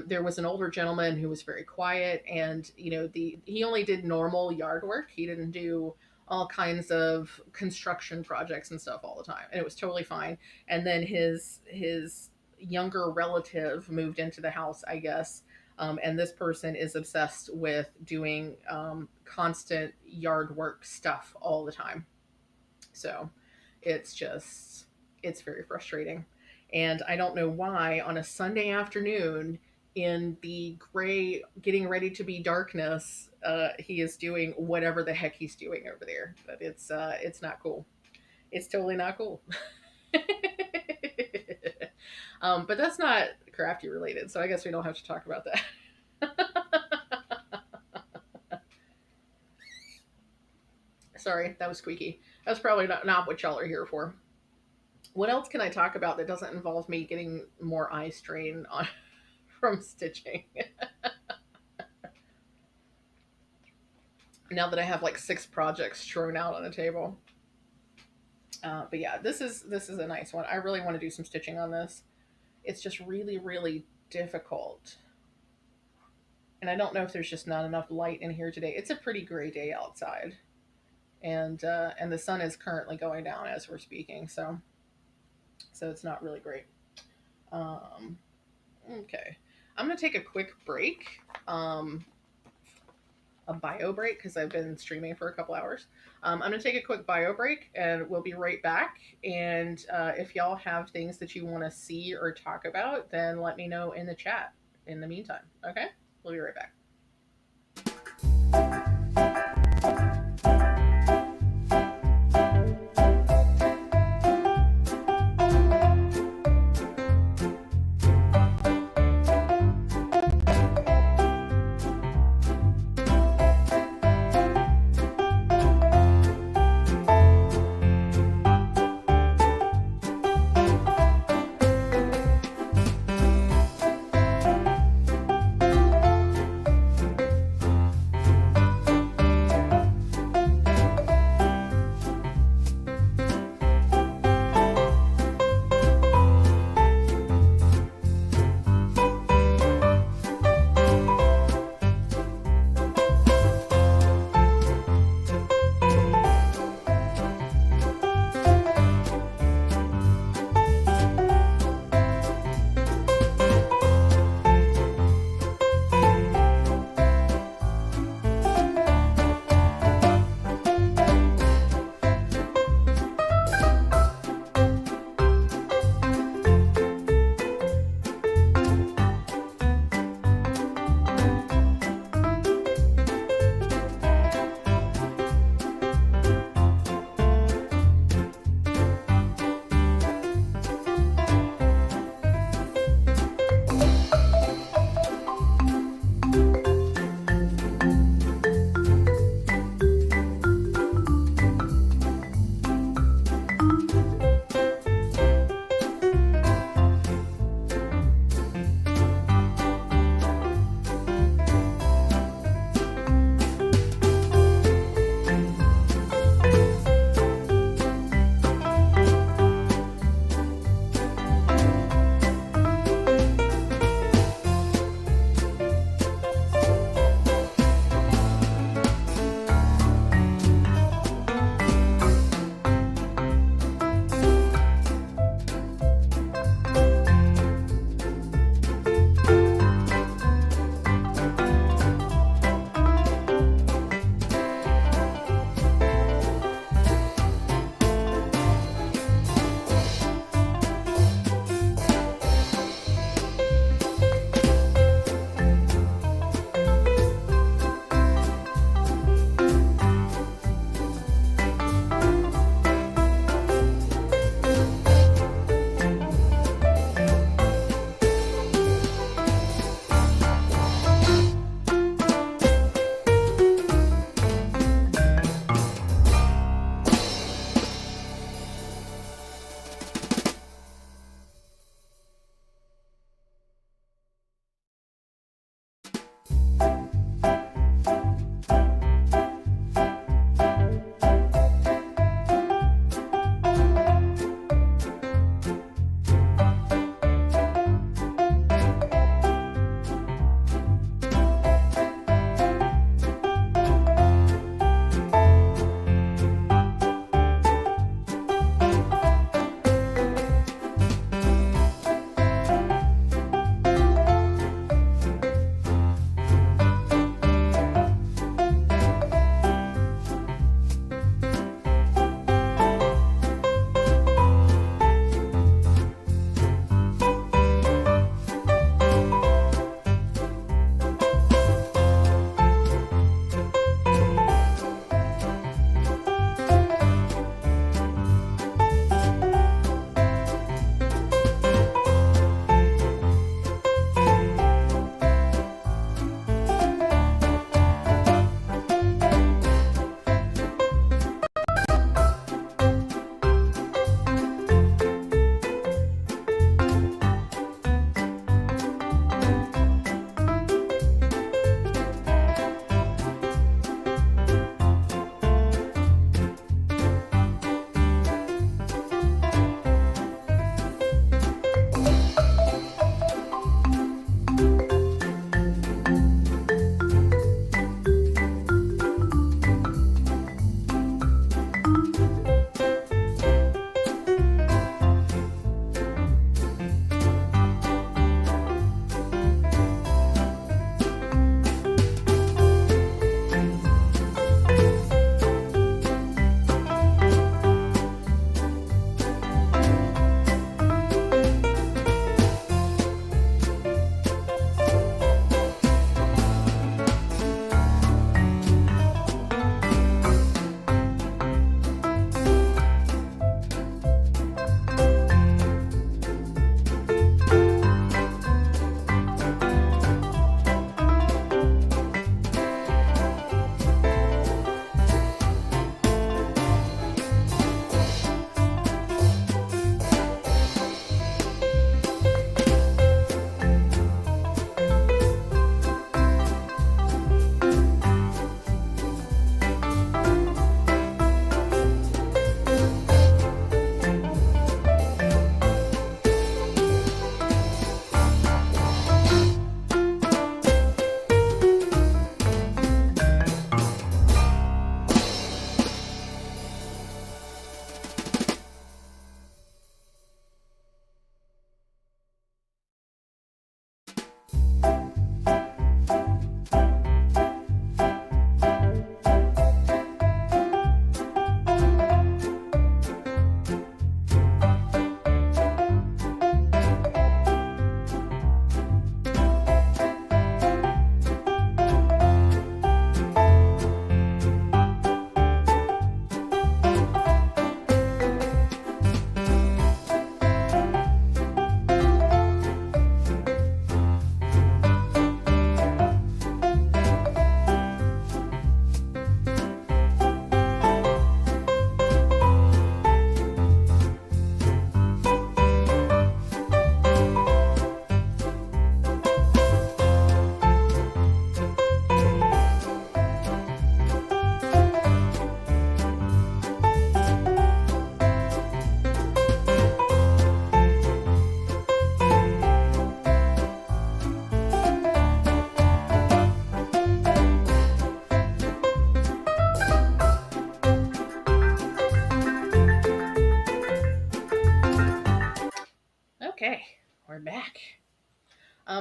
there was an older gentleman who was very quiet, and he only did normal yard work. He didn't do all kinds of construction projects and stuff all the time, and it was totally fine. And then his younger relative moved into the house, I guess. And this person is obsessed with doing constant yard work stuff all the time. So it's just, it's very frustrating. And I don't know why on a Sunday afternoon in the gray, getting ready to be darkness, he is doing whatever the heck he's doing over there. But it's not cool. It's totally not cool. But that's not crafty related, so I guess we don't have to talk about that. Sorry, that was squeaky. That's probably not what y'all are here for. What else can I talk about that doesn't involve me getting more eye strain on from stitching? Now that I have like 6 projects strewn out on the table. But yeah, this is a nice one. I really want to do some stitching on this. It's just really, really difficult. And I don't know if there's just not enough light in here today. It's a pretty gray day outside. and the sun is currently going down as we're speaking, so it's not really great. Um, okay, I'm gonna take a quick break, a bio break because I've been streaming for a couple hours. I'm gonna take a quick bio break, and we'll be right back. And if y'all have things that you want to see or talk about, then let me know in the chat. In the meantime, okay, we'll be right back.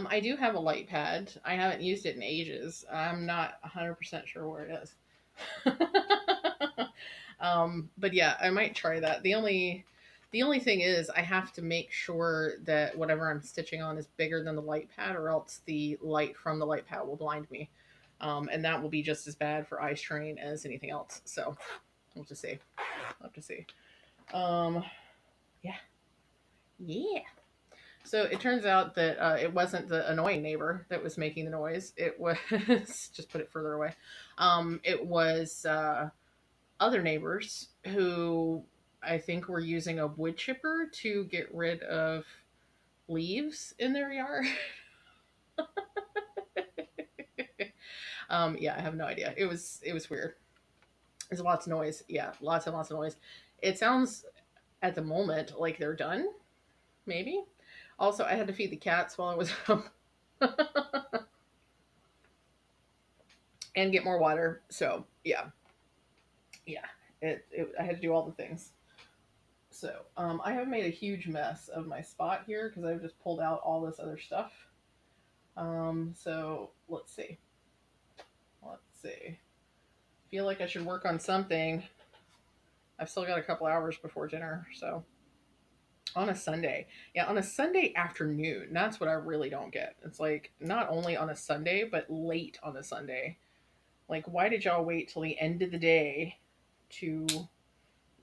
I do have a light pad. I haven't used it in ages. I'm not 100% sure where it is. But yeah, I might try that. The only thing is I have to make sure that whatever I'm stitching on is bigger than the light pad, or else the light from the light pad will blind me. And that will be just as bad for eye strain as anything else. So we'll just see. We'll have to see. Um, yeah. Yeah. So it turns out that it wasn't the annoying neighbor that was making the noise. It was just put it further away. It was other neighbors who I think were using a wood chipper to get rid of leaves in their yard. Yeah, I have no idea. It was weird. There's lots of noise. Yeah, lots and lots of noise. It sounds at the moment like they're done. Maybe. Also, I had to feed the cats while I was home and get more water. So yeah, yeah. I had to do all the things. So I have made a huge mess of my spot here because I've just pulled out all this other stuff. So let's see. Let's see. Feel like I should work on something. I've still got a couple hours before dinner, so on a Sunday. Yeah, on a Sunday afternoon. That's what I really don't get. It's like not only on a Sunday, but late on a Sunday. Like, why did y'all wait till the end of the day to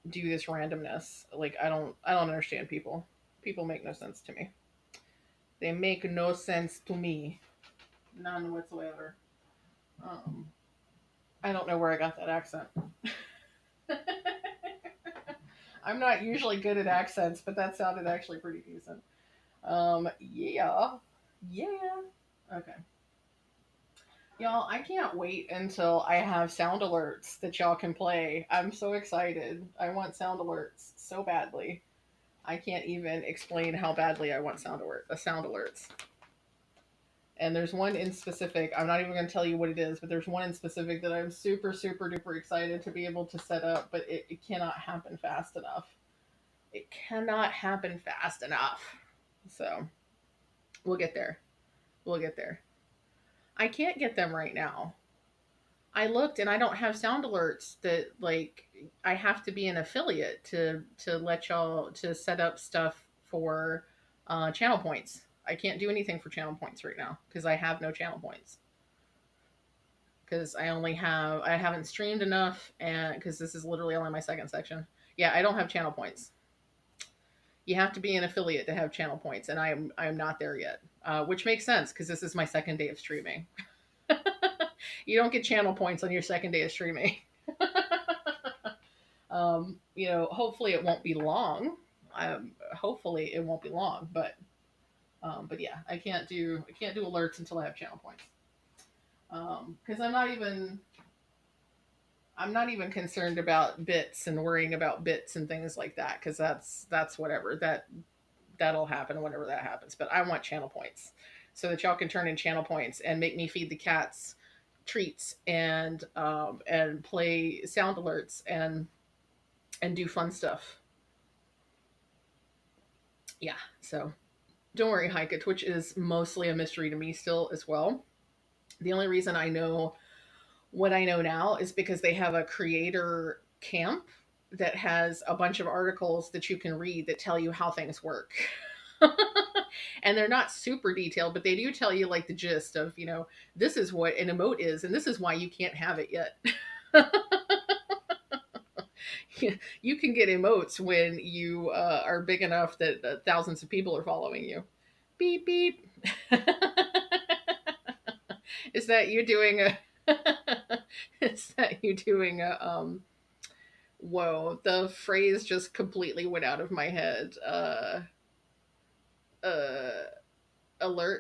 do this randomness? Like, I don't understand people. People make no sense to me. They make no sense to me. None whatsoever. Um, I don't know where I got that accent. I'm not usually good at accents, but that sounded actually pretty decent. Yeah. Yeah. Okay. Y'all, I can't wait until I have sound alerts that y'all can play. I'm so excited. I want sound alerts so badly. I can't even explain how badly I want sound alerts. And there's one in specific. I'm not even going to tell you what it is, but there's one in specific that I'm super, super duper excited to be able to set up, but it cannot happen fast enough. It cannot happen fast enough. So we'll get there. We'll get there. I can't get them right now. I looked and I don't have sound alerts that like I have to be an affiliate to let y'all to set up stuff for channel points. I can't do anything for channel points right now because I have no channel points. Because I haven't streamed enough, and because this is literally only my second section. Yeah, I don't have channel points. You have to be an affiliate to have channel points, and I'm not there yet, which makes sense because this is my second day of streaming. You don't get channel points on your second day of streaming. Hopefully it won't be long. Hopefully it won't be long, but yeah, I can't do alerts until I have channel points. Because I'm not even concerned about bits and worrying about bits and things like that. Because that's whatever that'll happen whenever that happens. But I want channel points so that y'all can turn in channel points and make me feed the cats treats and play sound alerts and do fun stuff. Yeah, so don't worry, Heike. Twitch is mostly a mystery to me still as well. The only reason I know what I know now is because they have a creator camp that has a bunch of articles that you can read that tell you how things work. And they're not super detailed, but they do tell you like the gist of, this is what an emote is and this is why you can't have it yet. You can get emotes when you are big enough that thousands of people are following you. Beep beep. Is that you doing a is that you doing a whoa, the phrase just completely went out of my head. Uh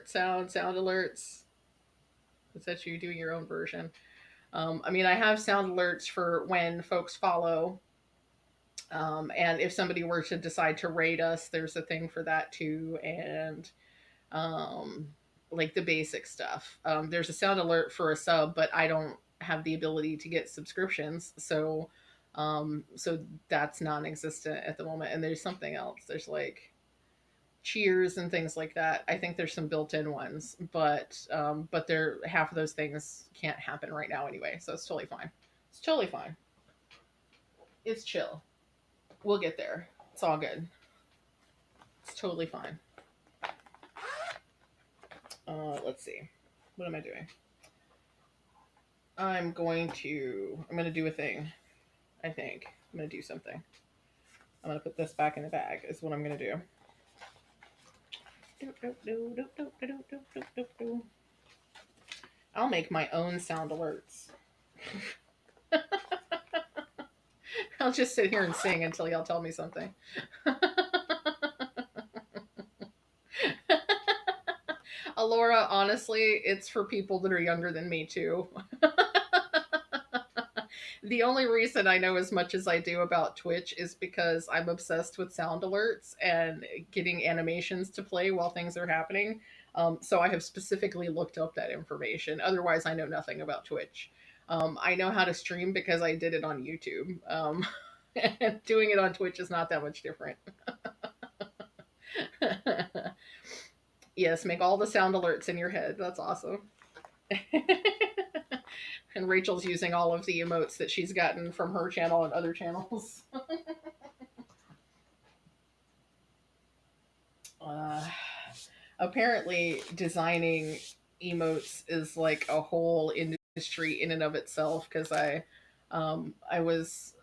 sound alerts. Is that you doing your own version? I mean, I have sound alerts for when folks follow. And if somebody were to decide to rate us, there's a thing for that too. And um, like the basic stuff. There's a sound alert for a sub, but I don't have the ability to get subscriptions. So that's non existent at the moment. And there's something else. There's like cheers and things like that. I think there's some built-in ones, but they're half of those things can't happen right now anyway, so it's totally fine. It's totally fine. It's chill. We'll get there. It's all good. It's totally fine. Let's see. What am I doing? I'm going to do a thing. I think I'm going to do something. I'm going to put this back in the bag is what I'm going to do. I'll make my own sound alerts. I'll just sit here and sing until y'all tell me something. Alora, honestly, it's for people that are younger than me too. The only reason I know as much as I do about Twitch is because I'm obsessed with sound alerts and getting animations to play while things are happening. So I have specifically looked up that information. Otherwise, I know nothing about Twitch. I know how to stream because I did it on YouTube. And doing it on Twitch is not that much different. Yes, make all the sound alerts in your head. That's awesome. And Rachel's using all of the emotes that she's gotten from her channel and other channels. Apparently, designing emotes is like a whole industry in and of itself. Because I was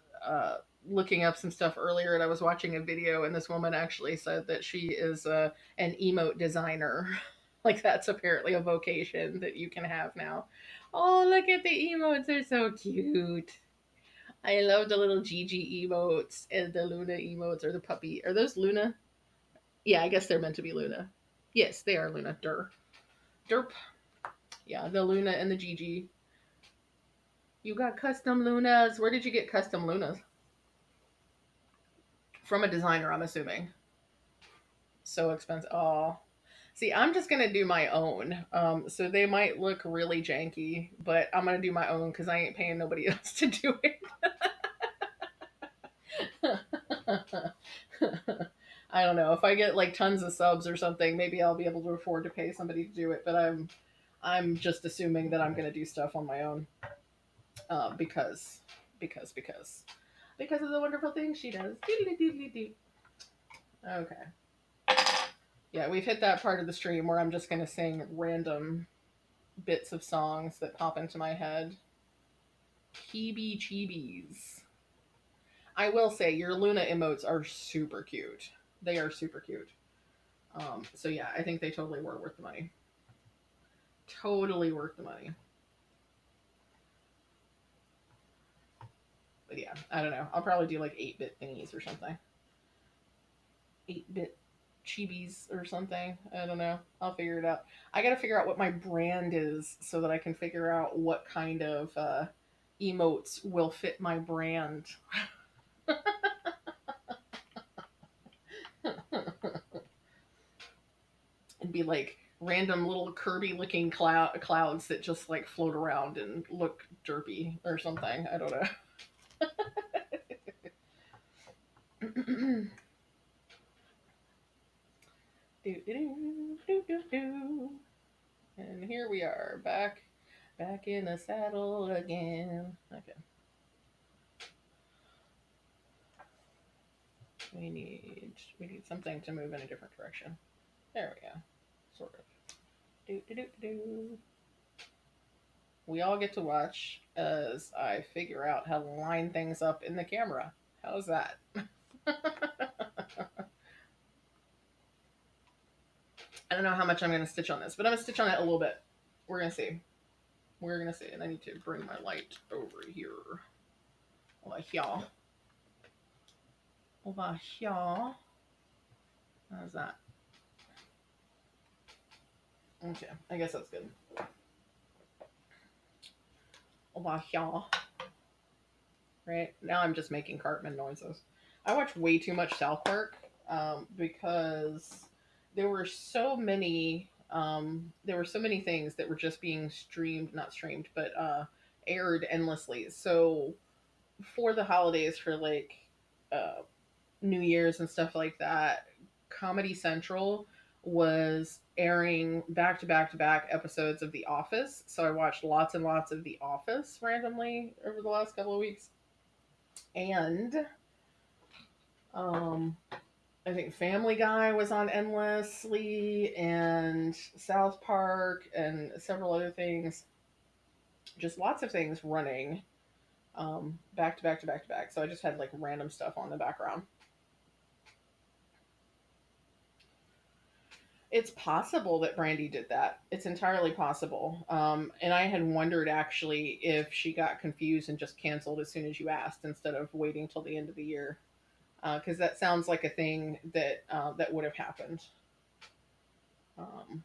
looking up some stuff earlier, and I was watching a video, and this woman actually said that she is an emote designer. Like that's apparently a vocation that you can have now. Oh, look at the emotes. They're so cute. I love the little Gigi emotes and the Luna emotes or the puppy. Are those Luna? Yeah, I guess they're meant to be Luna. Yes, they are Luna. Derp. Yeah, the Luna and the Gigi. You got custom Lunas. Where did you get custom Lunas? From a designer, I'm assuming. So expensive. Oh. See, I'm just gonna do my own. So they might look really janky, but I'm gonna do my own because I ain't paying nobody else to do it. I don't know. If I get like tons of subs or something, maybe I'll be able to afford to pay somebody to do it. But I'm just assuming that I'm gonna do stuff on my own, because because of the wonderful things she does. Okay. Yeah, we've hit that part of the stream where I'm just gonna sing random bits of songs that pop into my head. Heebie cheebies. I will say your Luna emotes are super cute. They are super cute. So yeah, I think they totally were worth the money. Totally worth the money. But yeah, I don't know. I'll probably do like 8-bit thingies or something. 8-bit chibis or something. I don't know. I'll figure it out. I got to figure out what my brand is so that I can figure out what kind of emotes will fit my brand. It'd be like random little Kirby looking clouds that just like float around and look derpy or something. I don't know. And here we are, back in the saddle again. Okay. We need something to move in a different direction. There we go. Sort of. We all get to watch as I figure out how to line things up in the camera. How's that? I don't know how much I'm going to stitch on this, but I'm going to stitch on it a little bit. We're going to see. We're going to see. And I need to bring my light over here. Over here. Over here. How's that? Okay, I guess that's good. Over here. Right? Now I'm just making Cartman noises. I watch way too much South Park because there were so many things that were just being not streamed, but aired endlessly. So for the holidays, for like New Year's and stuff like that, Comedy Central was airing back to back to back episodes of The Office. So I watched lots and lots of The Office randomly over the last couple of weeks. And um, I think Family Guy was on endlessly, and South Park, and several other things. Just lots of things running back to back to back to back. So I just had like random stuff on the background. It's possible that Brandy did that. It's entirely possible. And I had wondered actually if she got confused and just canceled as soon as you asked instead of waiting till the end of the year, because that sounds like a thing that that would have happened. Um,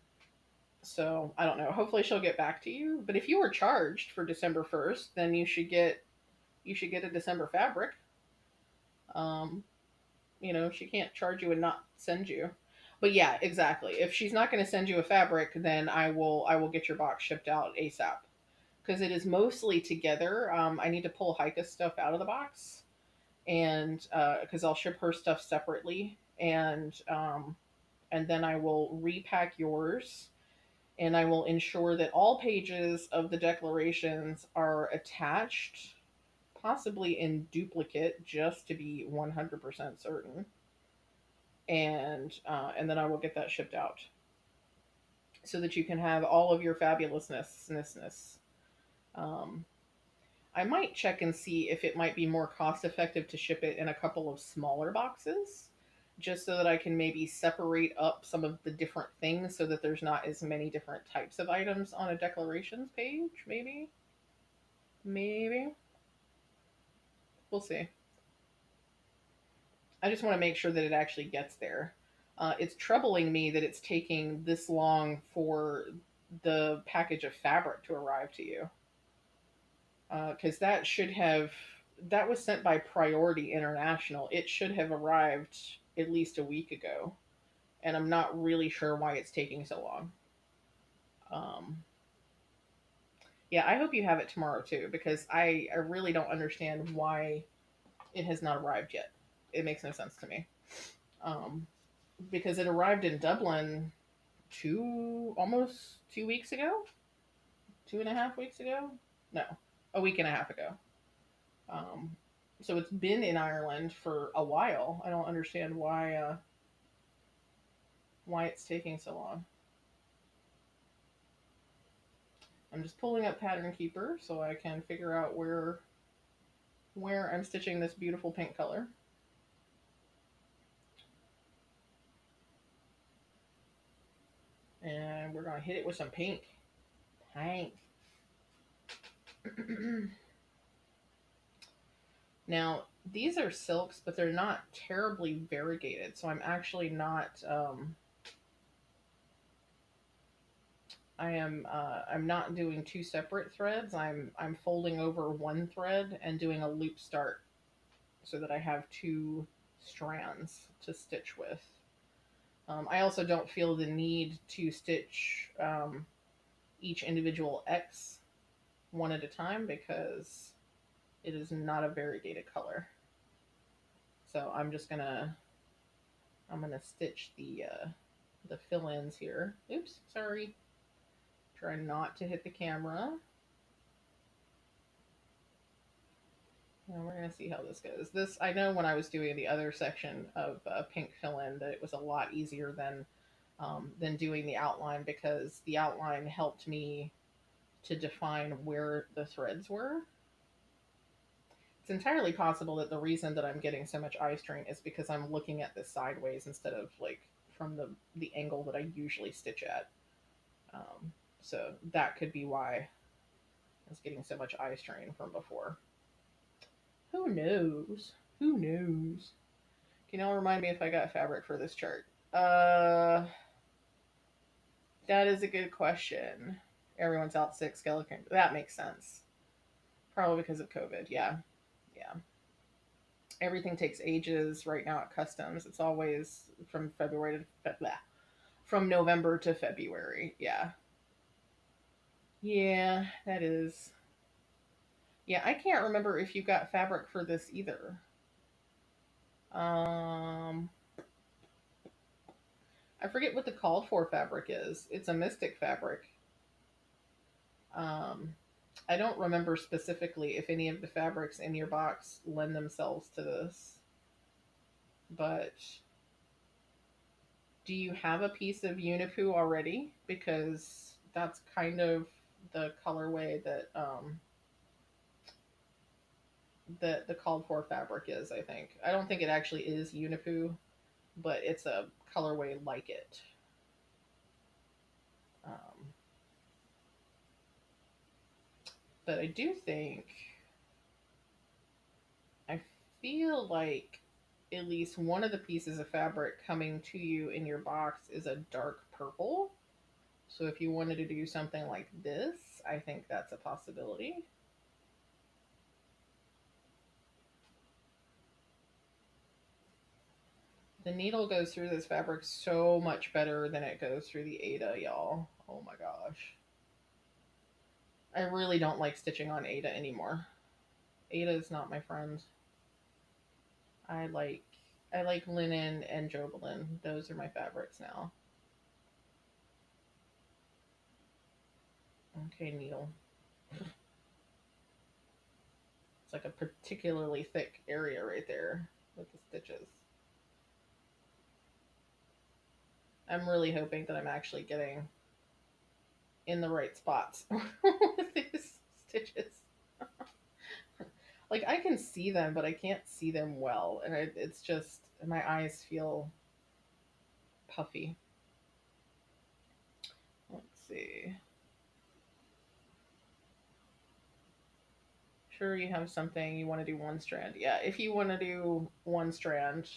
so I don't know. Hopefully she'll get back to you. But if you were charged for December 1st, then you should get a December fabric. Um, she can't charge you and not send you. But yeah, exactly. If she's not going to send you a fabric, then I will get your box shipped out ASAP because it is mostly together. I need to pull Heike's stuff out of the box, and because I'll ship her stuff separately, and then I will repack yours, and I will ensure that all pages of the declarations are attached, possibly in duplicate, just to be 100% certain, and then I will get that shipped out so that you can have all of your fabulousness. Um, I might check and see if it might be more cost effective to ship it in a couple of smaller boxes, just so that I can maybe separate up some of the different things so that there's not as many different types of items on a declarations page. Maybe we'll see. I just want to make sure that it actually gets there. It's troubling me that it's taking this long for the package of fabric to arrive to you, because that was sent by Priority International. It should have arrived at least a week ago, and I'm not really sure why it's taking so long. Um, yeah, I hope you have it tomorrow too, because I really don't understand why it has not arrived yet. It makes no sense to me. Um, because it arrived in Dublin almost 2 weeks ago, 2.5 weeks ago. No, a week and a half ago. Um, so it's been in Ireland for a while. I don't understand why it's taking so long. I'm just pulling up Pattern Keeper so I can figure out where I'm stitching this beautiful pink color. And we're gonna hit it with some pink. Pink. Now, these are silks, but they're not terribly variegated, so I'm not doing two separate threads. I'm folding over one thread and doing a loop start so that I have two strands to stitch with. I also don't feel the need to stitch each individual X one at a time because it is not a variegated color. So I'm gonna stitch the fill-ins here. Oops, sorry. Try not to hit the camera. And we're gonna see how this goes. This, I know when I was doing the other section of pink fill-in that it was a lot easier than doing the outline, because the outline helped me to define where the threads were. It's entirely possible that the reason that I'm getting so much eye strain is because I'm looking at this sideways instead of like from the angle that I usually stitch at. Um, so that could be why I was getting so much eye strain from before. Who knows? Who knows? Can y'all remind me if I got fabric for this chart? That is a good question. Everyone's out sick, skeleton. That makes sense. Probably because of COVID. Yeah. Yeah. Everything takes ages right now at customs. It's always from from November to February. Yeah. Yeah, that is. Yeah, I can't remember if you got fabric for this either. Um I forget what the called for fabric is. It's a mystic fabric. Um, I don't remember specifically if any of the fabrics in your box lend themselves to this, but do you have a piece of Unipu already? Because that's kind of the colorway that the called for fabric is. I think. I don't think it actually is Unipu, but it's a colorway like it. Um, but I do think I feel like at least one of the pieces of fabric coming to you in your box is a dark purple. So if you wanted to do something like this, I think that's a possibility. The needle goes through this fabric so much better than it goes through the Aida, y'all. Oh my gosh. I really don't like stitching on Aida anymore. Aida is not my friend. I like I like linen and Jobelin. Those are my fabrics now. Okay, needle. It's like a particularly thick area right there with the stitches. I'm really hoping that I'm actually getting in the right spots with these stitches. Like I can see them, but I can't see them well, and it's just my eyes feel puffy. Let's see. Sure, you have something you want to do one strand. Yeah, if you want to do one strand,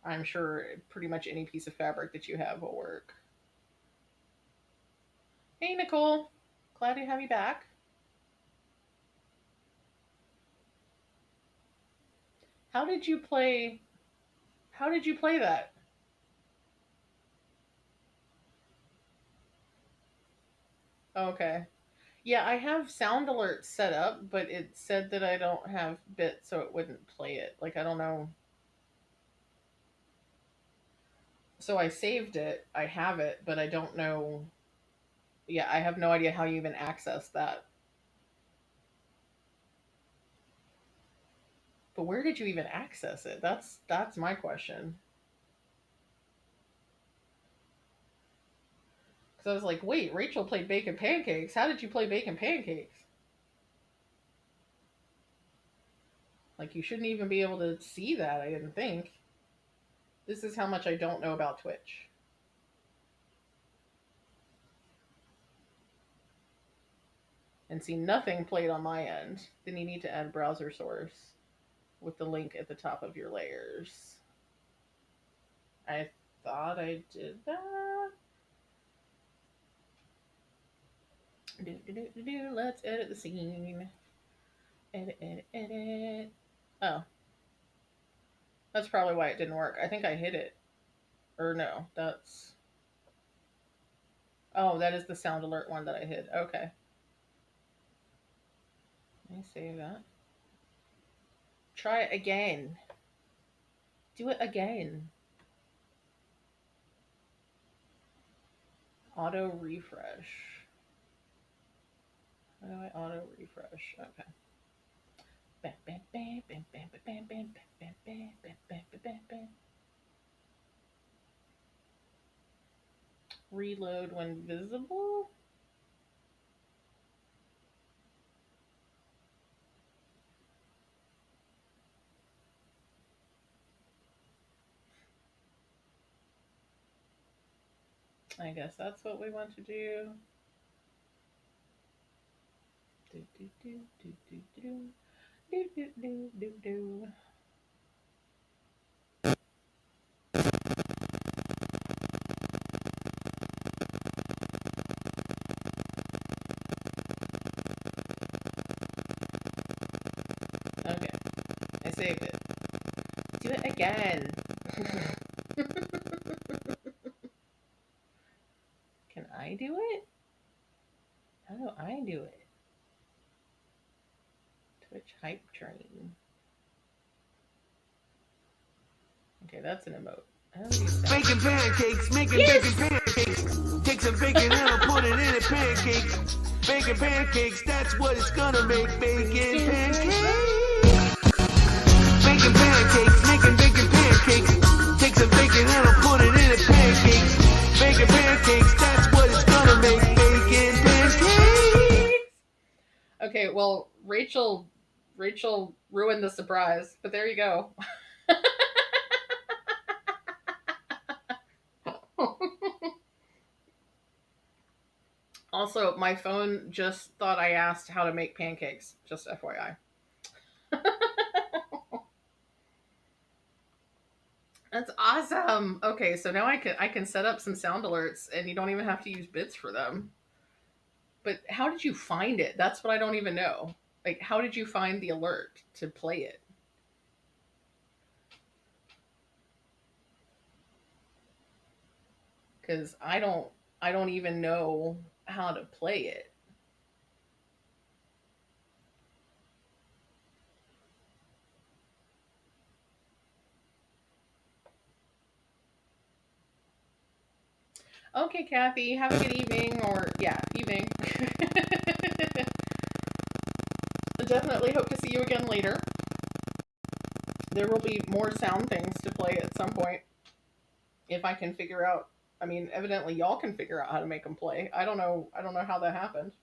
I'm sure pretty much any piece of fabric that you have will work. Hey, Nicole. Glad to have you back. How did you play? How did you play that? Okay. Yeah, I have sound alerts set up, but it said that I don't have bits, so it wouldn't play it. Like, I don't know. So I saved it. I have it, but I don't know. Yeah, I have no idea how you even access that. But where did you even access it? That's my question. Because I was like, wait, Rachel played bacon pancakes. How did you play bacon pancakes? Like, you shouldn't even be able to see that, I didn't think. This is how much I don't know about Twitch. And see, nothing played on my end. Then you need to add browser source with the link at the top of your layers. I thought I did that. Let's edit the scene. Edit, edit, edit. Oh, that's probably why it didn't work. I think I hit it. Or no, that's. Oh, that is the sound alert one that I hit. Okay. Let me save that. Try it again. Do it again. Auto refresh. How do I auto refresh? Okay. Reload when visible. I guess that's what we want to do. Do do do do do do do do do do do. Okay, I saved it. Do it again. Can I do it? How do I do it? Twitch hype train. Okay, that's an emote. Baking pancakes, making bacon pancakes. Take some bacon and I'll put it in a pancake. Bacon pancakes, that's what it's gonna make. Bacon pancakes. Bacon pancakes, making bacon pancakes. Take some bacon and I'll put it in a pancake. Bacon pancakes, that's what it's gonna make. Bacon pancakes. Okay, well, Rachel ruined the surprise, but there you go. Also, my phone just thought I asked how to make pancakes, just FYI. That's awesome. Okay, so now I can set up some sound alerts and you don't even have to use bits for them. But how did you find it? That's what I don't even know. Like, how did you find the alert to play it? Cuz I don't even know how to play it. Okay, Kathy, have a good evening or yeah, evening. Definitely hope to see you again later. There will be more sound things to play at some point if I can figure out. I mean, evidently y'all can figure out how to make them play. I don't know. I don't know how that happened.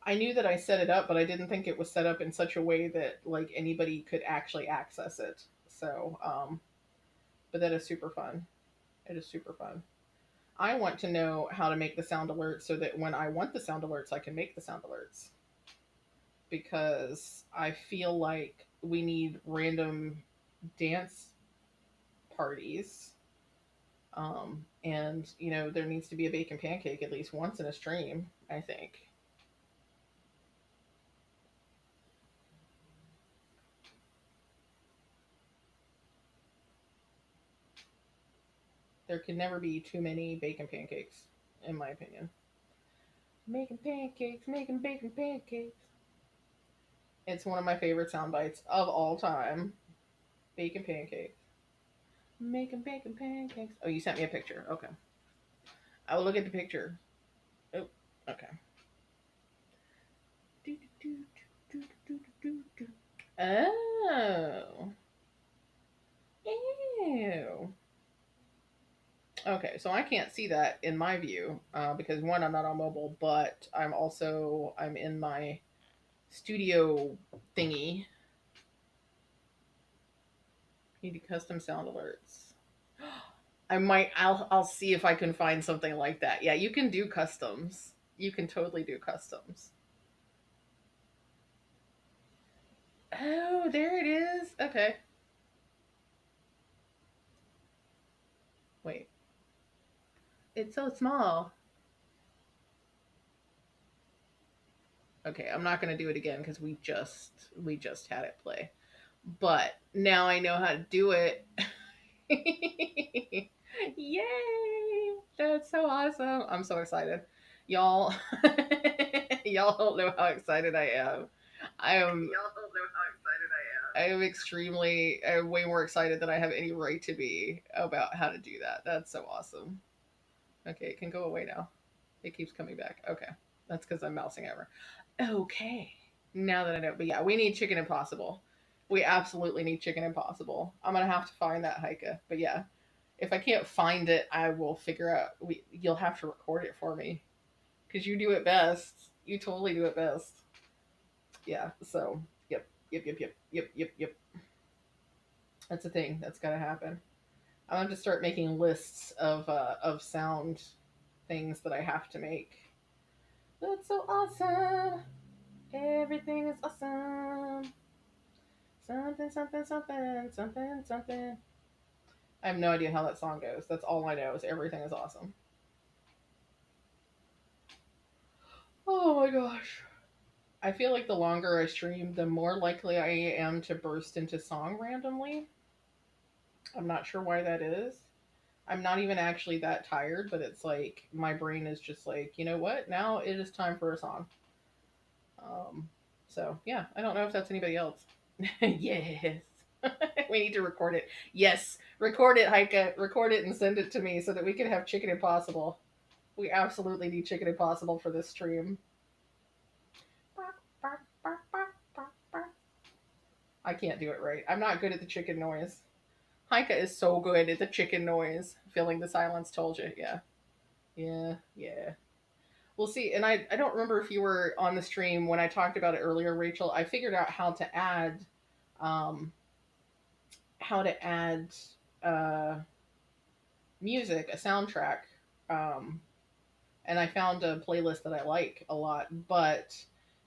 I knew that I set it up, but I didn't think it was set up in such a way that like anybody could actually access it. So, but that is super fun. It is super fun. I want to know how to make the sound alerts so that when I want the sound alerts, I can make the sound alerts. Because I feel like we need random dance parties. And, there needs to be a bacon pancake at least once in a stream, I think. There can never be too many bacon pancakes, in my opinion. Making pancakes, making bacon pancakes. It's one of my favorite sound bites of all time. Bacon pancakes. Making bacon pancakes. Oh, you sent me a picture. Okay. I will look at the picture. Oh, okay. Oh. Ew. Okay, so I can't see that in my view because one, I'm not on mobile, but I'm in my studio thingy. Need custom sound alerts. I'll see if I can find something like that. Yeah, you can do customs. You can totally do customs. Oh, there it is. Okay. Wait. It's so small. Okay, I'm not going to do it again cuz we just had it play. But now I know how to do it. Yay! That's so awesome. I'm so excited. Y'all y'all don't know how excited I am. I am Y'all don't know how excited I am. I am extremely I'm way more excited than I have any right to be about how to do that. That's so awesome. Okay, it can go away now. It keeps coming back. Okay. That's because I'm mousing over. Okay. Now that I know. But yeah, we need Chicken Impossible. We absolutely need Chicken Impossible. I'm gonna have to find that Heike. But yeah, if I can't find it, I will figure out. You'll have to record it for me because you do it best. You totally do it best. Yeah. So yep. That's a thing. That's gotta happen. I'm gonna have to start making lists of sound things that I have to make. That's so awesome. Everything is awesome. Something, something, something, something, something. I have no idea how that song goes. That's all I know is everything is awesome. Oh my gosh. I feel like the longer I stream, the more likely I am to burst into song randomly. I'm not sure why that is. I'm not even actually that tired, but it's like my brain is just like, you know what? Now it is time for a song. Um, so yeah, I don't know if that's anybody else. Yes. We need to record it. Yes, record it, Heike. Record it and send it to me so that we can have Chicken Impossible. We absolutely need Chicken Impossible for this stream. I can't do it right. I'm not good at the chicken noise. Heike is so good at the chicken noise. Filling the silence told you. Yeah. Yeah. Yeah. We'll see. And I don't remember if you were on the stream when I talked about it earlier, Rachel. I figured out um, how to add uh, music, a soundtrack. Um, and I found a playlist that I like a lot. But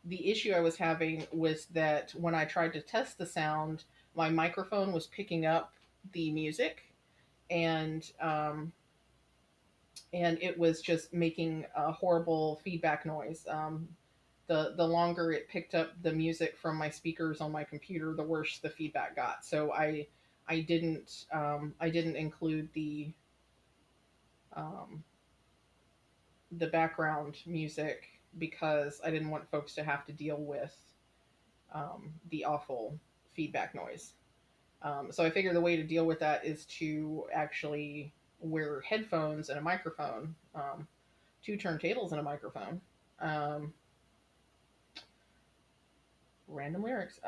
the issue I was having was that when I tried to test the sound, my microphone was picking up the music, and it was just making a horrible feedback noise. The longer it picked up the music from my speakers on my computer, the worse the feedback got. So I didn't include um, the background music because I didn't want folks to have to deal with the awful feedback noise. So I figure the way to deal with that is to actually wear headphones and a microphone, two turntables and a microphone. Um, Random lyrics.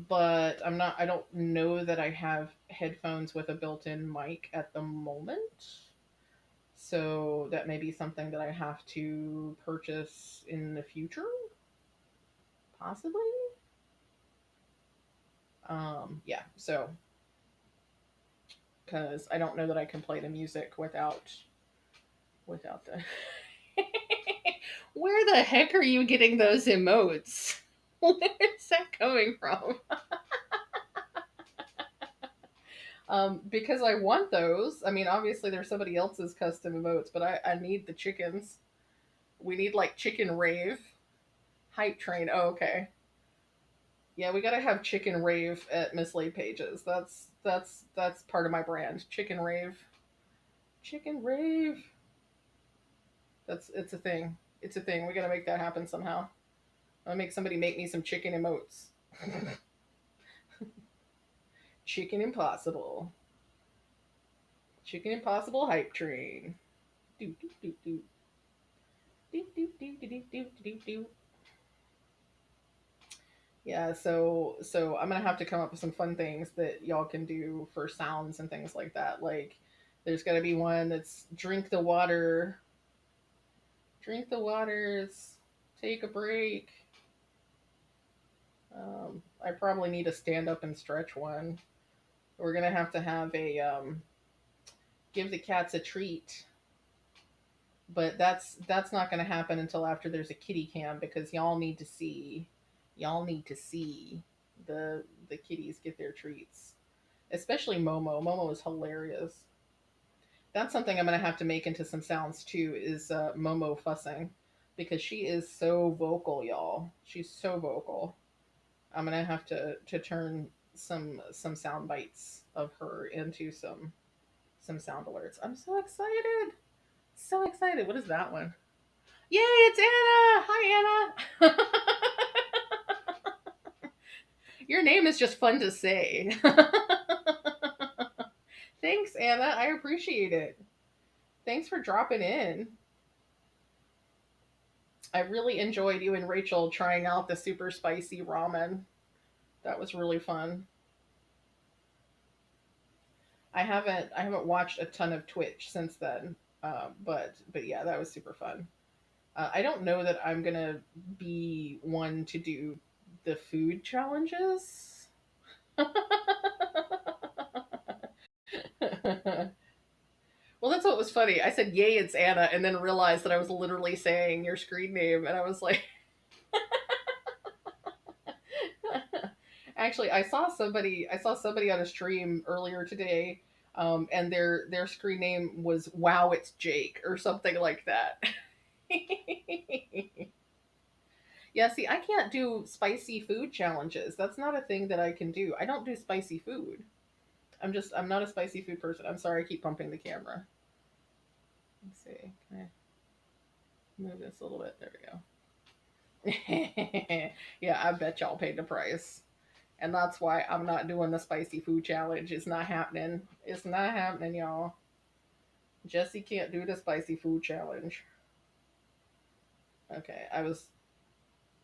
But I don't know that I have headphones with a built-in mic at the moment. So that may be something that I have to purchase in the future, possibly. Yeah, so because I don't know that I can play the music without the. Where the heck are you getting those emotes? Where is that coming from? Because I want those. I mean, obviously there's somebody else's custom emotes, but I need the chickens. We need like chicken rave, hype train. Oh, okay. Yeah, we gotta have chicken rave at Mislaid Pages. That's part of my brand. Chicken rave. Chicken rave. It's a thing. It's a thing. We gotta make that happen somehow. I'll make somebody make me some chicken emotes. Chicken Impossible. Chicken Impossible hype train. Do do do do. Do do do do do do do do. Yeah, so I'm gonna have to come up with some fun things that y'all can do for sounds and things like that. Like there's gotta be one that's drink the water, drink the waters, take a break. I probably need a stand up and stretch one. We're gonna have to have a give the cats a treat, but that's not gonna happen until after there's a kitty cam because y'all need to see the kitties get their treats, especially Momo. Momo is hilarious. That's something I'm gonna have to make into some sounds too. Is Momo fussing because she is so vocal, y'all. She's so vocal. I'm gonna have to turn some sound bites of her into some sound alerts. I'm so excited. So excited. What is that one? Yay, it's Anna! Hi, Anna! Your name is just fun to say. Thanks, Anna. I appreciate it. Thanks for dropping in. I really enjoyed you and Rachel trying out the super spicy ramen. That was really fun. I haven't watched a ton of Twitch since then, but yeah, that was super fun. I don't know that I'm gonna be one to do the food challenges. Well, that's what was funny. I said, "Yay, it's Anna," and then realized that I was literally saying your screen name, and I was like, actually, I saw somebody on a stream earlier today, and their screen name was "Wow, it's Jake" or something like that. Yeah, see, I can't do spicy food challenges. That's not a thing that I can do. I don't do spicy food. I'm not a spicy food person. I'm sorry, I keep bumping the camera. Let's see. Can I move this a little bit? There we go. Yeah, I bet y'all paid the price. And that's why I'm not doing the spicy food challenge. It's not happening. It's not happening, y'all. Jesse can't do the spicy food challenge. Okay, I was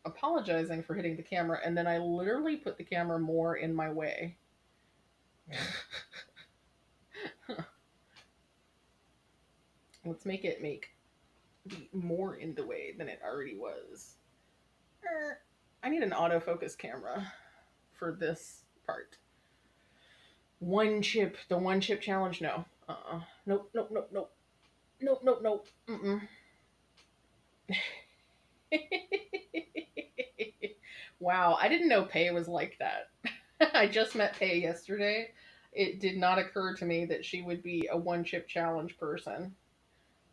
apologizing for hitting the camera, and then I literally put the camera more in my way. Let's make it be more in the way than it already was. I need an autofocus camera for this part. The one chip challenge, no. Nope, nope, nope, nope. Nope, nope, nope. Mm-mm. Wow, I didn't know Pay was like that. I just met Pay yesterday. It did not occur to me that she would be a one chip challenge person.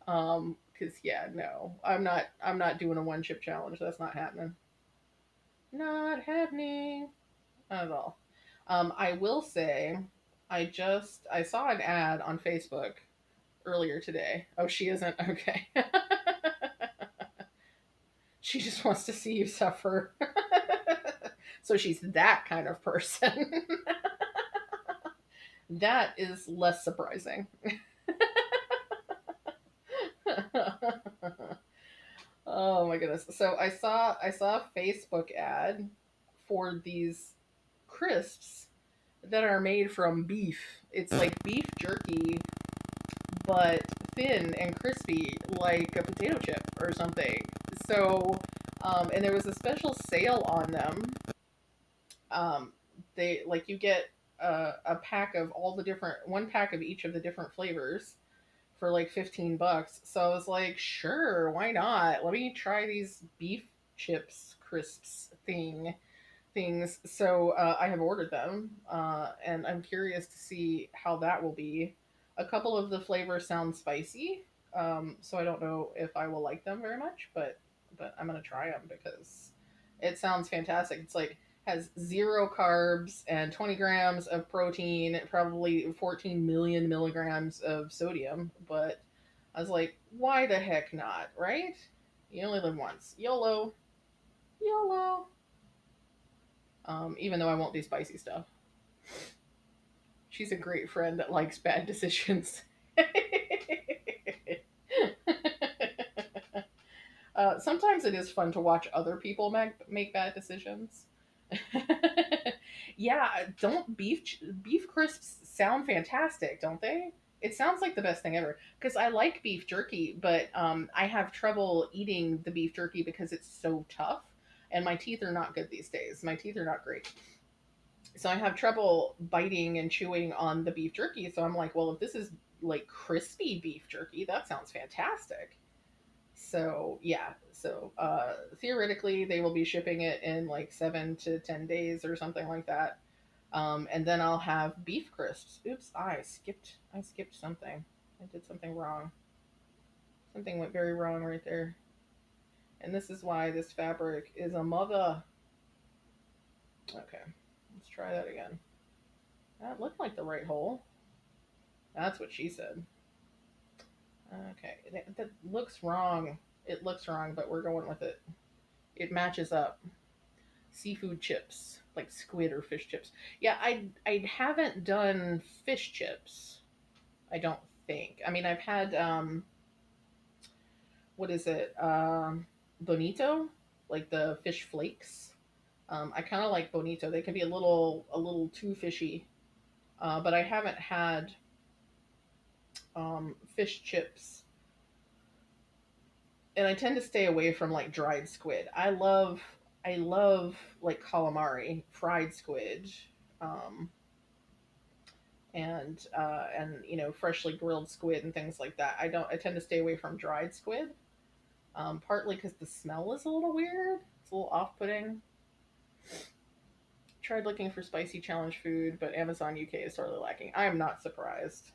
Cause yeah, no, I'm not doing a one chip challenge. That's not happening. Not happening at all. I will say, I saw an ad on Facebook earlier today. Oh, she isn't okay. She just wants to see you suffer. So she's that kind of person. That is less surprising. Oh my goodness. So I saw a Facebook ad for these crisps that are made from beef. It's like beef jerky, but thin and crispy, like a potato chip or something. So, and there was a special sale on them. They like you get a pack of all the different one pack of each of the different flavors for like $15. So I was like, sure, why not? Let me try these beef chips crisps things. So I have ordered them, and I'm curious to see how that will be. A couple of the flavors sound spicy, so I don't know if I will like them very much, but I'm gonna try them because it sounds fantastic. It's like has 0 carbs and 20 grams of protein, probably 14 million milligrams of sodium. But I was like, why the heck not, right? You only live once. YOLO. YOLO. Even though I won't do spicy stuff. She's a great friend that likes bad decisions. Sometimes it is fun to watch other people make bad decisions. Yeah, don't beef crisps sound fantastic, don't they? It sounds like the best thing ever because I like beef jerky, but I have trouble eating the beef jerky because it's so tough, and my teeth are not good these days. My teeth are not great, so I have trouble biting and chewing on the beef jerky. So I'm like, well, if this is like crispy beef jerky, that sounds fantastic. So yeah, so theoretically they will be shipping it in like 7 to 10 days or something like that, and then I'll have beef crisps. Oops, I skipped something. I did something wrong. Something went very wrong right there, and this is why this fabric is a mother. Okay, let's try that again. That looked like the right hole. That's what she said. Okay, that looks wrong. It looks wrong, but we're going with it. It matches up. Seafood chips, like squid or fish chips. Yeah, I haven't done fish chips. I don't think. I mean, I've had what is it? Bonito, like the fish flakes. I kind of like bonito. They can be a little too fishy, but I haven't had fish chips, and I tend to stay away from like dried squid. I love like calamari, fried squid, um, and freshly grilled squid and things like that. I tend to stay away from dried squid, partly because the smell is a little weird. It's a little off-putting. Tried looking for spicy challenge food, but Amazon UK is totally lacking. I am not surprised.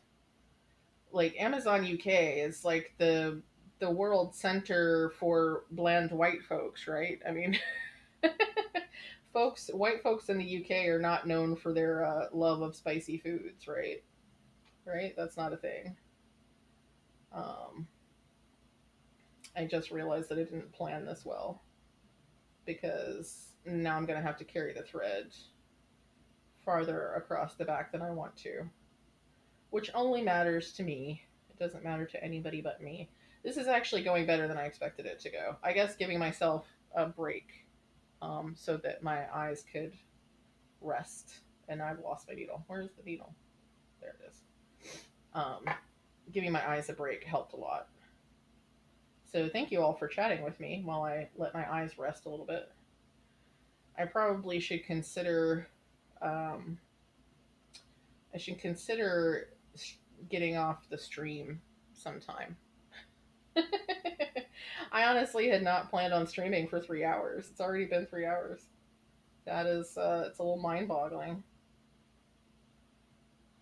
Like Amazon UK is like the world center for bland white folks, right? I mean, white folks in the UK are not known for their love of spicy foods, right? Right? That's not a thing. Um, I just realized that I didn't plan this well because now I'm gonna have to carry the thread. farther across the back than I want to, which only matters to me. It doesn't matter to anybody but me. This is actually going better than I expected it to go. I guess giving myself a break, so that my eyes could rest. And I've lost my needle. Where's the needle? There it is. Um, Giving my eyes a break helped a lot. So thank you all for chatting with me while I let my eyes rest a little bit. I probably should consider. Um, I should consider getting off the stream sometime. I honestly had not planned on streaming for 3 hours. It's already been 3 hours. That is, it's a little mind-boggling.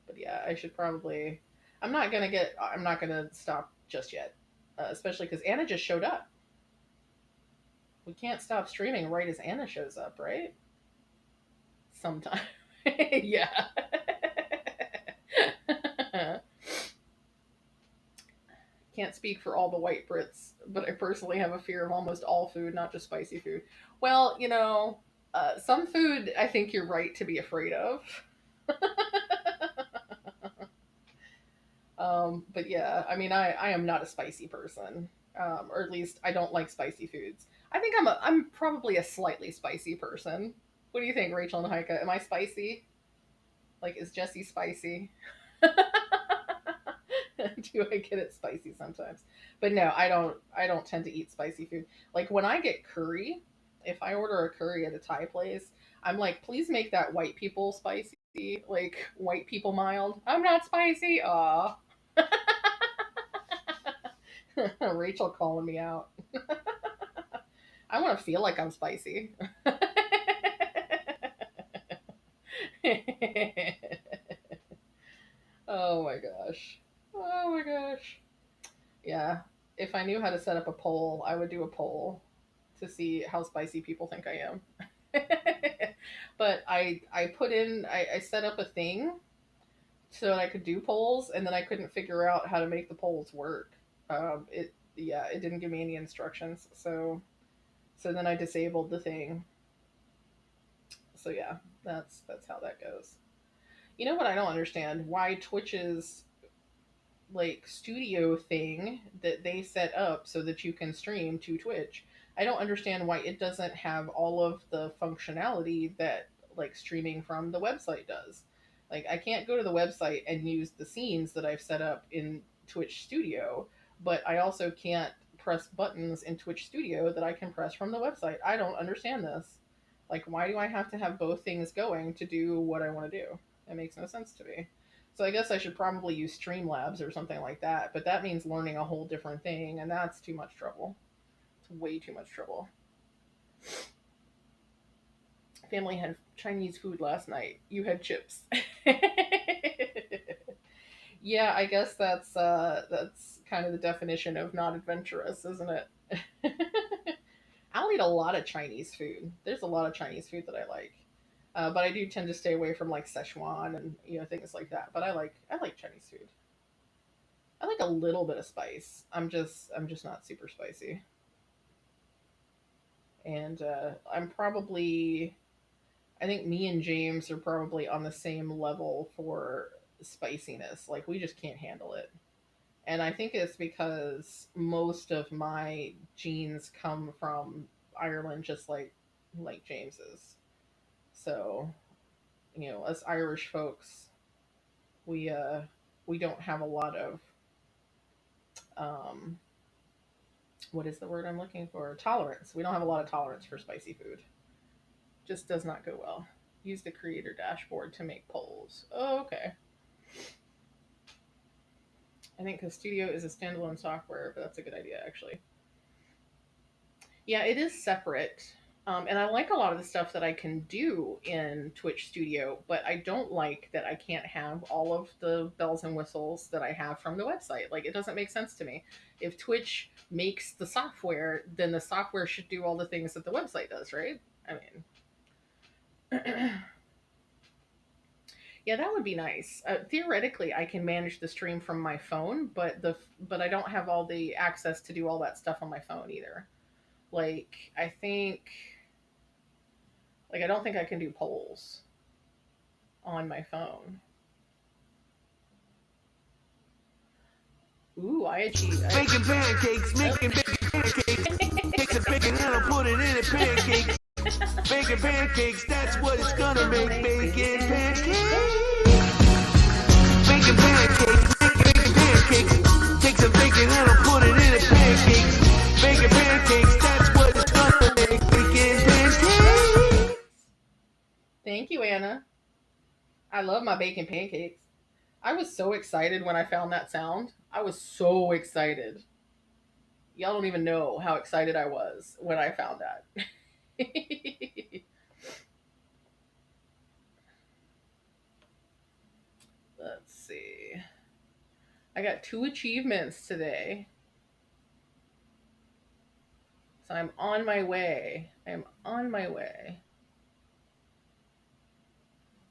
But yeah, I should probably. I'm not gonna stop just yet, especially because Anna just showed up. We can't stop streaming right as Anna shows up, right? Sometime. Yeah. Can't speak for all the white Brits, but I personally have a fear of almost all food, not just spicy food. Well, some food I think you're right to be afraid of. But yeah, I mean, I am not a spicy person, or at least I don't like spicy foods. I think I'm probably a slightly spicy person. What do you think, Rachel and Heike? Am I spicy? Like, is Jessie spicy? Do I get it spicy sometimes? But no, I don't. I don't tend to eat spicy food. Like when I get curry, if I order a curry at a Thai place, I'm like, please make that white people spicy, like white people mild. I'm not spicy. Aw. Rachel calling me out. I want to feel like I'm spicy. Oh my gosh. Oh my gosh. Yeah. If I knew how to set up a poll, I would do a poll to see how spicy people think I am. But I set up a thing so that I could do polls, and then I couldn't figure out how to make the polls work. It didn't give me any instructions, so then I disabled the thing. So yeah, that's how that goes. You know what I don't understand? Why Twitch's like studio thing that they set up so that you can stream to Twitch. I don't understand why it doesn't have all of the functionality that like streaming from the website does. Like I can't go to the website and use the scenes that I've set up in Twitch Studio, but I also can't press buttons in Twitch Studio that I can press from the website. I don't understand this. Like why do I have to have both things going to do what I want to do? It makes no sense to me. So I guess I should probably use Streamlabs or something like that, but that means learning a whole different thing, and that's too much trouble. It's way too much trouble. Family had Chinese food last night. You had chips. Yeah, I guess that's kind of the definition of not adventurous, isn't it? I'll eat a lot of Chinese food. There's a lot of Chinese food that I like. But I do tend to stay away from like Szechuan and things like that. But I like Chinese food. I like a little bit of spice. I'm just not super spicy. And I think me and James are probably on the same level for spiciness. Like we just can't handle it. And I think it's because most of my genes come from Ireland, just like James's. So, us Irish folks, we uh we don't have a lot of um what is the word I'm looking for? Tolerance. We don't have a lot of tolerance for spicy food. Just does not go well. Use the creator dashboard to make polls. Oh, okay. I think Studio is a standalone software, but that's a good idea actually. Yeah, it is separate. And I like a lot of the stuff that I can do in Twitch Studio, but I don't like that I can't have all of the bells and whistles that I have from the website. Like, it doesn't make sense to me. If Twitch makes the software, then the software should do all the things that the website does, right? I mean, yeah, that would be nice. Theoretically, I can manage the stream from my phone, but I don't have all the access to do all that stuff on my phone either. Like, I don't think I can do polls. on my phone. Ooh, I achieved. Baking pancakes, making bacon pancakes. Takes a bacon and I'll put it in a pancake. Baking pancakes, that's what it's gonna make. Bacon pancakes. Baking pancakes, making pancakes. Takes a bacon and I'll put it in a pancake. Baking pancakes, that's what it's gonna make. Bacon pancakes. Thank you, Anna. I love my bacon pancakes. I was so excited when I found that sound. I was so excited. Y'all don't even know how excited I was when I found that. Let's see. I got 2 achievements today. So I'm on my way. I'm on my way.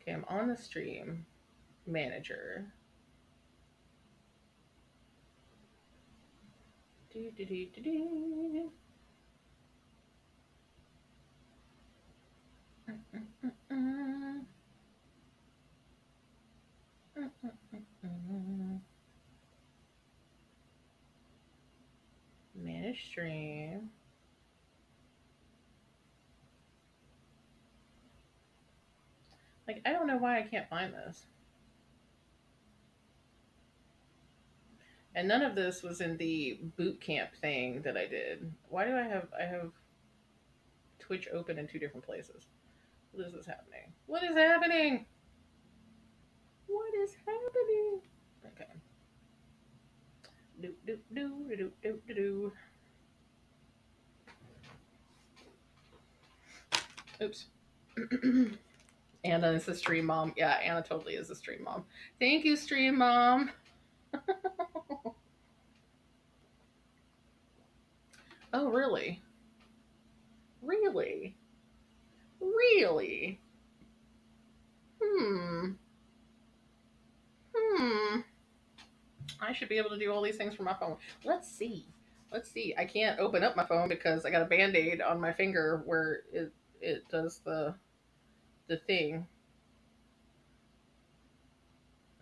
Okay, I'm on the stream manager. Do, do, do, do, do. Manage stream. Like, I don't know why I can't find this. And none of this was in the boot camp thing that I did. Why do I have Twitch open in 2 different places? What is this happening? What is happening? What is happening? Okay. Do do do do do do do. Oops. Anna is the stream mom. Yeah, Anna totally is the stream mom. Thank you, stream mom. Oh, really? Really? Really? Hmm. Hmm. I should be able to do all these things from my phone. Let's see. Let's see. I can't open up my phone because I got a band-aid on my finger where it does the thing.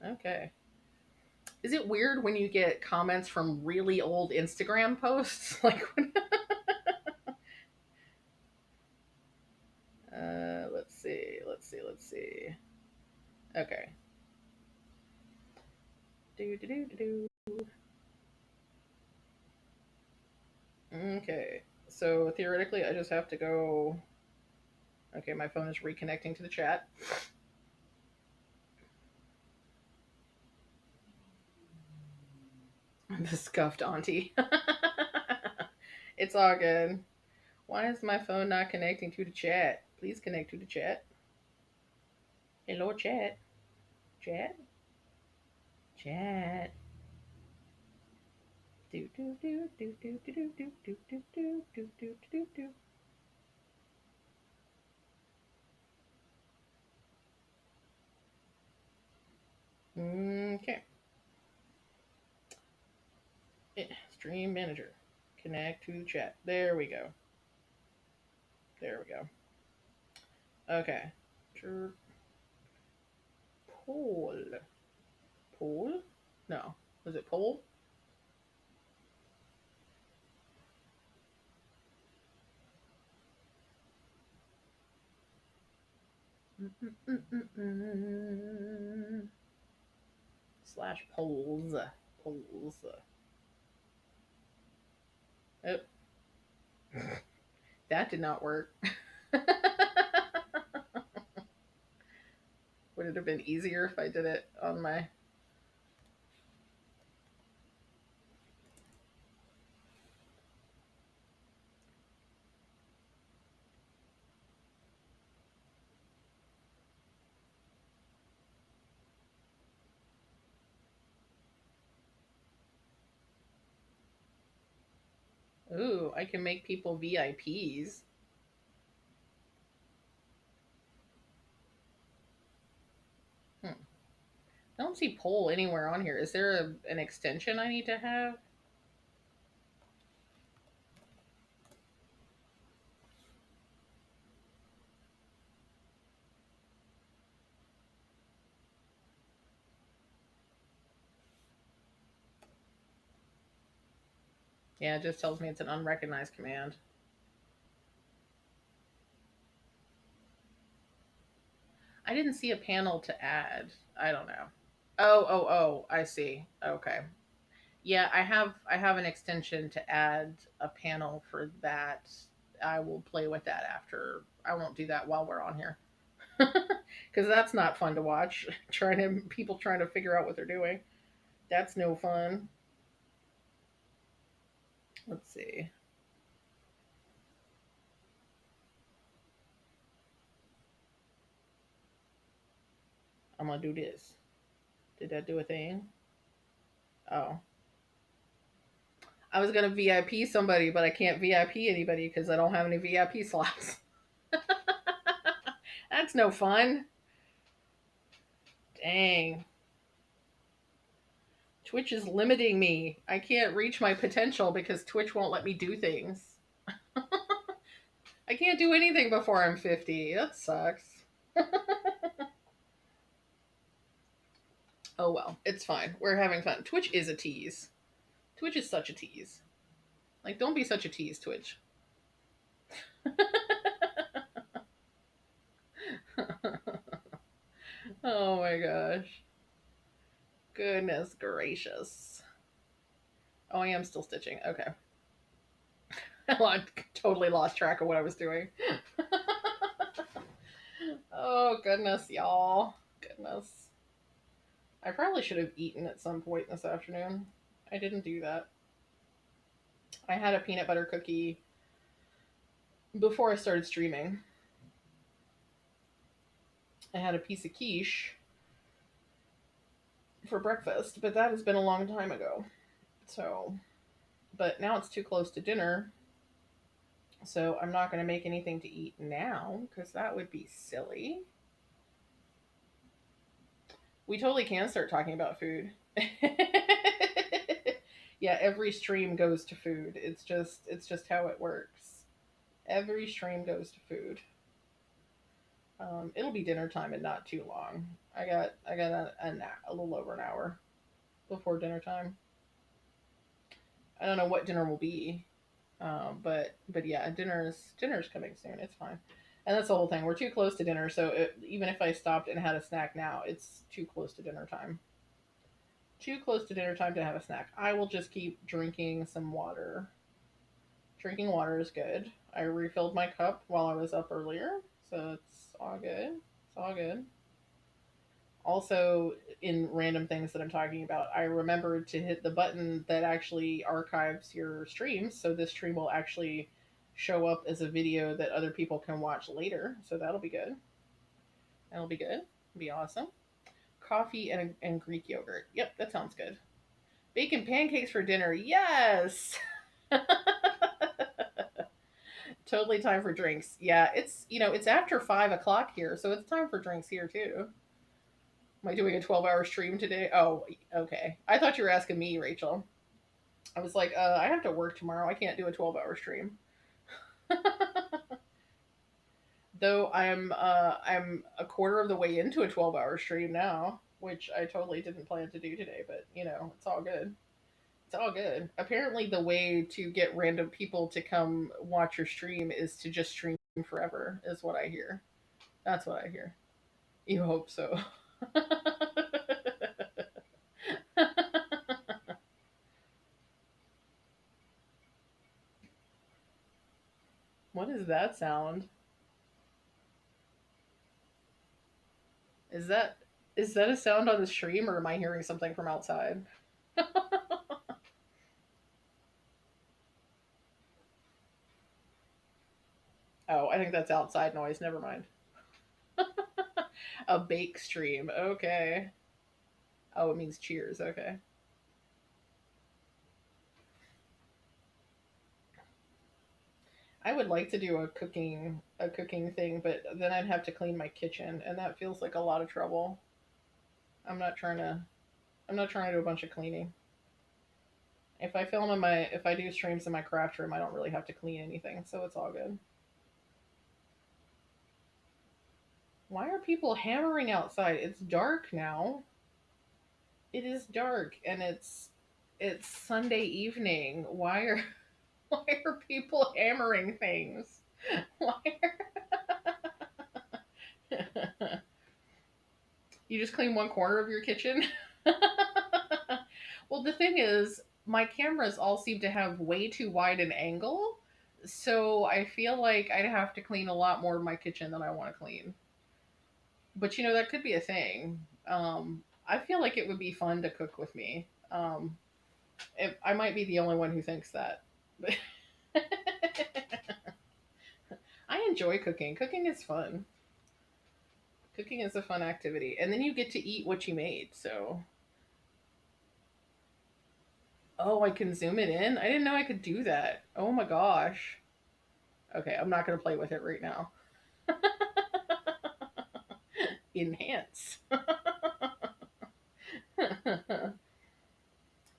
Okay. Is it weird when you get comments from really old Instagram posts? Like when let's see. Let's see. Let's see. Okay. Do do do do do. Okay. So theoretically I just have to go. Okay, my phone is reconnecting to the chat. The scuffed auntie. It's all good. Why is my phone not connecting to the chat? Please connect to the chat. Hello, chat. Chat. Chat. Do do do do do do do do do do do do do do do. Okay. Stream manager. Connect to the chat. There we go. There we go. Okay. Poll. Poll? No. Was it poll? Slash polls. Polls. Oh. That did not work. Would it have been easier if I did it on my... Ooh, I can make people VIPs. I don't see poll anywhere on here. Is there an extension I need to have? Yeah, it just tells me it's an unrecognized command. I didn't see a panel to add. I don't know. Oh, I see. Okay. Yeah, I have an extension to add a panel for that. I will play with that after. I won't do that while we're on here. Cuz that's not fun to watch. Trying to people trying to figure out what they're doing. That's no fun. Let's see. I'm going to do this. Did that do a thing? Oh. I was going to VIP somebody, but I can't VIP anybody cuz I don't have any VIP slots. That's no fun. Dang. Twitch is limiting me. I can't reach my potential because Twitch won't let me do things. I can't do anything before I'm 50. That sucks. Oh well, it's fine. We're having fun. Twitch is a tease. Twitch is such a tease. Like, don't be such a tease, Twitch. Oh my gosh. Goodness gracious. Oh, I am still stitching. Okay. I totally lost track of what I was doing. Oh, goodness, y'all. Goodness. I probably should have eaten at some point this afternoon. I didn't do that. I had a peanut butter cookie before I started streaming. I had a piece of quiche for breakfast, but that has been a long time ago. So, but now it's too close to dinner, so I'm not going to make anything to eat now because that would be silly. We totally can start talking about food. Yeah, every stream goes to food. It's just how it works. Every stream goes to food. It'll be dinner time and not too long. I got a little over an hour before dinner time. I don't know what dinner will be, but yeah, dinner's coming soon. It's fine, and that's the whole thing. We're too close to dinner, so even if I stopped and had a snack now, it's too close to dinner time. Too close to dinner time to have a snack. I will just keep drinking some water. Drinking water is good. I refilled my cup while I was up earlier, so it's all good. It's all good. Also, in random things that I'm talking about, I remembered to hit the button that actually archives your streams, so this stream will actually show up as a video that other people can watch later. So that'll be good. That'll be good. Be awesome. Coffee and Greek yogurt. Yep, that sounds good. Bacon pancakes for dinner. Yes. Totally time for drinks. Yeah, it's after 5 o'clock here, so it's time for drinks here too. Am I doing a 12-hour stream today? Oh, okay. I thought you were asking me, Rachel. I was like, I have to work tomorrow. I can't do a 12-hour stream. Though I'm a quarter of the way into a 12-hour stream now, which I totally didn't plan to do today, but it's all good. It's all good. Apparently the way to get random people to come watch your stream is to just stream forever, is what I hear. That's what I hear. You hope so. What is that sound? Is that is that a sound on the stream or am I hearing something from outside? Oh, I think that's outside noise. Never mind. A bake stream. Okay. Oh, it means cheers. Okay. I would like to do a cooking thing, but then I'd have to clean my kitchen, and that feels like a lot of trouble. I'm not trying to I'm not trying to do a bunch of cleaning. If I do streams in my craft room, I don't really have to clean anything, so it's all good. Why are people hammering outside? It's dark now. It is dark and It's Sunday evening. Why are people hammering things? Why are you just clean one corner of your kitchen? Well, the thing is, my cameras all seem to have way too wide an angle, so I feel like I'd have to clean a lot more of my kitchen than I want to clean. But that could be a thing. I feel like it would be fun to cook with me. I might be the only one who thinks that. But I enjoy cooking. Cooking is fun. Cooking is a fun activity. And then you get to eat what you made. So, oh, I can zoom it in? I didn't know I could do that. Oh my gosh. Okay, I'm not going to play with it right now. Enhance.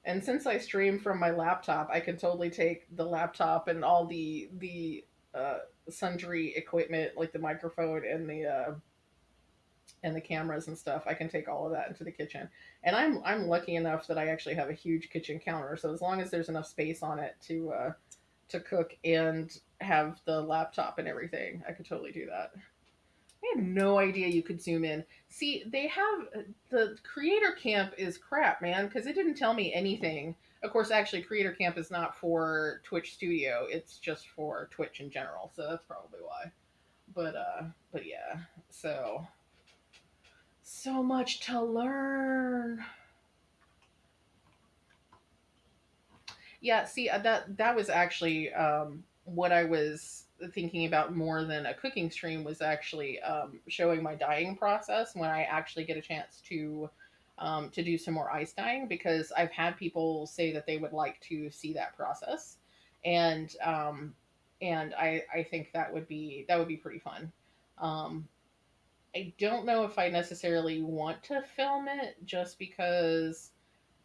And since I stream from my laptop, I can totally take the laptop and all the uh, sundry equipment like the microphone and the cameras and stuff. I can take all of that into the kitchen. And I'm lucky enough that I actually have a huge kitchen counter. So as long as there's enough space on it to cook and have the laptop and everything, I could totally do that. I had no idea you could zoom in. See, they have the Creator Camp is crap, man, because it didn't tell me anything. Of course, actually, Creator Camp is not for Twitch Studio; it's just for Twitch in general. So that's probably why. But yeah. So much to learn. Yeah, see, that was actually what I was thinking about more than a cooking stream was actually showing my dyeing process when I actually get a chance to do some more ice dyeing because I've had people say that they would like to see that process, and I think that would be pretty fun. Um, I don't know if I necessarily want to film it just because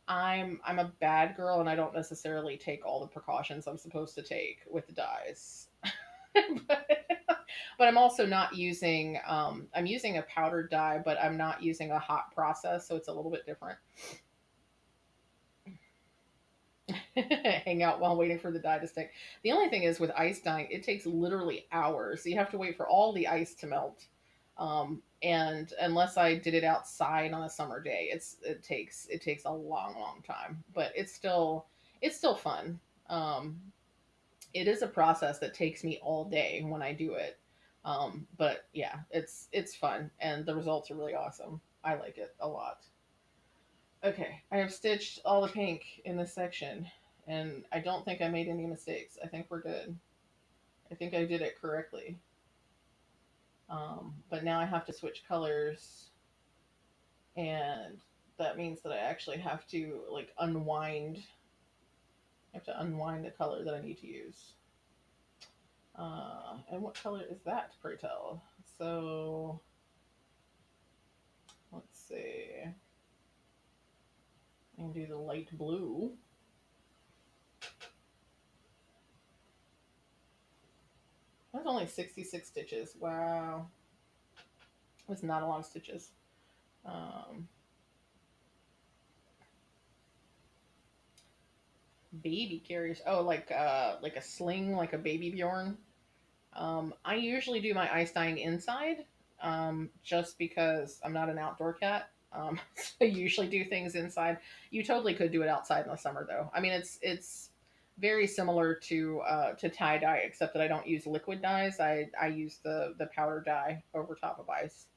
I'm a bad girl and I don't necessarily take all the precautions I'm supposed to take with the dyes. but, but I'm also not using I'm using a powdered dye, but I'm not using a hot process, so it's a little bit different. Hang out while waiting for the dye to stick. The only thing is with ice dyeing, it takes literally hours. So you have to wait for all the ice to melt. And unless I did it outside on a summer day, it takes a long time. But it's still fun. Um, it is a process that takes me all day when I do it. But yeah, it's fun and the results are really awesome. I like it a lot. Okay, I have stitched all the pink in this section, and I don't think I made any mistakes. I think we're good. I think I did it correctly. But now I have to switch colors, and that means that I actually have to like unwind. I have to unwind the color that I need to use. And what color is that, pray tell? So let's see. I can do the light blue. That's only 66 stitches. Wow. That's not a lot of stitches. Um, Baby carriers. Oh, like a sling, like a baby Bjorn. I usually do my ice dyeing inside, just because I'm not an outdoor cat. So I usually do things inside. You totally could do it outside in the summer, though. I mean, it's very similar to tie dye, except that I don't use liquid dyes. I use the powder dye over top of ice.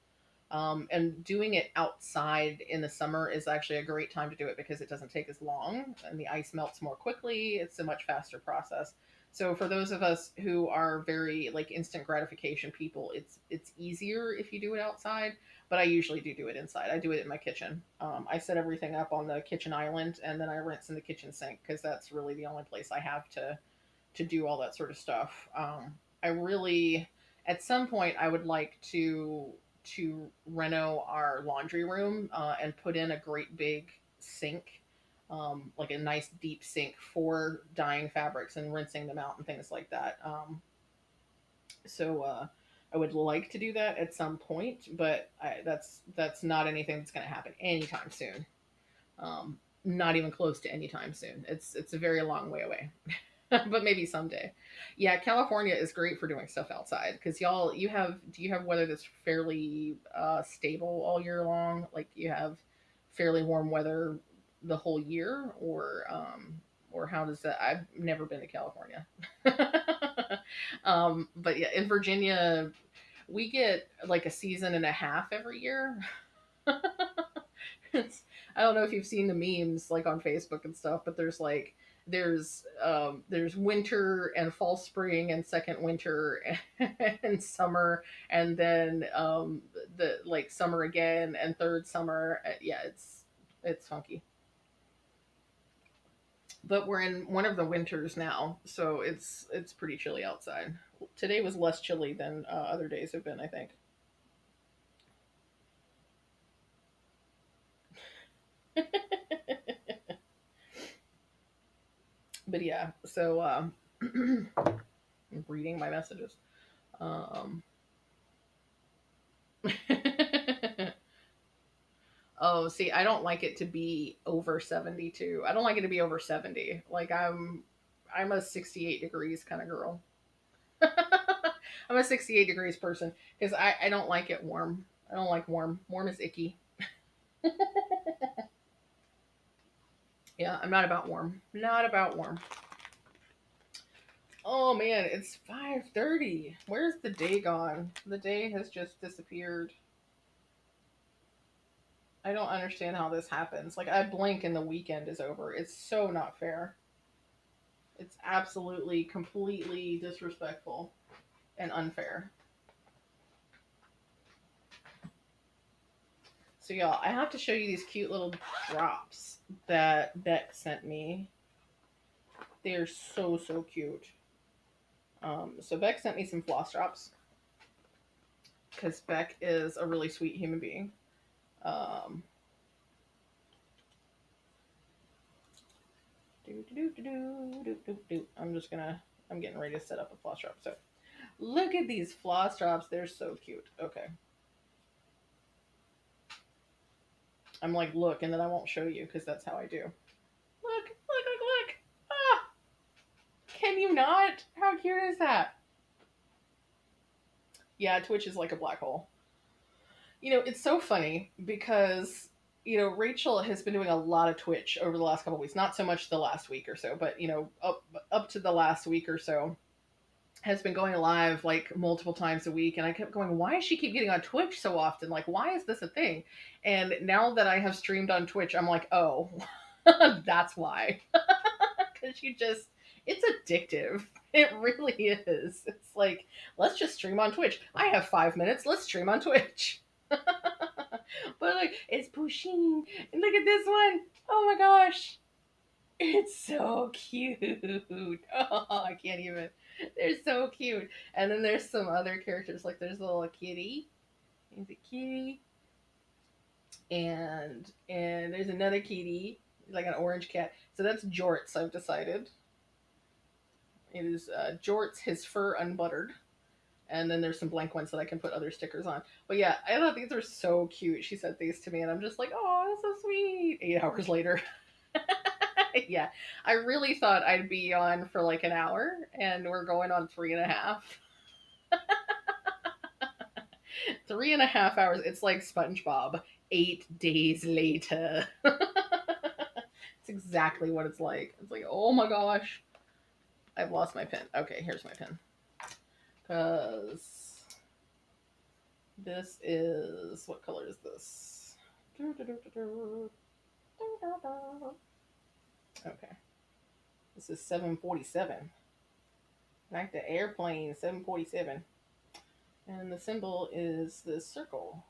And doing it outside in the summer is actually a great time to do it because it doesn't take as long and the ice melts more quickly. It's a much faster process. So for those of us who are very like instant gratification people, it's easier if you do it outside. But I usually do it inside. I do it in my kitchen. I set everything up on the kitchen island and then I rinse in the kitchen sink because that's really the only place I have to do all that sort of stuff. I really, at some point, I would like to reno our laundry room and put in a great big sink, like a nice deep sink for dyeing fabrics and rinsing them out and things like that. So I would like to do that at some point, but that's not anything that's going to happen anytime soon. Not even close to anytime soon. It's a very long way away. But maybe someday. Yeah, California is great for doing stuff outside because y'all, you have, do you have weather that's fairly stable all year long? Like you have fairly warm weather the whole year, or how does that? I've never been to California. But yeah, in Virginia, we get like a season and a half every year. It's, I don't know if you've seen the memes like on Facebook and stuff, but there's like there's winter and fall spring and second winter and summer, and then the like summer again and third summer. Yeah, it's funky. But we're in one of the winters now, so it's pretty chilly outside. Today was less chilly than other days have been, I think. But yeah, so I'm reading my messages. Um, oh, see, I don't like it to be over 72. I don't like it to be over 70. Like I'm a 68 degrees kind of girl. I'm a 68 degrees person because I don't like it warm. I don't like warm. Warm is icky. Yeah, I'm not about warm. Not about warm. Oh man, it's 5:30. Where's the day gone? The day has just disappeared. I don't understand how this happens. Like I blink and the weekend is over. It's so not fair. It's absolutely completely disrespectful and unfair. So y'all, I have to show you these cute little drops that Beck sent me. They're so cute. So Beck sent me some floss drops because Beck is a really sweet human being. Um, I'm just gonna. I'm getting ready to set up a floss drop. So look at these floss drops. They're so cute. Okay. I'm like, look, and then I won't show you because that's how I do. Look. Ah, can you not? How cute is that? Yeah, Twitch is like a black hole. You know, it's so funny because Rachel has been doing a lot of Twitch over the last couple of weeks. Not so much the last week or so, but up to the last week or so, has been going live like multiple times a week, and I kept going, why does she keep getting on Twitch so often? Like, why is this a thing? And now that I have streamed on Twitch, I'm like, oh, that's why. Because it's addictive. It really is. It's like, let's just stream on Twitch. I have 5 minutes. Let's stream on Twitch. But like, it's pushing. And look at this one. Oh my gosh. It's so cute. Oh, I can't even. They're so cute. And then there's some other characters. Like there's a little kitty. There's a kitty. And there's another kitty. Like an orange cat. So that's Jorts, I've decided. It is Jorts, his fur unbuttered. And then there's some blank ones that I can put other stickers on. But yeah, I thought these were so cute. She sent these to me, and I'm just like, oh, that's so sweet. 8 hours later. Yeah, I really thought I'd be on for like an hour, and we're going on 3.5. 3.5 hours. It's like SpongeBob. 8 days later. It's exactly what it's like. It's like, oh my gosh. I've lost my pen. Okay, here's my pen. Because this is, what color is this? Okay. This is 747. Like the airplane, 747. And the symbol is the circle.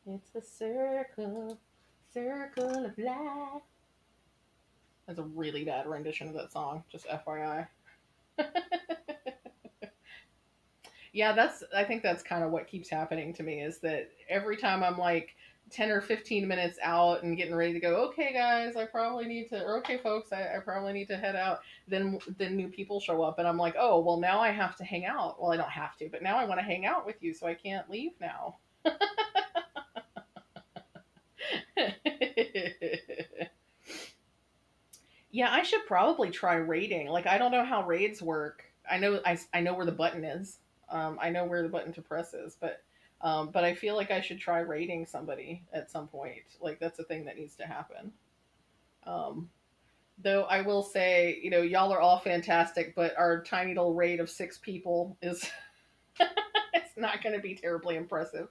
It's the circle, circle of life. That's a really bad rendition of that song, just FYI. Yeah, I think that's kind of what keeps happening to me is that every time I'm like 10 or 15 minutes out and getting ready to go, okay guys, I probably need to, or okay folks, I probably need to head out, then new people show up and I'm like, oh, well now I have to hang out. Well, I don't have to, but now I want to hang out with you, so I can't leave now. Yeah, I should probably try raiding. Like, I don't know how raids work. I know where the button is. I know where the button to press is, but I feel like I should try raiding somebody at some point. Like, that's a thing that needs to happen. Um, though I will say, y'all are all fantastic, but our tiny little raid of 6 people is it's not going to be terribly impressive.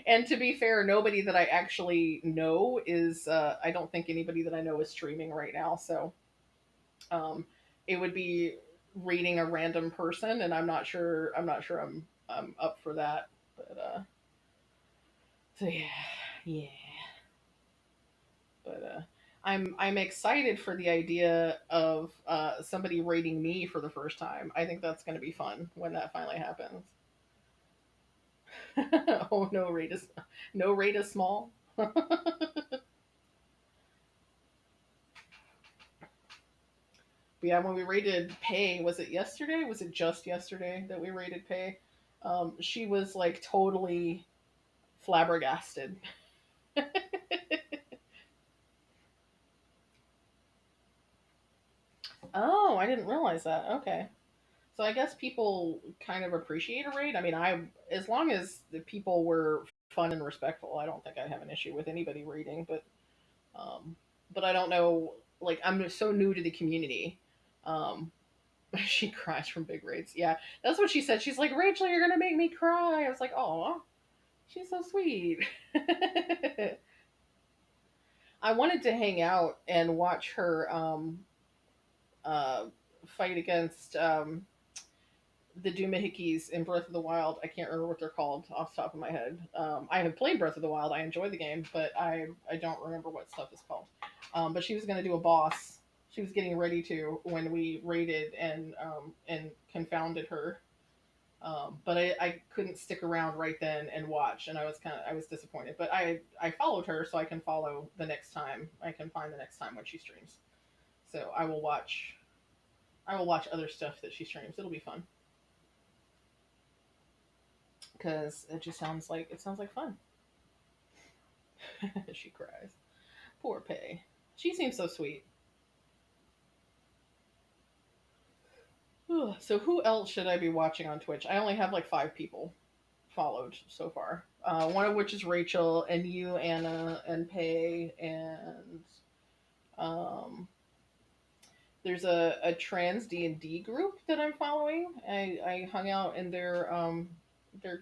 And to be fair, nobody that I actually know is. I don't think anybody that I know is streaming right now. So um, it would be reading a random person, and I'm not sure. I'm up for that. But so yeah, yeah. But I'm excited for the idea of somebody rating me for the first time. I think that's going to be fun when that finally happens. Oh, no rate is small. But yeah, when we rated Pay, was it yesterday? Was it just yesterday that we rated Pay? She was like totally flabbergasted. Oh, I didn't realize that. Okay. So I guess people kind of appreciate a raid. I mean, as long as the people were fun and respectful, I don't think I'd have an issue with anybody raiding. Um, but I don't know. Like, I'm so new to the community. Um, she cries from big raids. Yeah, that's what she said. She's like, Rachel, you're gonna make me cry. I was like, oh, she's so sweet. I wanted to hang out and watch her uh, fight against the Doomahickeys in Breath of the Wild. I can't remember what they're called off the top of my head. I have played Breath of the Wild. I enjoy the game, but I don't remember what stuff is called. But she was going to do a boss. She was getting ready to when we raided and confounded her. But I couldn't stick around right then and watch, and I was disappointed. But I followed her, so I can follow the next time. I can find the next time when she streams. So I will watch other stuff that she streams. It'll be fun because it sounds like fun. She cries. Poor Pay. She seems so sweet. So who else should I be watching on Twitch? I only have like 5 people followed so far. One of which is Rachel and you, Anna, and Pay, and um, there's a trans D&D group that I'm following. I hung out in their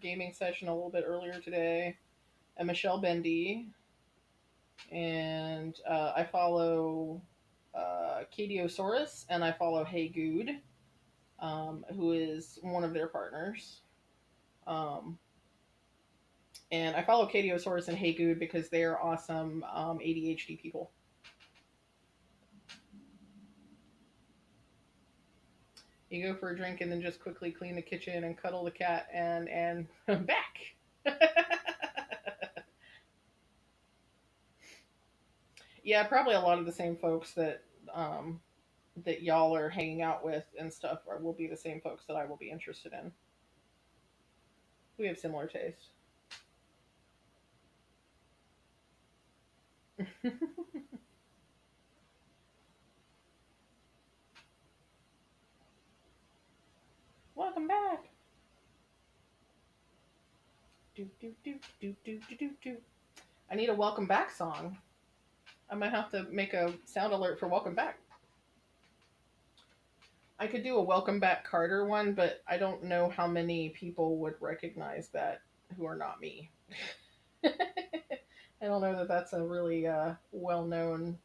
gaming session a little bit earlier today. And Michelle Bendy, and I follow Katiosaurus, and I follow Hey Good, who is one of their partners. Um, and I follow Katiosaurus and Hey Good because they are awesome ADHD people. You go for a drink and then just quickly clean the kitchen and cuddle the cat and back. Yeah, probably a lot of the same folks that y'all are hanging out with and stuff will be the same folks that I will be interested in. We have similar tastes. Welcome back. Do do do do do do do do. I need a welcome back song. I might have to make a sound alert for welcome back. I could do a welcome back Carter one, but I don't know how many people would recognize that who are not me. I don't know that that's a really well known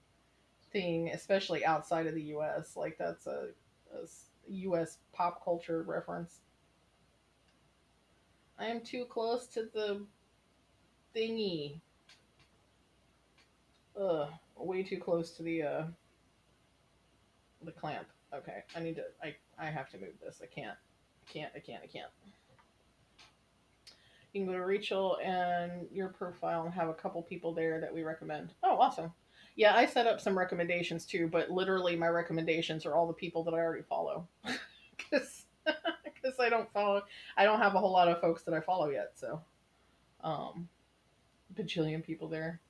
thing, especially outside of the U.S. Like that's a U.S. pop culture reference. I am too close to the thingy. Ugh, way too close to the clamp. Okay, I need to. I have to move this. I can't. I can't. You can go to Rachel and your profile and have a couple people there that we recommend. Oh, awesome. Yeah, I set up some recommendations too, but literally my recommendations are all the people that I already follow. Because I don't have a whole lot of folks that I follow yet. So, um, bajillion people there.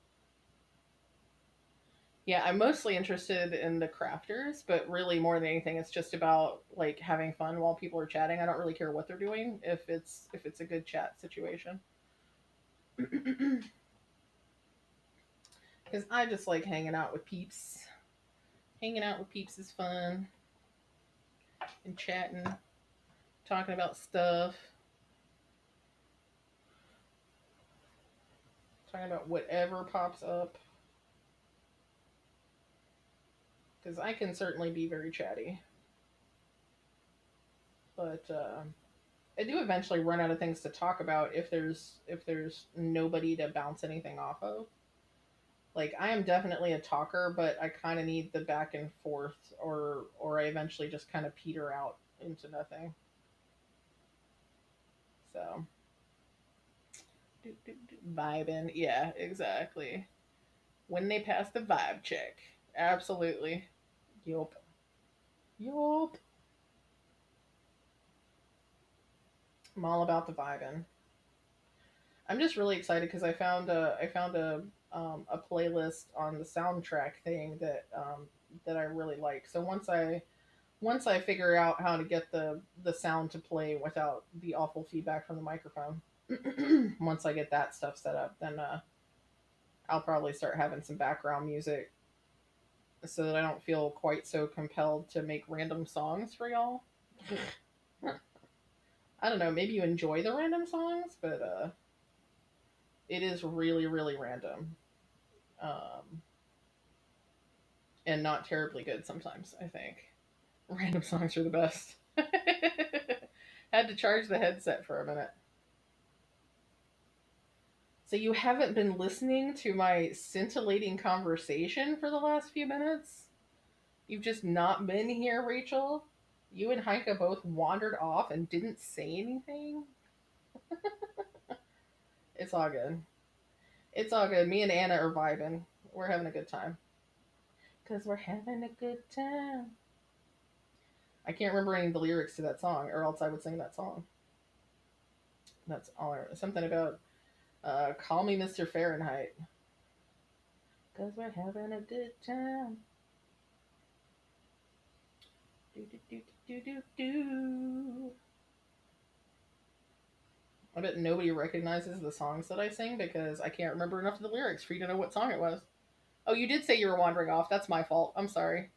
Yeah, I'm mostly interested in the crafters, but really more than anything, it's just about like having fun while people are chatting. I don't really care what they're doing if it's a good chat situation. Because I just like hanging out with peeps. Hanging out with peeps is fun and chatting, talking about stuff, talking about whatever pops up. Because I can certainly be very chatty, but I do eventually run out of things to talk about if there's nobody to bounce anything off of. Like I am definitely a talker, but I kind of need the back and forth, or I eventually just kind of peter out into nothing. So vibing, yeah, exactly. When they pass the vibe check, absolutely. Yup, yup. I'm all about the vibing. I'm just really excited because I found a playlist on the soundtrack thing that I really like. So once I figure out how to get the sound to play without the awful feedback from the microphone, once I get that stuff set up, then I'll probably start having some background music so that I don't feel quite so compelled to make random songs for y'all. I don't know, maybe you enjoy the random songs, but it is really really random. Um, and not terribly good sometimes, I think. Random songs are the best. Had to charge the headset for a minute. So you haven't been listening to my scintillating conversation for the last few minutes? You've just not been here, Rachel? You and Heike both wandered off and didn't say anything? It's all good. It's all good. Me and Anna are vibing. We're having a good time. Because we're having a good time. I can't remember any of the lyrics to that song, or else I would sing that song. That's all. Something about call me Mr. Fahrenheit. Cause we're having a good time. Do do do do do do. I bet nobody recognizes the songs that I sing because I can't remember enough of the lyrics for you to know what song it was. Oh, you did say you were wandering off. That's my fault. I'm sorry.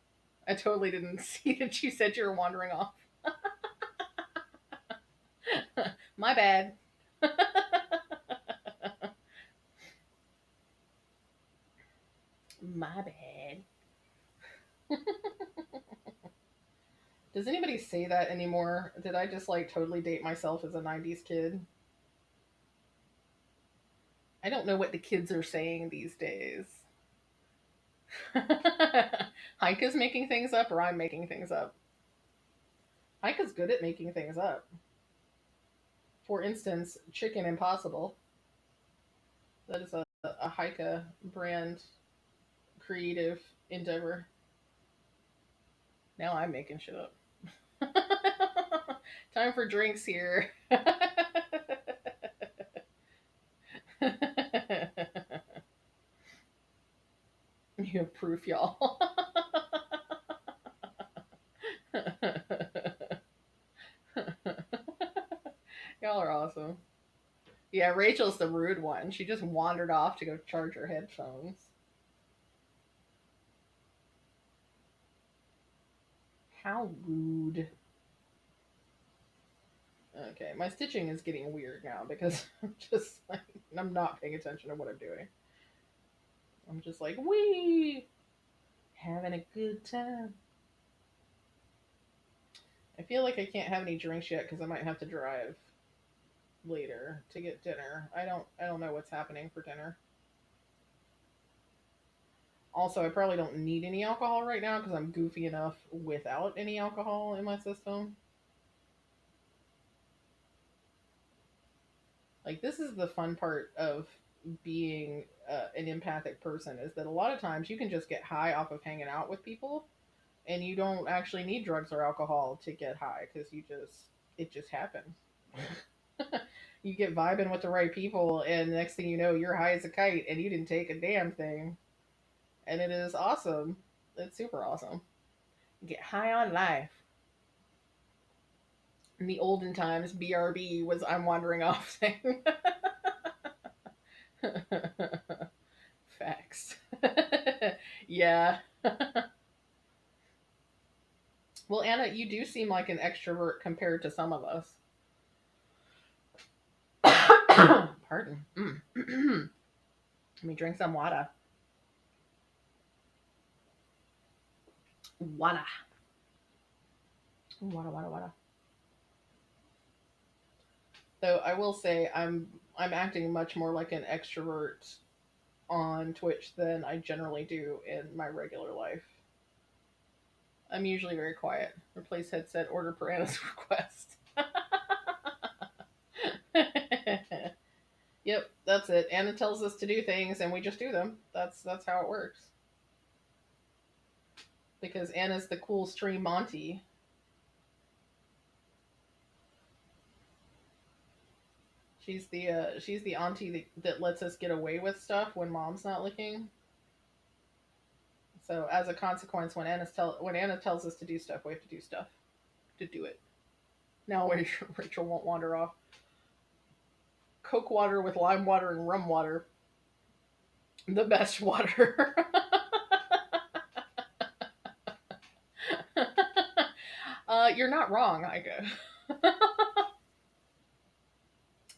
I totally didn't see that you said you were wandering off. My bad. My bad. Does anybody say that anymore? Did I just like totally date myself as a 90s kid? I don't know what the kids are saying these days. Heike's making things up or I'm making things up. Heike's good at making things up. For instance, Chicken Impossible. That is a Heike brand creative endeavor. Now I'm making shit up. Time for drinks here. You have proof, y'all. Y'all are awesome. Yeah, Rachel's the rude one. She just wandered off to go charge her headphones. How rude. Okay, my stitching is getting weird now because I'm just like I'm not paying attention to what I'm doing. I'm just like, wee, having a good time. I feel like I can't have any drinks yet because I might have to drive later to get dinner. I don't know what's happening for dinner. Also, I probably don't need any alcohol right now because I'm goofy enough without any alcohol in my system. Like this is the fun part of being an empathic person is that a lot of times you can just get high off of hanging out with people and you don't actually need drugs or alcohol to get high because it just happens. You get vibing with the right people and the next thing you know you're high as a kite and you didn't take a damn thing. and it is awesome. It's super awesome. Get high on life. In the olden times, BRB was I'm wandering off thing. Facts. Yeah. Well, Anna, you do seem like an extrovert compared to some of us. Pardon. Let me drink some water. Water. Water, water, water. Though I will say I'm acting much more like an extrovert on Twitch than I generally do in my regular life. I'm usually very quiet. Replace headset, order per Anna's request. Yep, that's it. Anna tells us to do things and we just do them. That's how it works. Because Anna's the cool stream Monty. She's the auntie that lets us get away with stuff when mom's not looking. So as a consequence, when Anna tells us to do stuff, we have to do stuff to do it. Now Rachel won't wander off. Coke water with lime water and rum water, the best water. You're not wrong, Ika.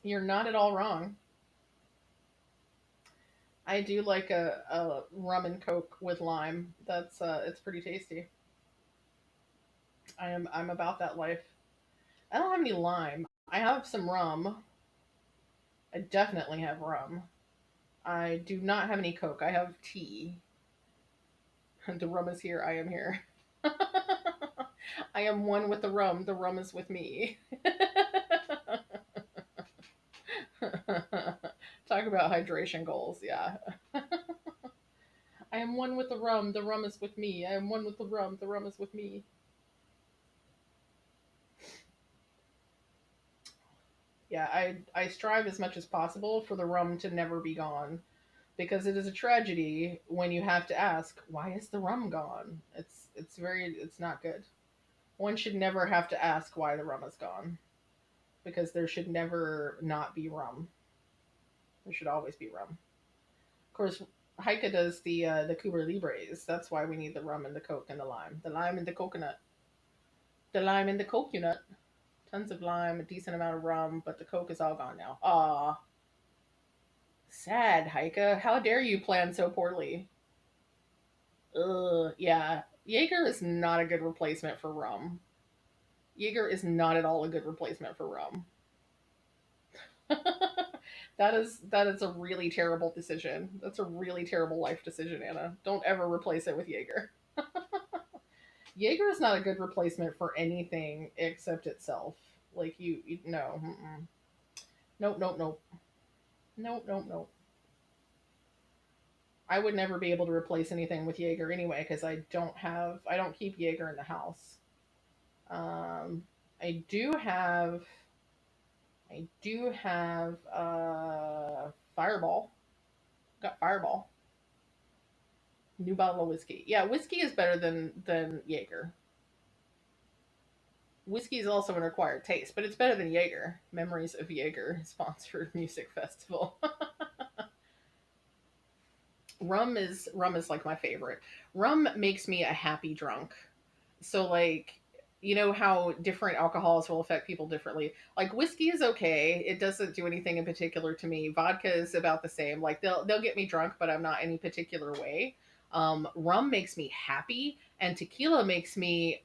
You're not at all wrong. I do like a rum and coke with lime. That's it's pretty tasty. I'm about that life. I don't have any lime. I have some rum. I definitely have rum. I do not have any coke. I have tea. The rum is here. I am here. I am one with the rum. The rum is with me. Talk about hydration goals. Yeah. I am one with the rum. The rum is with me. I am one with the rum. The rum is with me. Yeah, I strive as much as possible for the rum to never be gone because it is a tragedy when you have to ask, why is the rum gone? It's not good. One should never have to ask why the rum is gone because there should never not be rum. There should always be rum. Of course, Heike does the Cuba Libres. That's why we need the rum and the coke and the lime. The lime and the coconut. The lime and the coconut. Tons of lime, a decent amount of rum, but the coke is all gone now. Aw. Sad, Heike. How dare you plan so poorly? Ugh, yeah. Jaeger is not a good replacement for rum. Jaeger is not at all a good replacement for rum. That is a really terrible decision. That's a really terrible life decision, Anna. Don't ever replace it with Jaeger. Jaeger is not a good replacement for anything except itself. Like you no. Mm-mm. Nope, nope, nope. Nope, nope, nope. I would never be able to replace anything with Jaeger anyway because I don't keep Jaeger in the house. Um, I do have Fireball. Got Fireball. New bottle of whiskey. Yeah, whiskey is better than Jaeger. Whiskey is also an acquired taste, but it's better than Jaeger. Memories of Jaeger sponsored music festival. Rum is like my favorite. Rum makes me a happy drunk. So like you know how different alcohols will affect people differently. Like whiskey is okay. It doesn't do anything in particular to me. Vodka is about the same. Like they'll get me drunk, but I'm not any particular way. Rum makes me happy and tequila makes me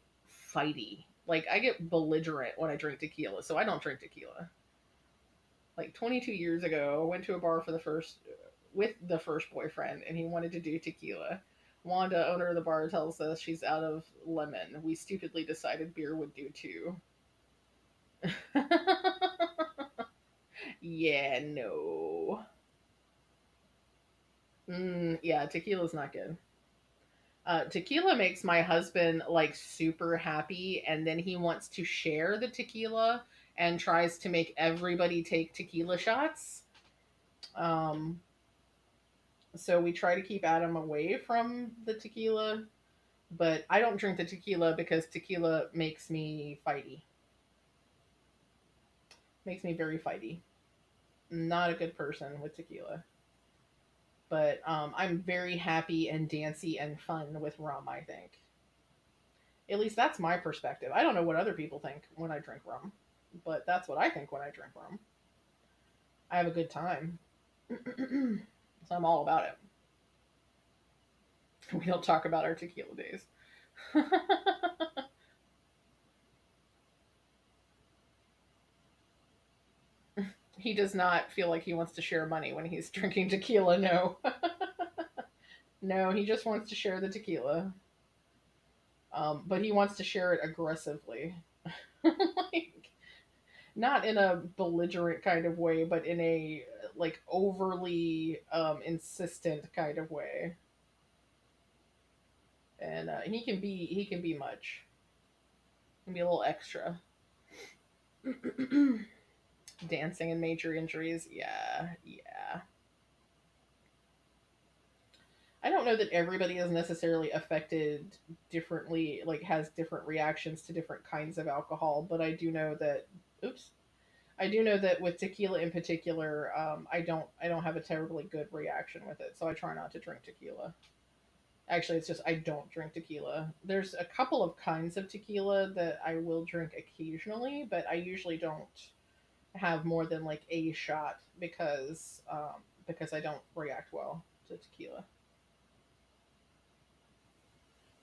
fighty. Like I get belligerent when I drink tequila, so I don't drink tequila. Like 22 years ago, I went to a bar for the first with the first boyfriend, and he wanted to do tequila. Wanda, owner of the bar, tells us she's out of lemon. We stupidly decided beer would do too. Yeah, no. Yeah, tequila's not good. Tequila makes my husband like super happy, and then he wants to share the tequila and tries to make everybody take tequila shots. Um, So we try to keep Adam away from the tequila, but I don't drink the tequila because tequila makes me fighty. Makes me very fighty. Not a good person with tequila. But I'm very happy and dancy and fun with rum, I think. At least that's my perspective. I don't know what other people think when I drink rum, but that's what I think when I drink rum. I have a good time. So I'm all about it. We don't talk about our tequila days. He does not feel like he wants to share money when he's drinking tequila, no. No, he just wants to share the tequila. But he wants to share it aggressively. Like, not in a belligerent kind of way, but in a like overly insistent kind of way. And he can be much. He can be a little extra. Dancing and major injuries, yeah, yeah. I don't know that everybody is necessarily affected differently, like has different reactions to different kinds of alcohol, but I do know that. Oops. I do know that with tequila in particular, I don't have a terribly good reaction with it, so I try not to drink tequila. Actually, it's just I don't drink tequila. There's a couple of kinds of tequila that I will drink occasionally, but I usually don't have more than like a shot because I don't react well to tequila.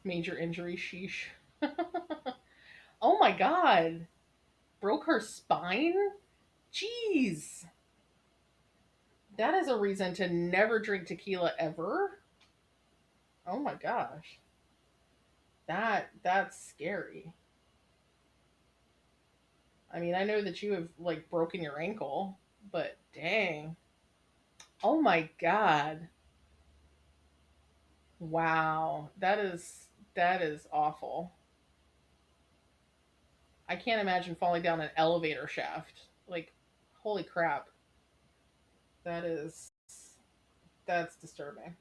Major injury, sheesh. Oh my god, broke her spine. Jeez, that is a reason to never drink tequila ever. Oh my gosh, that's scary. I mean, I know that you have like broken your ankle, but dang. Oh my god. Wow. That is awful. I can't imagine falling down an elevator shaft. Like holy crap. That is that's disturbing.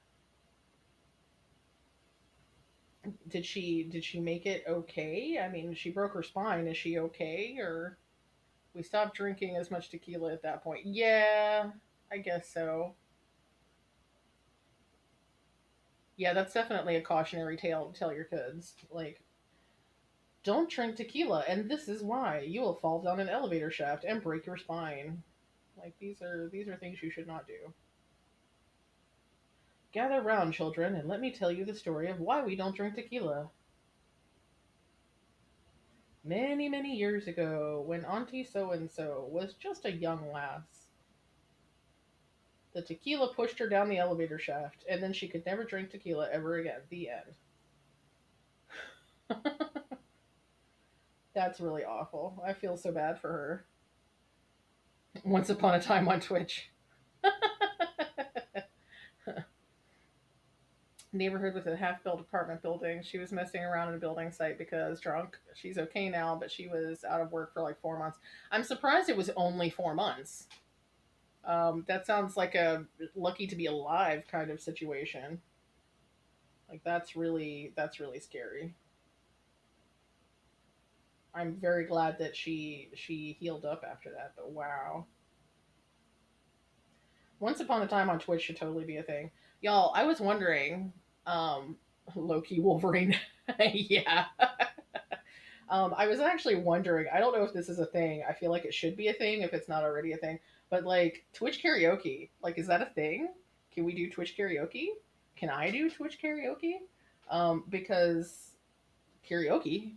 Did she make it okay? I mean, she broke her spine. Is she okay or we stopped drinking as much tequila at that point? Yeah, I guess so. Yeah, that's definitely a cautionary tale to tell your kids. Like, don't drink tequila, and this is why you will fall down an elevator shaft and break your spine. Like these are things you should not do. Gather round, children, and let me tell you the story of why we don't drink tequila. Many, many years ago, when Auntie So and So was just a young lass, the tequila pushed her down the elevator shaft, and then she could never drink tequila ever again. The end. That's really awful. I feel so bad for her. Once upon a time on Twitch. Neighborhood with a half built apartment building. She was messing around in a building site because drunk. She's okay now, but she was out of work for like 4 months. I'm surprised it was only 4 months. That sounds like a lucky to be alive kind of situation. Like that's really scary. I'm very glad that she healed up after that. But wow, once upon a time on Twitch should totally be a thing, y'all. I was wondering, um, Loki Wolverine, yeah. I was actually wondering. I don't know if this is a thing. I feel like it should be a thing if it's not already a thing. But like Twitch karaoke, like is that a thing? Can we do Twitch karaoke? Can I do Twitch karaoke? Because karaoke.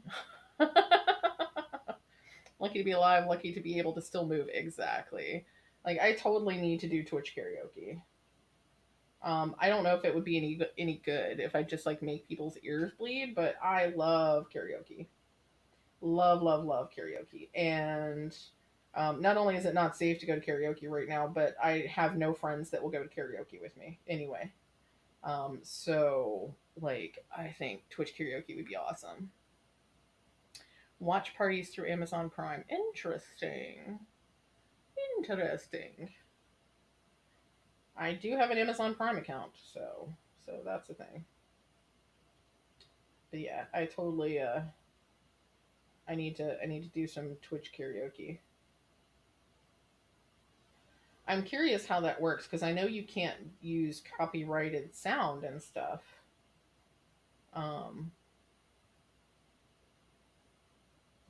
Lucky to be alive, lucky to be able to still move. Exactly. Like I totally need to do Twitch karaoke. I don't know if it would be any good if I just like make people's ears bleed, but I love karaoke. Love, love, love karaoke. And not only is it not safe to go to karaoke right now, but I have no friends that will go to karaoke with me anyway. So like I think Twitch karaoke would be awesome. Watch parties through Amazon Prime. Interesting. Interesting. I do have an Amazon Prime account, so that's the thing. But yeah, I totally I need to do some Twitch karaoke. I'm curious how that works because I know you can't use copyrighted sound and stuff. Um,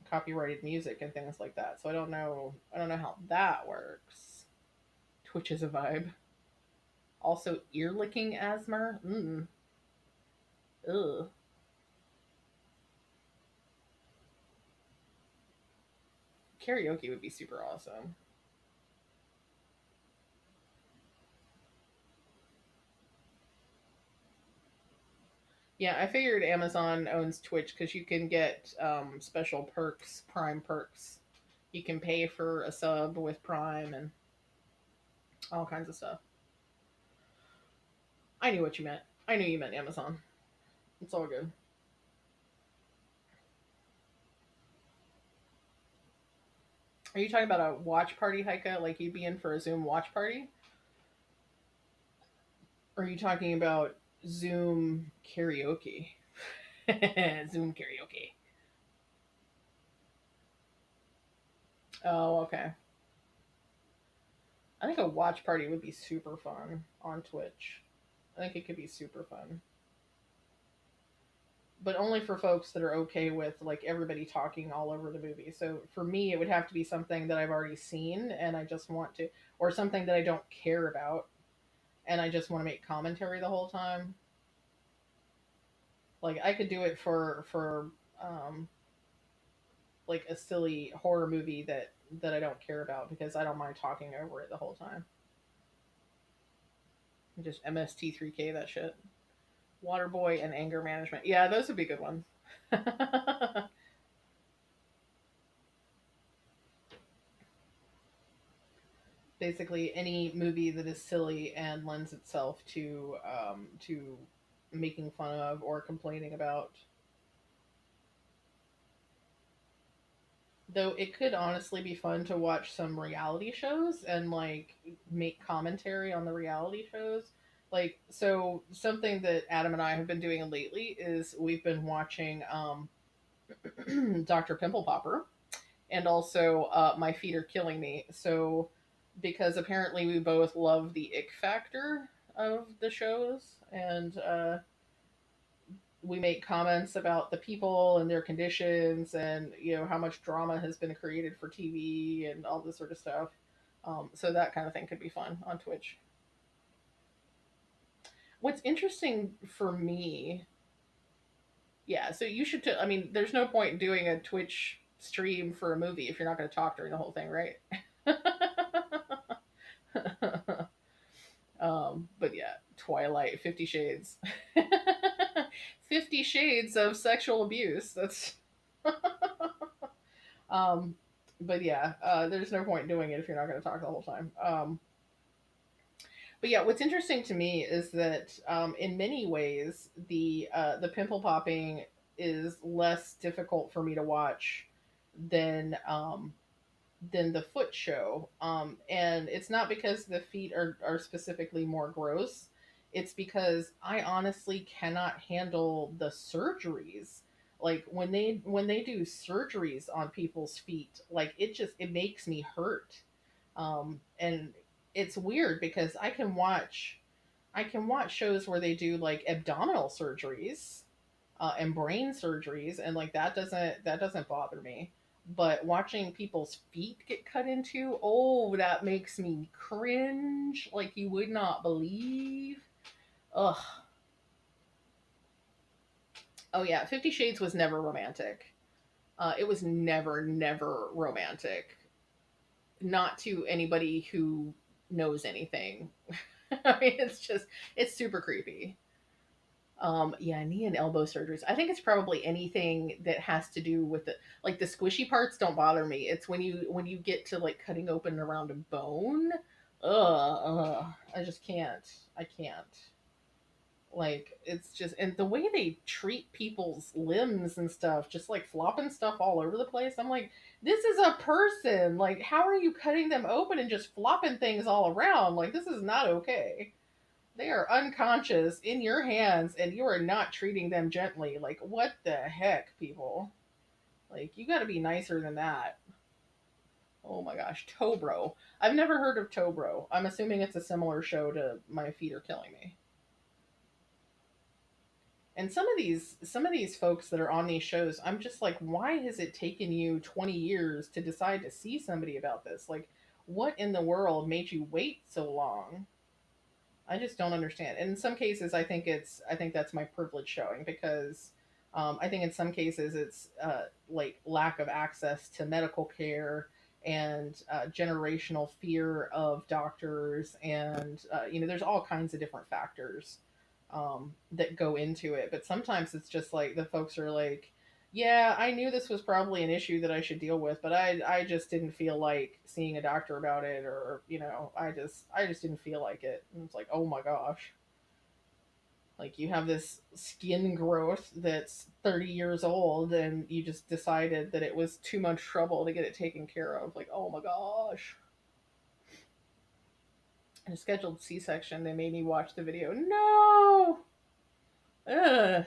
Copyrighted music and things like that. So I don't know. I don't know how that works. Twitch is a vibe. Also, ear licking asthma. Ugh. Karaoke would be super awesome. Yeah, I figured Amazon owns Twitch because you can get special perks, Prime perks. You can pay for a sub with Prime and all kinds of stuff. I knew what you meant. I knew you meant Amazon. It's all good. Are you talking about a watch party, Heika? Like you'd be in for a Zoom watch party? Or are you talking about Zoom karaoke? Zoom karaoke. Oh, okay. I think a watch party would be super fun on Twitch. I think it could be super fun. But only for folks that are okay with like everybody talking all over the movie. So for me, it would have to be something that I've already seen and I just want to, or something that I don't care about and I just want to make commentary the whole time. Like I could do it for like a silly horror movie that I don't care about because I don't mind talking over it the whole time. Just MST3K that shit. Waterboy and anger management. Yeah, those would be good ones. Basically, any movie that is silly and lends itself to making fun of or complaining about. Though it could honestly be fun to watch some reality shows and like make commentary on the reality shows. Like so something that Adam and I have been doing lately is we've been watching Dr. Pimple Popper and also My Feet Are Killing Me. So because apparently we both love the ick factor of the shows and we make comments about the people and their conditions and how much drama has been created for TV and all this sort of stuff. So that kind of thing could be fun on Twitch. What's interesting for me, yeah. So you should. I mean, there's no point in doing a Twitch stream for a movie if you're not going to talk during the whole thing, right? But yeah, Twilight, 50 Shades. 50 Shades of sexual abuse. That's um but yeah, there's no point in doing it if you're not going to talk the whole time. But yeah, what's interesting to me is that in many ways the pimple popping is less difficult for me to watch than the foot show. And it's not because the feet are specifically more gross. It's because I honestly cannot handle the surgeries. Like when they do surgeries on people's feet, like it makes me hurt. And it's weird because I can watch shows where they do like abdominal surgeries and brain surgeries, and like that doesn't bother me. But watching people's feet get cut into, oh, that makes me cringe like you would not believe. Ugh. Oh yeah, 50 Shades was never romantic. It was never romantic. Not to anybody who knows anything. I mean, it's super creepy. Yeah, knee and elbow surgeries. I think it's probably anything that has to do with the like the squishy parts don't bother me. It's when you get to like cutting open around a bone. I just can't. I can't. Like, it's just, and the way they treat people's limbs and stuff, just like flopping stuff all over the place. I'm like, this is a person. Like, how are you cutting them open and just flopping things all around? Like, this is not okay. They are unconscious in your hands and you are not treating them gently. Like, what the heck, people? Like, you gotta be nicer than that. Oh my gosh, Tobro. I've never heard of Tobro. I'm assuming it's a similar show to My Feet Are Killing Me. And some of these folks that are on these shows, I'm just like, why has it taken you 20 years to decide to see somebody about this? Like, what in the world made you wait so long? I just don't understand. And in some cases, I think that's my privilege showing because I think in some cases it's like lack of access to medical care and generational fear of doctors, and there's all kinds of different factors that go into it. But sometimes it's just like the folks are like, yeah, I knew this was probably an issue that I should deal with, but I just didn't feel like seeing a doctor about it, or I just didn't feel like it. And it's like, oh my gosh. Like, you have this skin growth that's 30 years old and you just decided that it was too much trouble to get it taken care of. Like, oh my gosh. And a scheduled C-section, they made me watch the video. No. Ugh.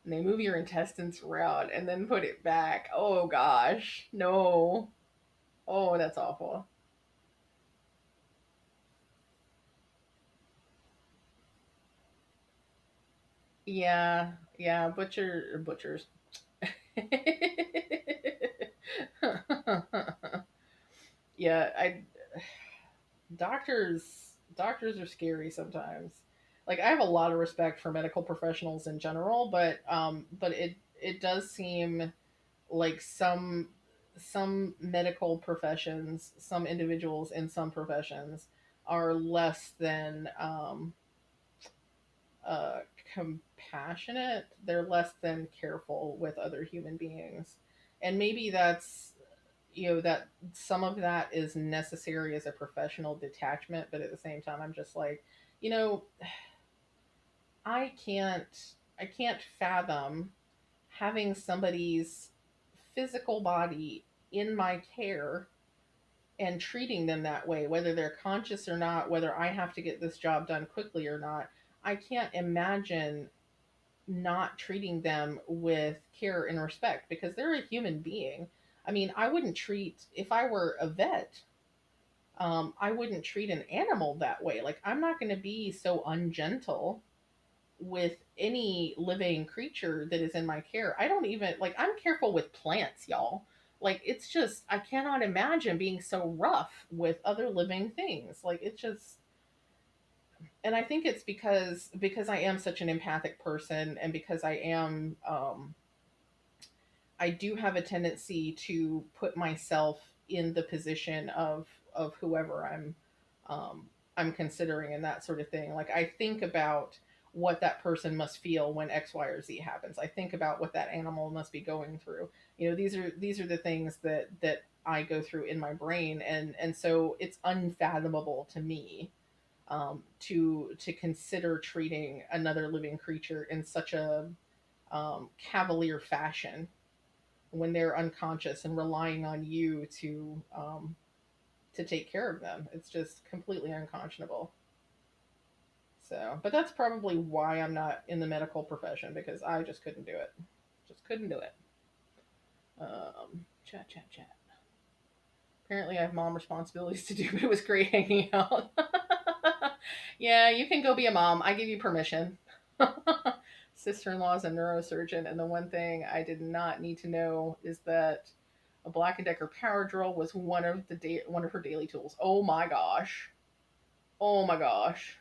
And they move your intestines around and then put it back. Oh gosh. No. Oh, that's awful. Yeah, yeah, butchers. Yeah, I doctors are scary sometimes. Like, I have a lot of respect for medical professionals in general, but it does seem like some medical professions, some individuals in some professions are less than uh, compassionate. They're less than careful with other human beings, and maybe that's that some of that is necessary as a professional detachment. But at the same time, I'm just like, you know, I can't fathom having somebody's physical body in my care and treating them that way, whether they're conscious or not, whether I have to get this job done quickly or not. I can't imagine not treating them with care and respect because they're a human being. I mean, I wouldn't treat, if I were a vet, I wouldn't treat an animal that way. Like, I'm not going to be so ungentle with any living creature that is in my care. I don't even, like, I'm careful with plants, y'all. Like, it's just, I cannot imagine being so rough with other living things. Like, it's just, and I think it's because I am such an empathic person, and because I do have a tendency to put myself in the position of whoever I'm considering and that sort of thing. Like, I think about what that person must feel when X, Y, or Z happens. I think about what that animal must be going through. These are the things that I go through in my brain, and so it's unfathomable to me to consider treating another living creature in such a cavalier fashion when they're unconscious and relying on you to take care of them. It's just completely unconscionable. So, but that's probably why I'm not in the medical profession, because I just couldn't do it. Just couldn't do it. Chat, chat, chat. Apparently, I have mom responsibilities to do, but it was great hanging out. Yeah, you can go be a mom. I give you permission. Sister-in-law is a neurosurgeon, and the one thing I did not need to know is that a Black and Decker power drill was one of her daily tools. Oh my gosh! Oh my gosh!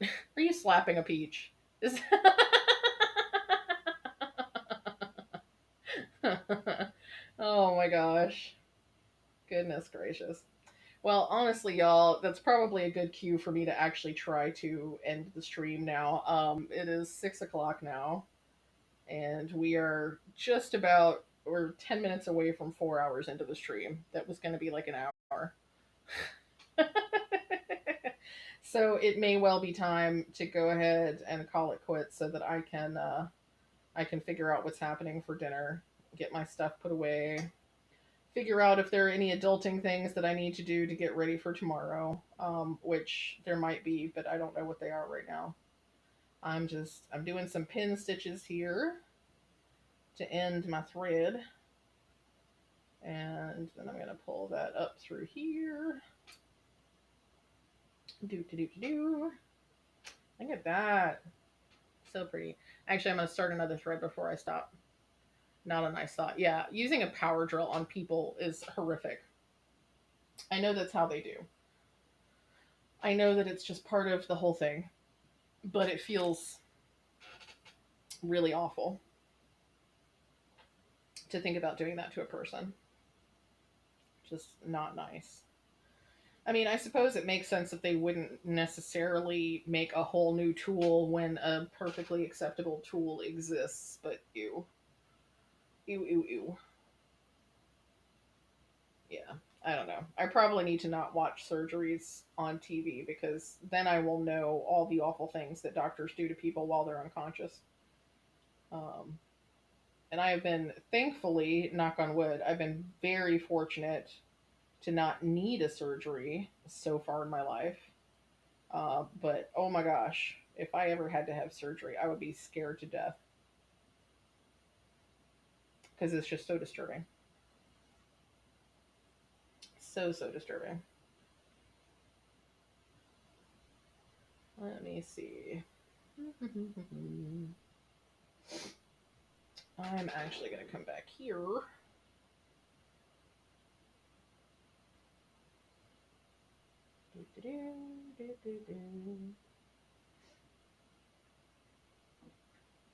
Are you slapping a peach? Is Oh my gosh! Goodness gracious! Well, honestly, y'all, that's probably a good cue for me to actually try to end the stream now. It is 6 o'clock now, and we're 10 minutes away from 4 hours into the stream. That was going to be like an hour. So it may well be time to go ahead and call it quits so that I can figure out what's happening for dinner, get my stuff put away, figure out if there are any adulting things that I need to do to get ready for tomorrow, which there might be, but I don't know what they are right now. I'm doing some pin stitches here to end my thread, and then I'm gonna pull that up through here. Do do do do do. Look at that, so pretty. Actually, I'm gonna start another thread before I stop. Not a nice thought. Yeah, using a power drill on people is horrific. I know that's how they do. I know that it's just part of the whole thing, but it feels really awful to think about doing that to a person. Just not nice. I mean, I suppose it makes sense that they wouldn't necessarily make a whole new tool when a perfectly acceptable tool exists, but ew. Ew, ew, ew. Yeah, I don't know. I probably need to not watch surgeries on TV because then I will know all the awful things that doctors do to people while they're unconscious. Um, and I have been, thankfully, knock on wood, I've been very fortunate to not need a surgery so far in my life. But oh my gosh, if I ever had to have surgery, I would be scared to death because it's just so disturbing. So, so disturbing. Let me see. I'm actually going to come back here.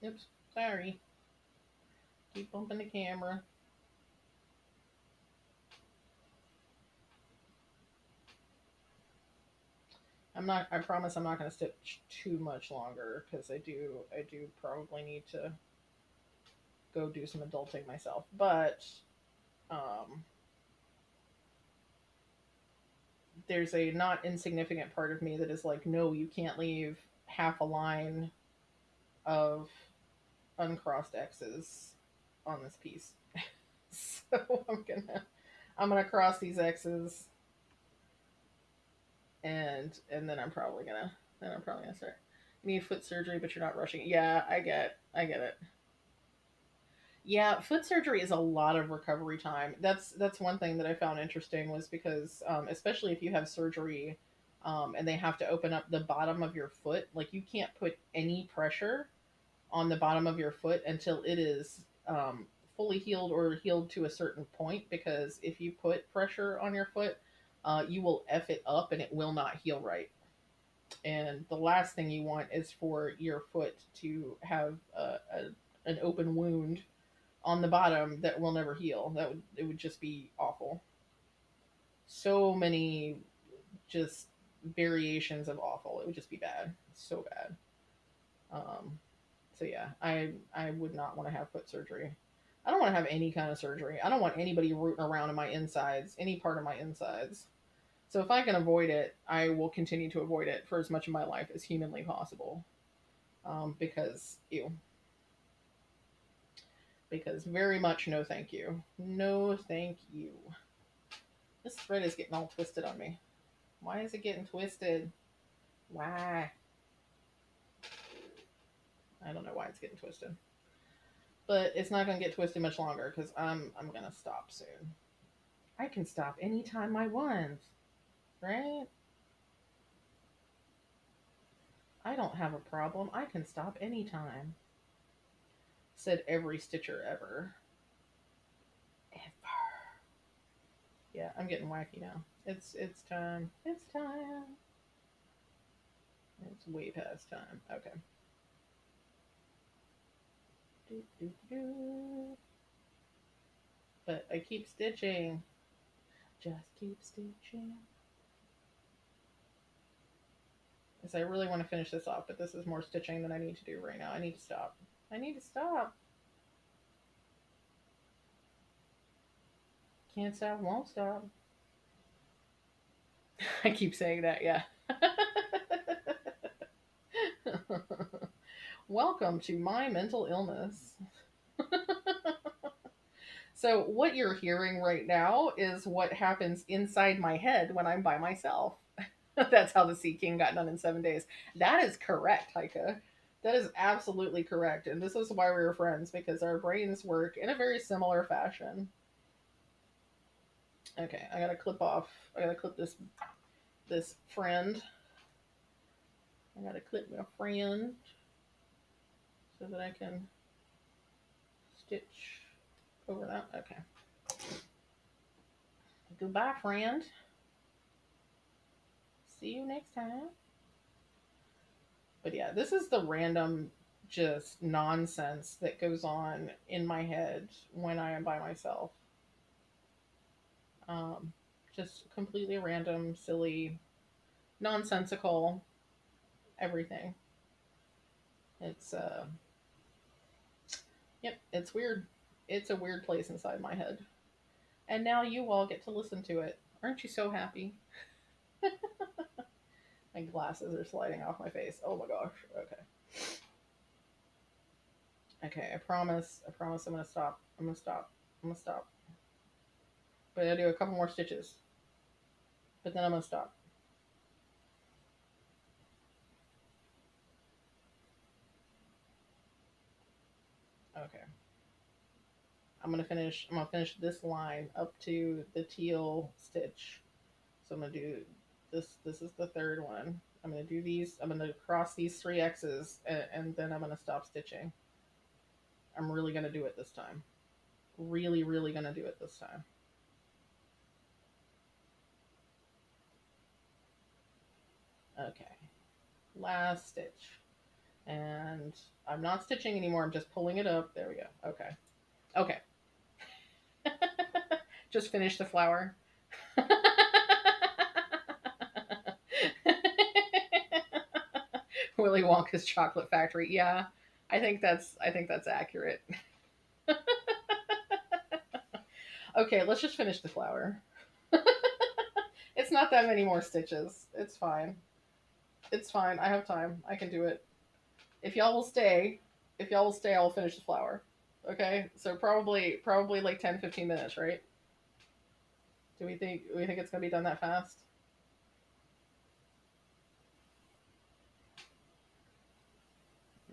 Oops, sorry. Keep bumping the camera. I promise I'm not going to stitch too much longer because I do probably need to go do some adulting myself. But um, there's a not insignificant part of me that is like, no, you can't leave half a line of uncrossed X's on this piece. So I'm gonna cross these X's, and then I'm probably gonna start. You need foot surgery, but you're not rushing. Yeah, I get it. Yeah, foot surgery is a lot of recovery time. That's one thing that I found interesting was because especially if you have surgery, and they have to open up the bottom of your foot, like you can't put any pressure on the bottom of your foot until it is fully healed or healed to a certain point. Because if you put pressure on your foot, you will F it up and it will not heal right. And the last thing you want is for your foot to have an open wound on the bottom that will never heal. It would just be awful. So many just variations of awful. It would just be bad. So bad. Um, so yeah, I would not want to have foot surgery. I don't want to have any kind of surgery. I don't want anybody rooting around in my insides, any part of my insides. So if I can avoid it, I will continue to avoid it for as much of my life as humanly possible. Because ew. Because very much no thank you. No thank you. This thread is getting all twisted on me. Why is it getting twisted? Why? I don't know why it's getting twisted. But it's not going to get twisted much longer because I'm going to stop soon. I can stop anytime I want. Right? I don't have a problem. I can stop anytime. Said every stitcher ever. Ever. Yeah, I'm getting wacky now. It's time. It's time. It's way past time. Okay. Do, do, do. But I keep stitching. Just keep stitching. Because I really want to finish this off, but this is more stitching than I need to do right now. I need to stop. I need to stop. Can't stop, won't stop. I keep saying that, yeah. Welcome to my mental illness. So, what you're hearing right now is what happens inside my head when I'm by myself. That's how the Sea King got done in 7 days. That is correct, Heike. That is absolutely correct. And this is why we were friends, because our brains work in a very similar fashion. Okay, I gotta clip off. I gotta clip this friend. I gotta clip my friend so that I can stitch over that. Okay. Goodbye, friend. See you next time. But yeah, this is the random just nonsense that goes on in my head when I am by myself. Um, just completely random, silly, nonsensical, everything. It's yep, it's weird. It's a weird place inside my head. And now you all get to listen to it. Aren't you so happy? My glasses are sliding off my face. Oh my gosh. Okay. Okay, I promise. I promise I'm gonna stop. I'm gonna stop. I'm gonna stop. But I do a couple more stitches. But then I'm gonna stop. Okay. I'm gonna finish this line up to the teal stitch. So I'm gonna do this is the third one. I'm gonna do these, I'm gonna cross these three X's and then I'm gonna stop stitching. I'm really gonna do it this time. Really, really gonna do it this time. Okay. Last stitch. And I'm not stitching anymore, I'm just pulling it up. There we go. Okay. Okay. Just finish the flower. Willy Wonka's chocolate factory. Yeah, I think that's accurate. Okay, let's just finish the flower. It's not that many more stitches. It's fine. It's fine. I have time. I can do it. If y'all will stay, I will finish the flower. Okay? So probably like 10-15 minutes, right? Do we think it's going to be done that fast?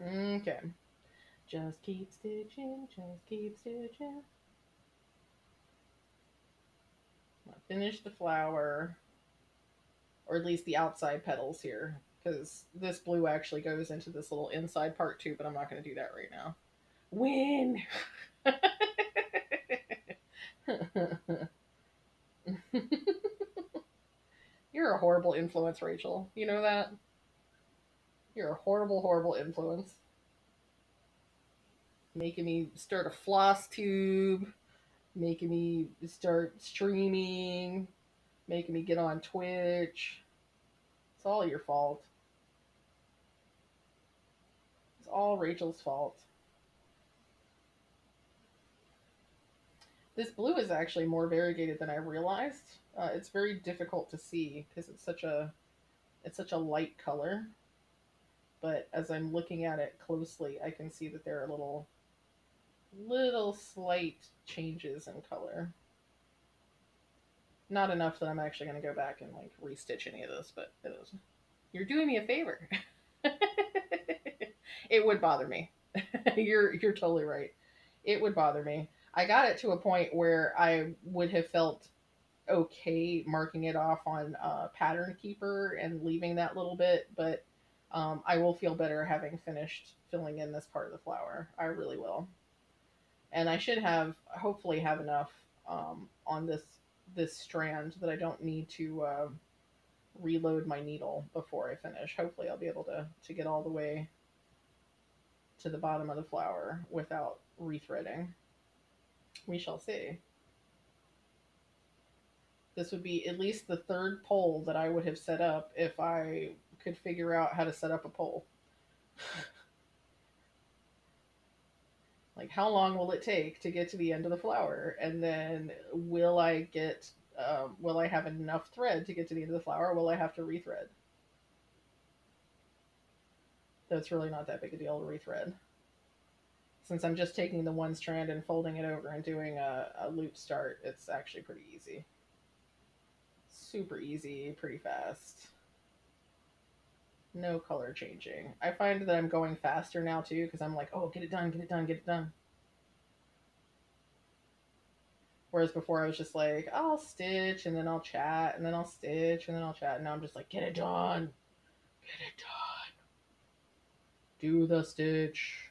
Okay. Just keep stitching, just keep stitching. I'll finish the flower, or at least the outside petals here, because this blue actually goes into this little inside part too, but I'm not going to do that right now. Win! You're a horrible influence, Rachel. You know that? You're a horrible, horrible influence. Making me start a floss tube, making me start streaming, making me get on Twitch. It's all your fault. It's all Rachel's fault. This blue is actually more variegated than I realized. It's very difficult to see because it's such a light color. But as I'm looking at it closely, I can see that there are little slight changes in color. Not enough that I'm actually going to go back and like restitch any of this, but it is. You're doing me a favor. It would bother me. You're totally right. It would bother me. I got it to a point where I would have felt okay marking it off on Pattern Keeper and leaving that little bit, but I will feel better having finished filling in this part of the flower. I really will. And I should have hopefully have enough on this strand that I don't need to reload my needle before I finish. Hopefully I'll be able to get all the way to the bottom of the flower without rethreading. We shall see. This would be at least the third pole that I would have set up if I could figure out how to set up a pole. Like, how long will it take to get to the end of the flower? And then will I have enough thread to get to the end of the flower? Or will I have to rethread? though it's really not that big a deal to rethread. Since I'm just taking the one strand and folding it over and doing a loop start, it's actually pretty easy. Super easy, pretty fast. No color changing. I find that I'm going faster now too because I'm like, oh, get it done, get it done, get it done. Whereas before I was just like, I'll stitch and then I'll chat and then I'll stitch and then I'll chat. And now I'm just like, get it done, get it done. Do the stitch,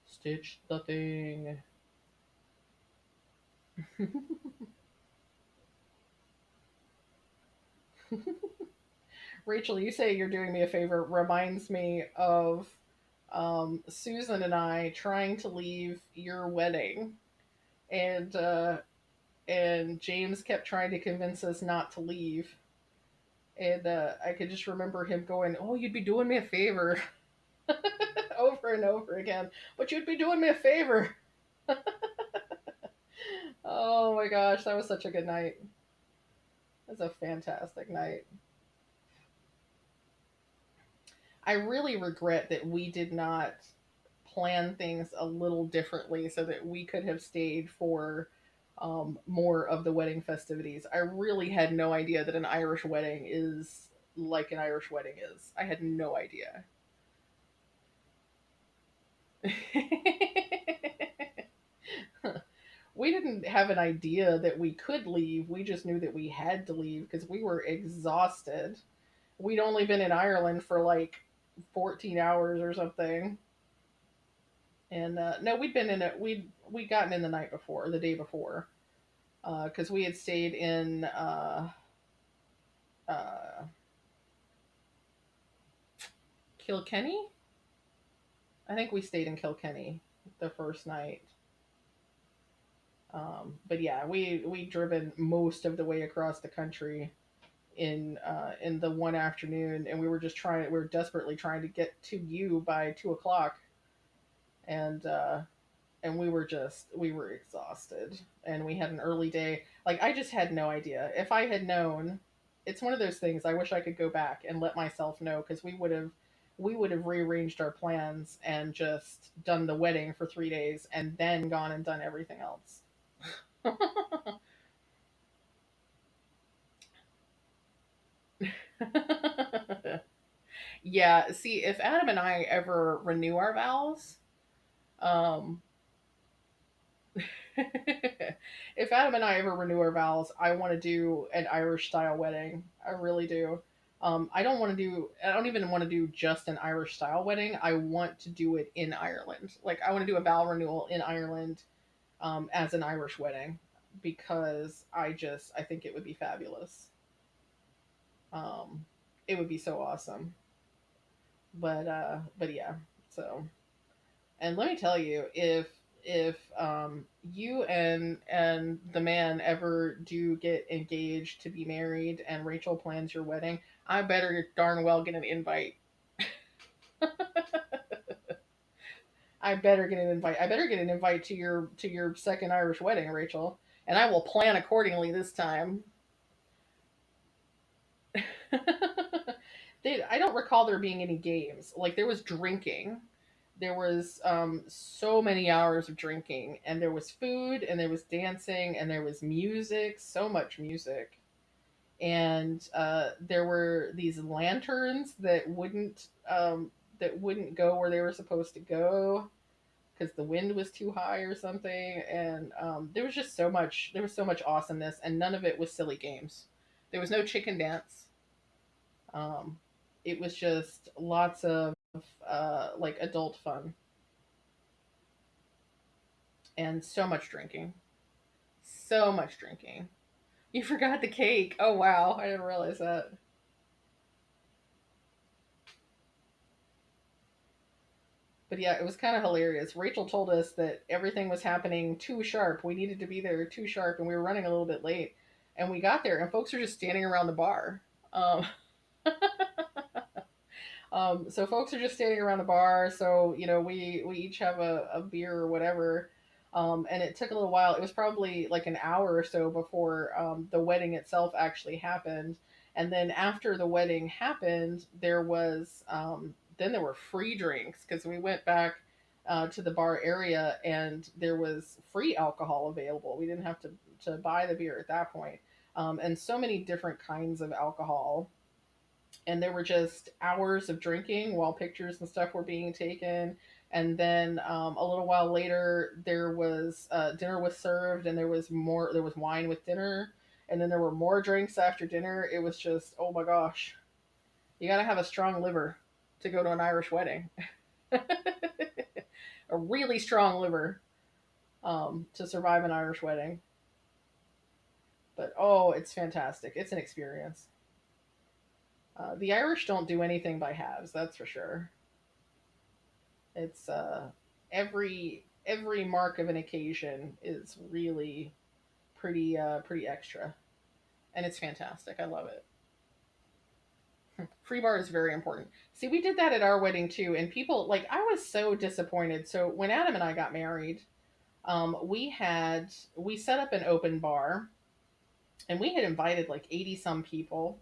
stitch the thing. Rachel, you say you're doing me a favor reminds me of Susan and I trying to leave your wedding, and James kept trying to convince us not to leave, and I could just remember him going, "Oh, you'd be doing me a favor," over and over again. But you'd be doing me a favor. Oh my gosh, that was such a good night. It was a fantastic night. I really regret that we did not plan things a little differently so that we could have stayed for more of the wedding festivities. I really had no idea that an Irish wedding is like an Irish wedding is. I had no idea. We didn't have an idea that we could leave. We just knew that we had to leave because we were exhausted. We'd only been in Ireland for like 14 hours or something. And no, we'd been in it. We'd gotten in the night before, the day before, because we had stayed in uh, Kilkenny. I think we stayed in Kilkenny the first night. But yeah, we driven most of the way across the country in the one afternoon, and we were just trying. We were desperately trying to get to you by 2 o'clock, and we were exhausted, and we had an early day. Like I just had no idea. If I had known, it's one of those things. I wish I could go back and let myself know because we would have rearranged our plans and just done the wedding for 3 days and then gone and done everything else. Yeah, see, if Adam and I ever renew our vows, um, if Adam and I ever renew our vows, I want to do an Irish style wedding. I really do. I don't want to do. I don't even want to do just an Irish style wedding. I want to do it in Ireland. Like I want to do a vow renewal in Ireland, as an Irish wedding, because I think it would be fabulous. Um, it would be so awesome. But yeah. So, and let me tell you, if you and the man ever do get engaged to be married and Rachel plans your wedding, I better darn well get an invite. I better get an invite. I better get an invite to your second Irish wedding, Rachel, and I will plan accordingly this time. I don't recall there being any games. Like there was drinking, there was so many hours of drinking, and there was food, and there was dancing, and there was music, so much music, and there were these lanterns that wouldn't go where they were supposed to go because the wind was too high or something, and there was just so much. There was so much awesomeness, and none of it was silly games. There was no chicken dance. Um, it was just lots of like adult fun and so much drinking. So much drinking. You forgot the cake. Oh wow, I didn't realize that. But yeah, it was kind of hilarious. Rachel told us that everything was happening too sharp. We needed to be there too sharp, and we were running a little bit late. And we got there, and folks were just standing around the bar. So folks are just standing around the bar. So we each have a beer or whatever. And it took a little while. It was probably like an hour or so before the wedding itself actually happened. And then after the wedding happened, then there were free drinks because we went back to the bar area and there was free alcohol available. We didn't have to buy the beer at that point. And so many different kinds of alcohol. And there were just hours of drinking while pictures and stuff were being taken. And then a little while later, there was dinner was served, and there was more. There was wine with dinner, and then there were more drinks after dinner. It was just, oh my gosh, you got to have a strong liver to go to an Irish wedding. A really strong liver to survive an Irish wedding. But oh, it's fantastic. It's an experience. The Irish don't do anything by halves, that's for sure. It's every mark of an occasion is really pretty extra, and it's fantastic. I love it. Free bar is very important. See, we did that at our wedding too, and people like I was so disappointed. So when Adam and I got married, we set up an open bar, and we had invited like 80 some people,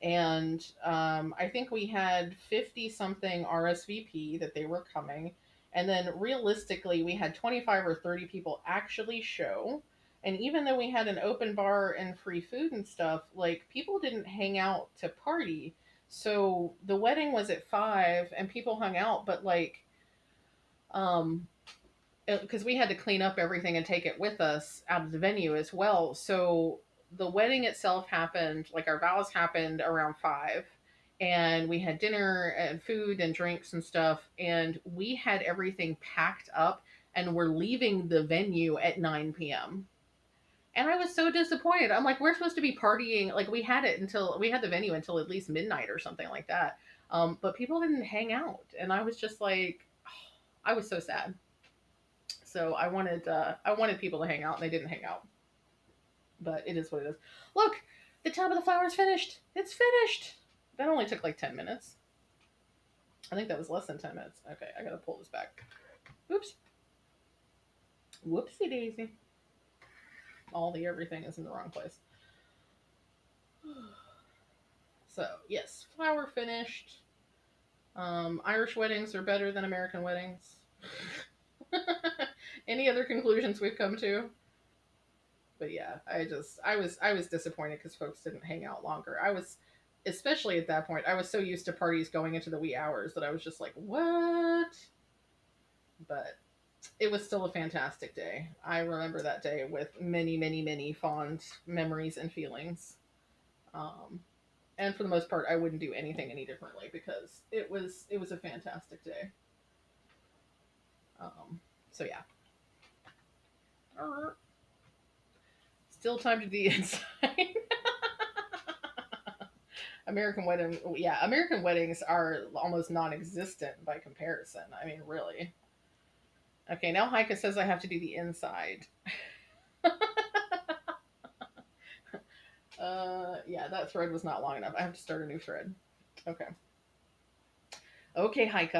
and I think we had 50 something RSVP that they were coming, and then realistically we had 25 or 30 people actually show. And even though we had an open bar and free food and stuff, like people didn't hang out to party. So the wedding was at 5 and people hung out, but like um because we had to clean up everything and take it with us out of the venue as well. So the wedding itself happened, like our vows happened around 5, and we had dinner and food and drinks and stuff, and we had everything packed up and we're leaving the venue at 9 p.m. And I was so disappointed. I'm like, we're supposed to be partying. Like we had the venue until at least midnight or something like that. But people didn't hang out, and I was just like, I was so sad. So I wanted people to hang out, and they didn't hang out. But it is what it is. Look, the top of the flower's finished. It's finished. That only took like 10 minutes. I think that was less than 10 minutes. Okay, I gotta pull this back. Oops. Whoopsie daisy. All the everything is in the wrong place. So, yes, flower finished. Irish weddings are better than American weddings. Any other conclusions we've come to? But yeah, I was disappointed because folks didn't hang out longer. I was, especially at that point, I was so used to parties going into the wee hours that I was just like, what? But it was still a fantastic day. I remember that day with many fond memories and feelings. Um, and for the most part, I wouldn't do anything any differently because it was a fantastic day. So yeah. Still time to be inside. American weddings are almost non-existent by comparison. I mean, really. Okay, now Heike says I have to do the inside. Yeah, that thread was not long enough. I have to start a new thread. Okay. Okay, Heike.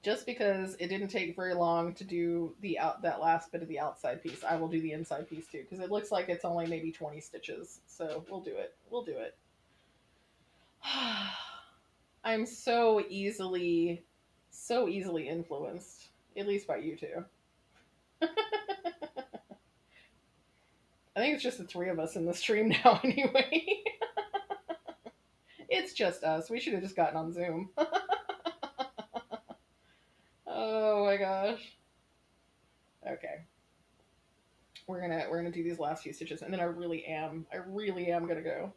Just because it didn't take very long to do that last bit of the outside piece, I will do the inside piece too because it looks like it's only maybe 20 stitches. So we'll do it. We'll do it. I'm so easily influenced, at least by you two. I think it's just the three of us in the stream now anyway. It's just us. We should have just gotten on Zoom. Oh my gosh. Okay. We're gonna do these last few stitches and then I really am gonna go.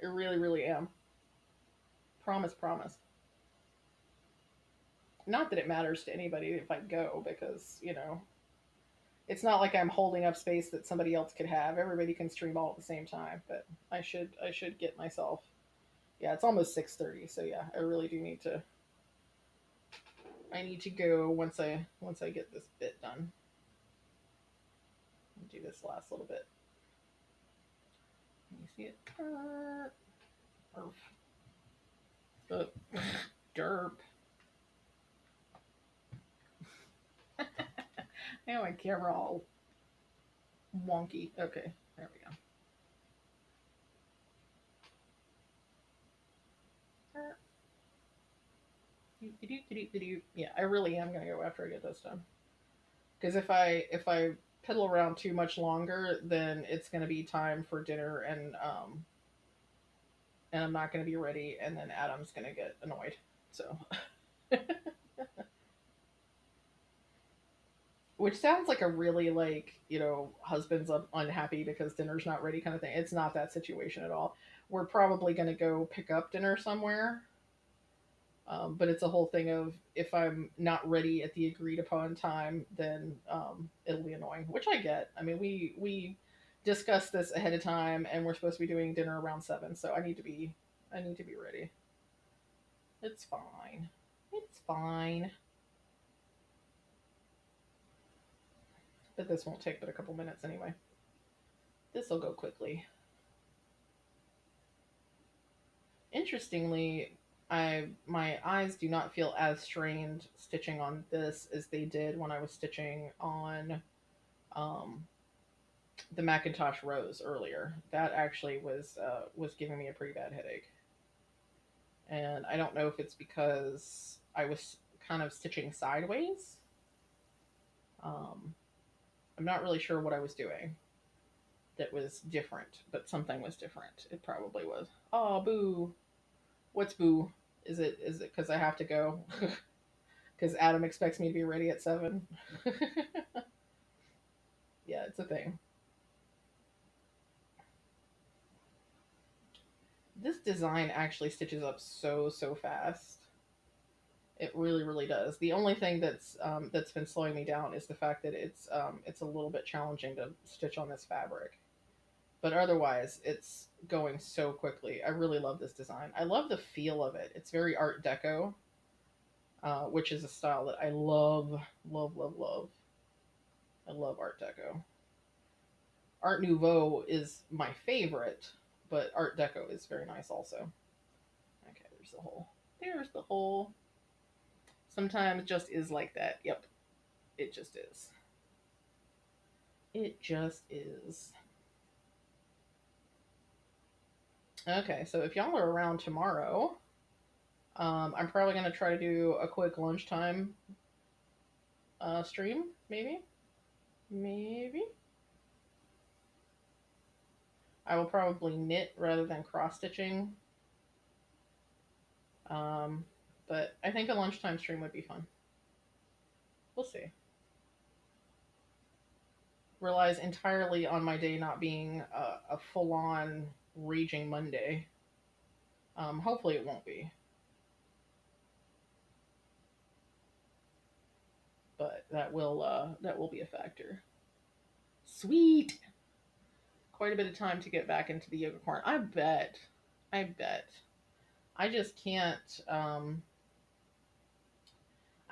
I really am. Promise. Not that it matters to anybody if I go because, it's not like I'm holding up space that somebody else could have. Everybody can stream all at the same time, but I should get myself. Yeah, it's almost 6:30, so yeah, I really do need to. I need to go once I get this bit done. I'll do this last little bit. Can you see it? Derp. Now my camera all wonky. Okay, there we go. Yeah, I really am gonna go after I get this done. Because if I piddle around too much longer, then it's gonna be time for dinner, and I'm not gonna be ready, and then Adam's gonna get annoyed. So, which sounds like a really like husband's unhappy because dinner's not ready kind of thing. It's not that situation at all. We're probably gonna go pick up dinner somewhere. But it's a whole thing of if I'm not ready at the agreed upon time, then it'll be annoying, which I get. I mean, we discussed this ahead of time, and we're supposed to be doing dinner around 7, so I need to be ready. It's fine. It's fine. But this won't take but a couple minutes anyway. This will go quickly. Interestingly, my eyes do not feel as strained stitching on this as they did when I was stitching on um, the Macintosh Rose earlier. That actually was giving me a pretty bad headache, and I don't know if it's because I was kind of stitching sideways. Um, I'm not really sure what I was doing that was different, but something was different. It probably was. Oh, boo! What's boo? Is it because I have to go? Because Adam expects me to be ready at 7. Yeah, it's a thing. This design actually stitches up so fast. It really, really does. The only thing that's been slowing me down is the fact that it's a little bit challenging to stitch on this fabric. But otherwise, it's going so quickly. I really love this design. I love the feel of it. It's very Art Deco, which is a style that I love, love, love, love. I love Art Deco. Art Nouveau is my favorite, but Art Deco is very nice also. Okay, there's the hole. There's the hole. Sometimes just is like that. Yep, it just is. It just is. Okay, so if y'all are around tomorrow, I'm probably going to try to do a quick lunchtime stream, maybe. Maybe. I will probably knit rather than cross stitching. Um, but I think a lunchtime stream would be fun. We'll see. Relies entirely on my day not being a full on raging Monday. Hopefully it won't be, but that will be a factor. Sweet. Quite a bit of time to get back into the yoga corn. I bet. I bet. I just can't. I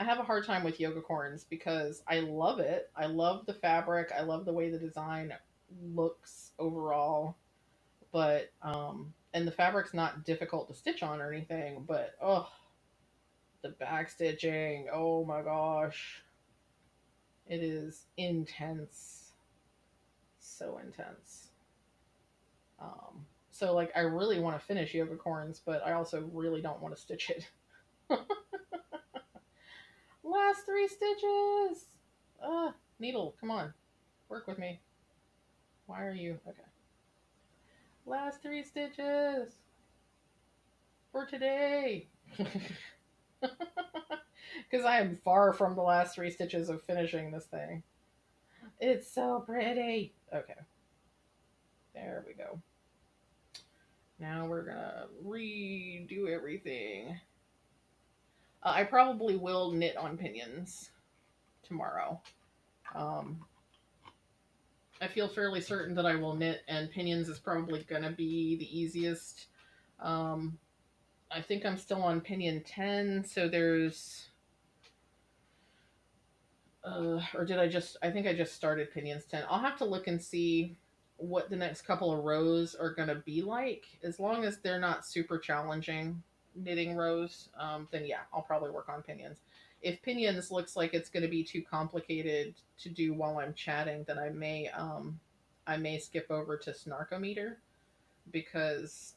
have a hard time with yoga corns because I love it. I love the fabric. I love the way the design looks overall. But and the fabric's not difficult to stitch on or anything. But oh, the back stitching. Oh my gosh, it is intense. So intense. So like I really want to finish yoga corns, but I also really don't want to stitch it. Last 3 stitches. Needle, come on, work with me. Why are you okay? Last 3 stitches for today. Because I am far from the last 3 stitches of finishing this thing. It's so pretty. Okay, there we go. Now we're gonna redo everything. I probably will knit on pinions tomorrow. Um, I feel fairly certain that I will knit, and pinions is probably going to be the easiest. Um, I think I'm still on pinion 10, so there's. Or did I just. I think I just started pinions 10. I'll have to look and see what the next couple of rows are going to be like. As long as they're not super challenging knitting rows, then yeah, I'll probably work on pinions. If pinions looks like it's going to be too complicated to do while I'm chatting, then I may skip over to Snarkometer because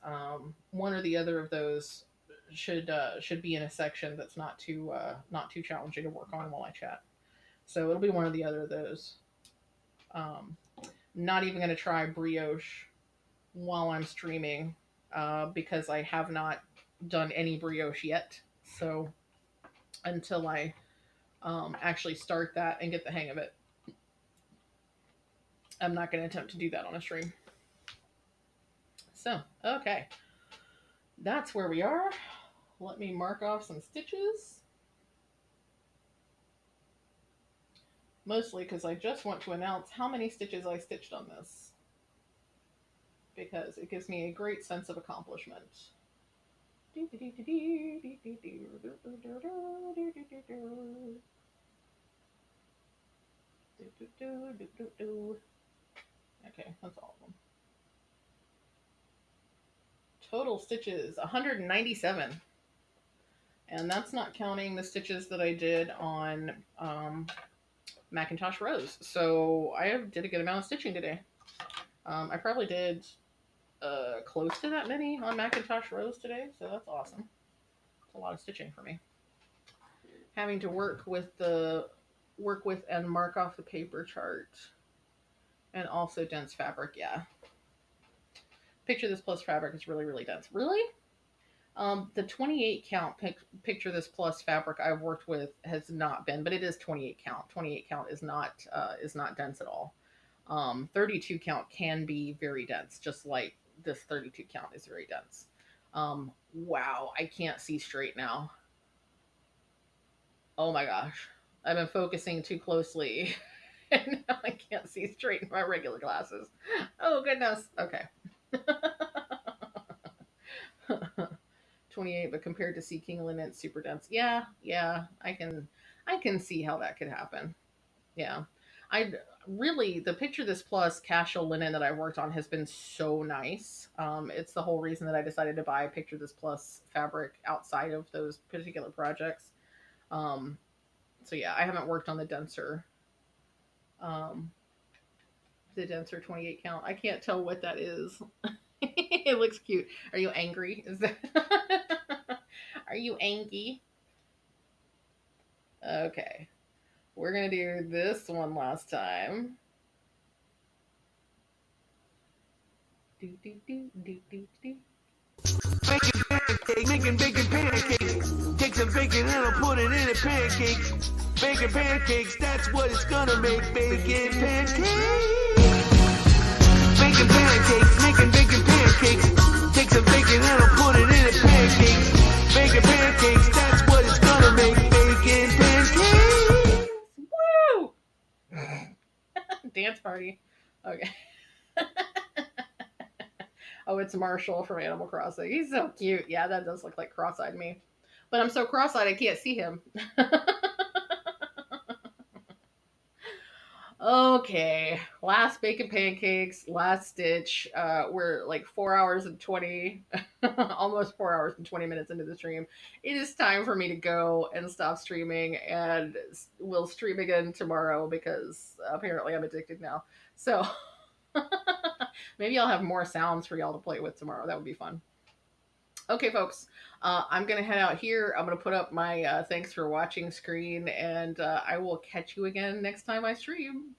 one or the other of those should be in a section that's not too challenging to work on while I chat. So it'll be one or the other of those. Um, Not even going to try brioche while I'm streaming because I have not done any brioche yet. So until I actually start that and get the hang of it, I'm not going to attempt to do that on a stream. So, okay. That's where we are. Let me mark off some stitches. Mostly because I just want to announce how many stitches I stitched on this, because it gives me a great sense of accomplishment. Okay, that's all of them. Total stitches 197. And that's not counting the stitches that I did on Macintosh Rose. So I did a good amount of stitching today. I probably did close to that many on Macintosh Rose today, so that's awesome. It's a lot of stitching for me. Having to work with and mark off the paper chart, and also dense fabric. Yeah, Picture This Plus fabric is really, really dense. Really? The 28 count Picture This Plus fabric I've worked with has not been, but it is 28 count. 28 count is not dense at all. 32 count can be very dense, just like this 32 count is very dense. Wow, I can't see straight now. Oh my gosh, I've been focusing too closely, and now I can't see straight in my regular glasses. Oh goodness. Okay. 28, but compared to Sea King linen, it's super dense. Yeah, I can see how that could happen. Yeah, I really the Picture This Plus casual linen that I worked on has been so nice. It's the whole reason that I decided to buy Picture This Plus fabric outside of those particular projects. So yeah, I haven't worked on um, the denser 28 count. I can't tell what that is. It looks cute. Are you angry? Is that? Are you angry? Okay. We're going to do this one last time. Making bacon pancakes. Take some bacon and I'll put it in a pancake. Bacon pancakes, that's what it's gonna make. Bacon pancakes. Bacon pancakes, making bacon pancakes. Take some bacon and I'll put it in a pancake. Bacon pancakes, that's what it's gonna make. Bacon pancakes. Woo! Dance party. Okay. Oh, it's Marshall from Animal Crossing. He's so cute. Yeah, that does look like cross-eyed me. But I'm so cross-eyed I can't see him. Okay, last bacon pancakes, last stitch. We're like 4 hours and 20, almost 4 hours and 20 minutes into the stream. It is time for me to go and stop streaming, and we'll stream again tomorrow because apparently I'm addicted now. So maybe I'll have more sounds for y'all to play with tomorrow. That would be fun. Okay, folks, I'm going to head out here. I'm going to put up my thanks for watching screen, and I will catch you again next time I stream.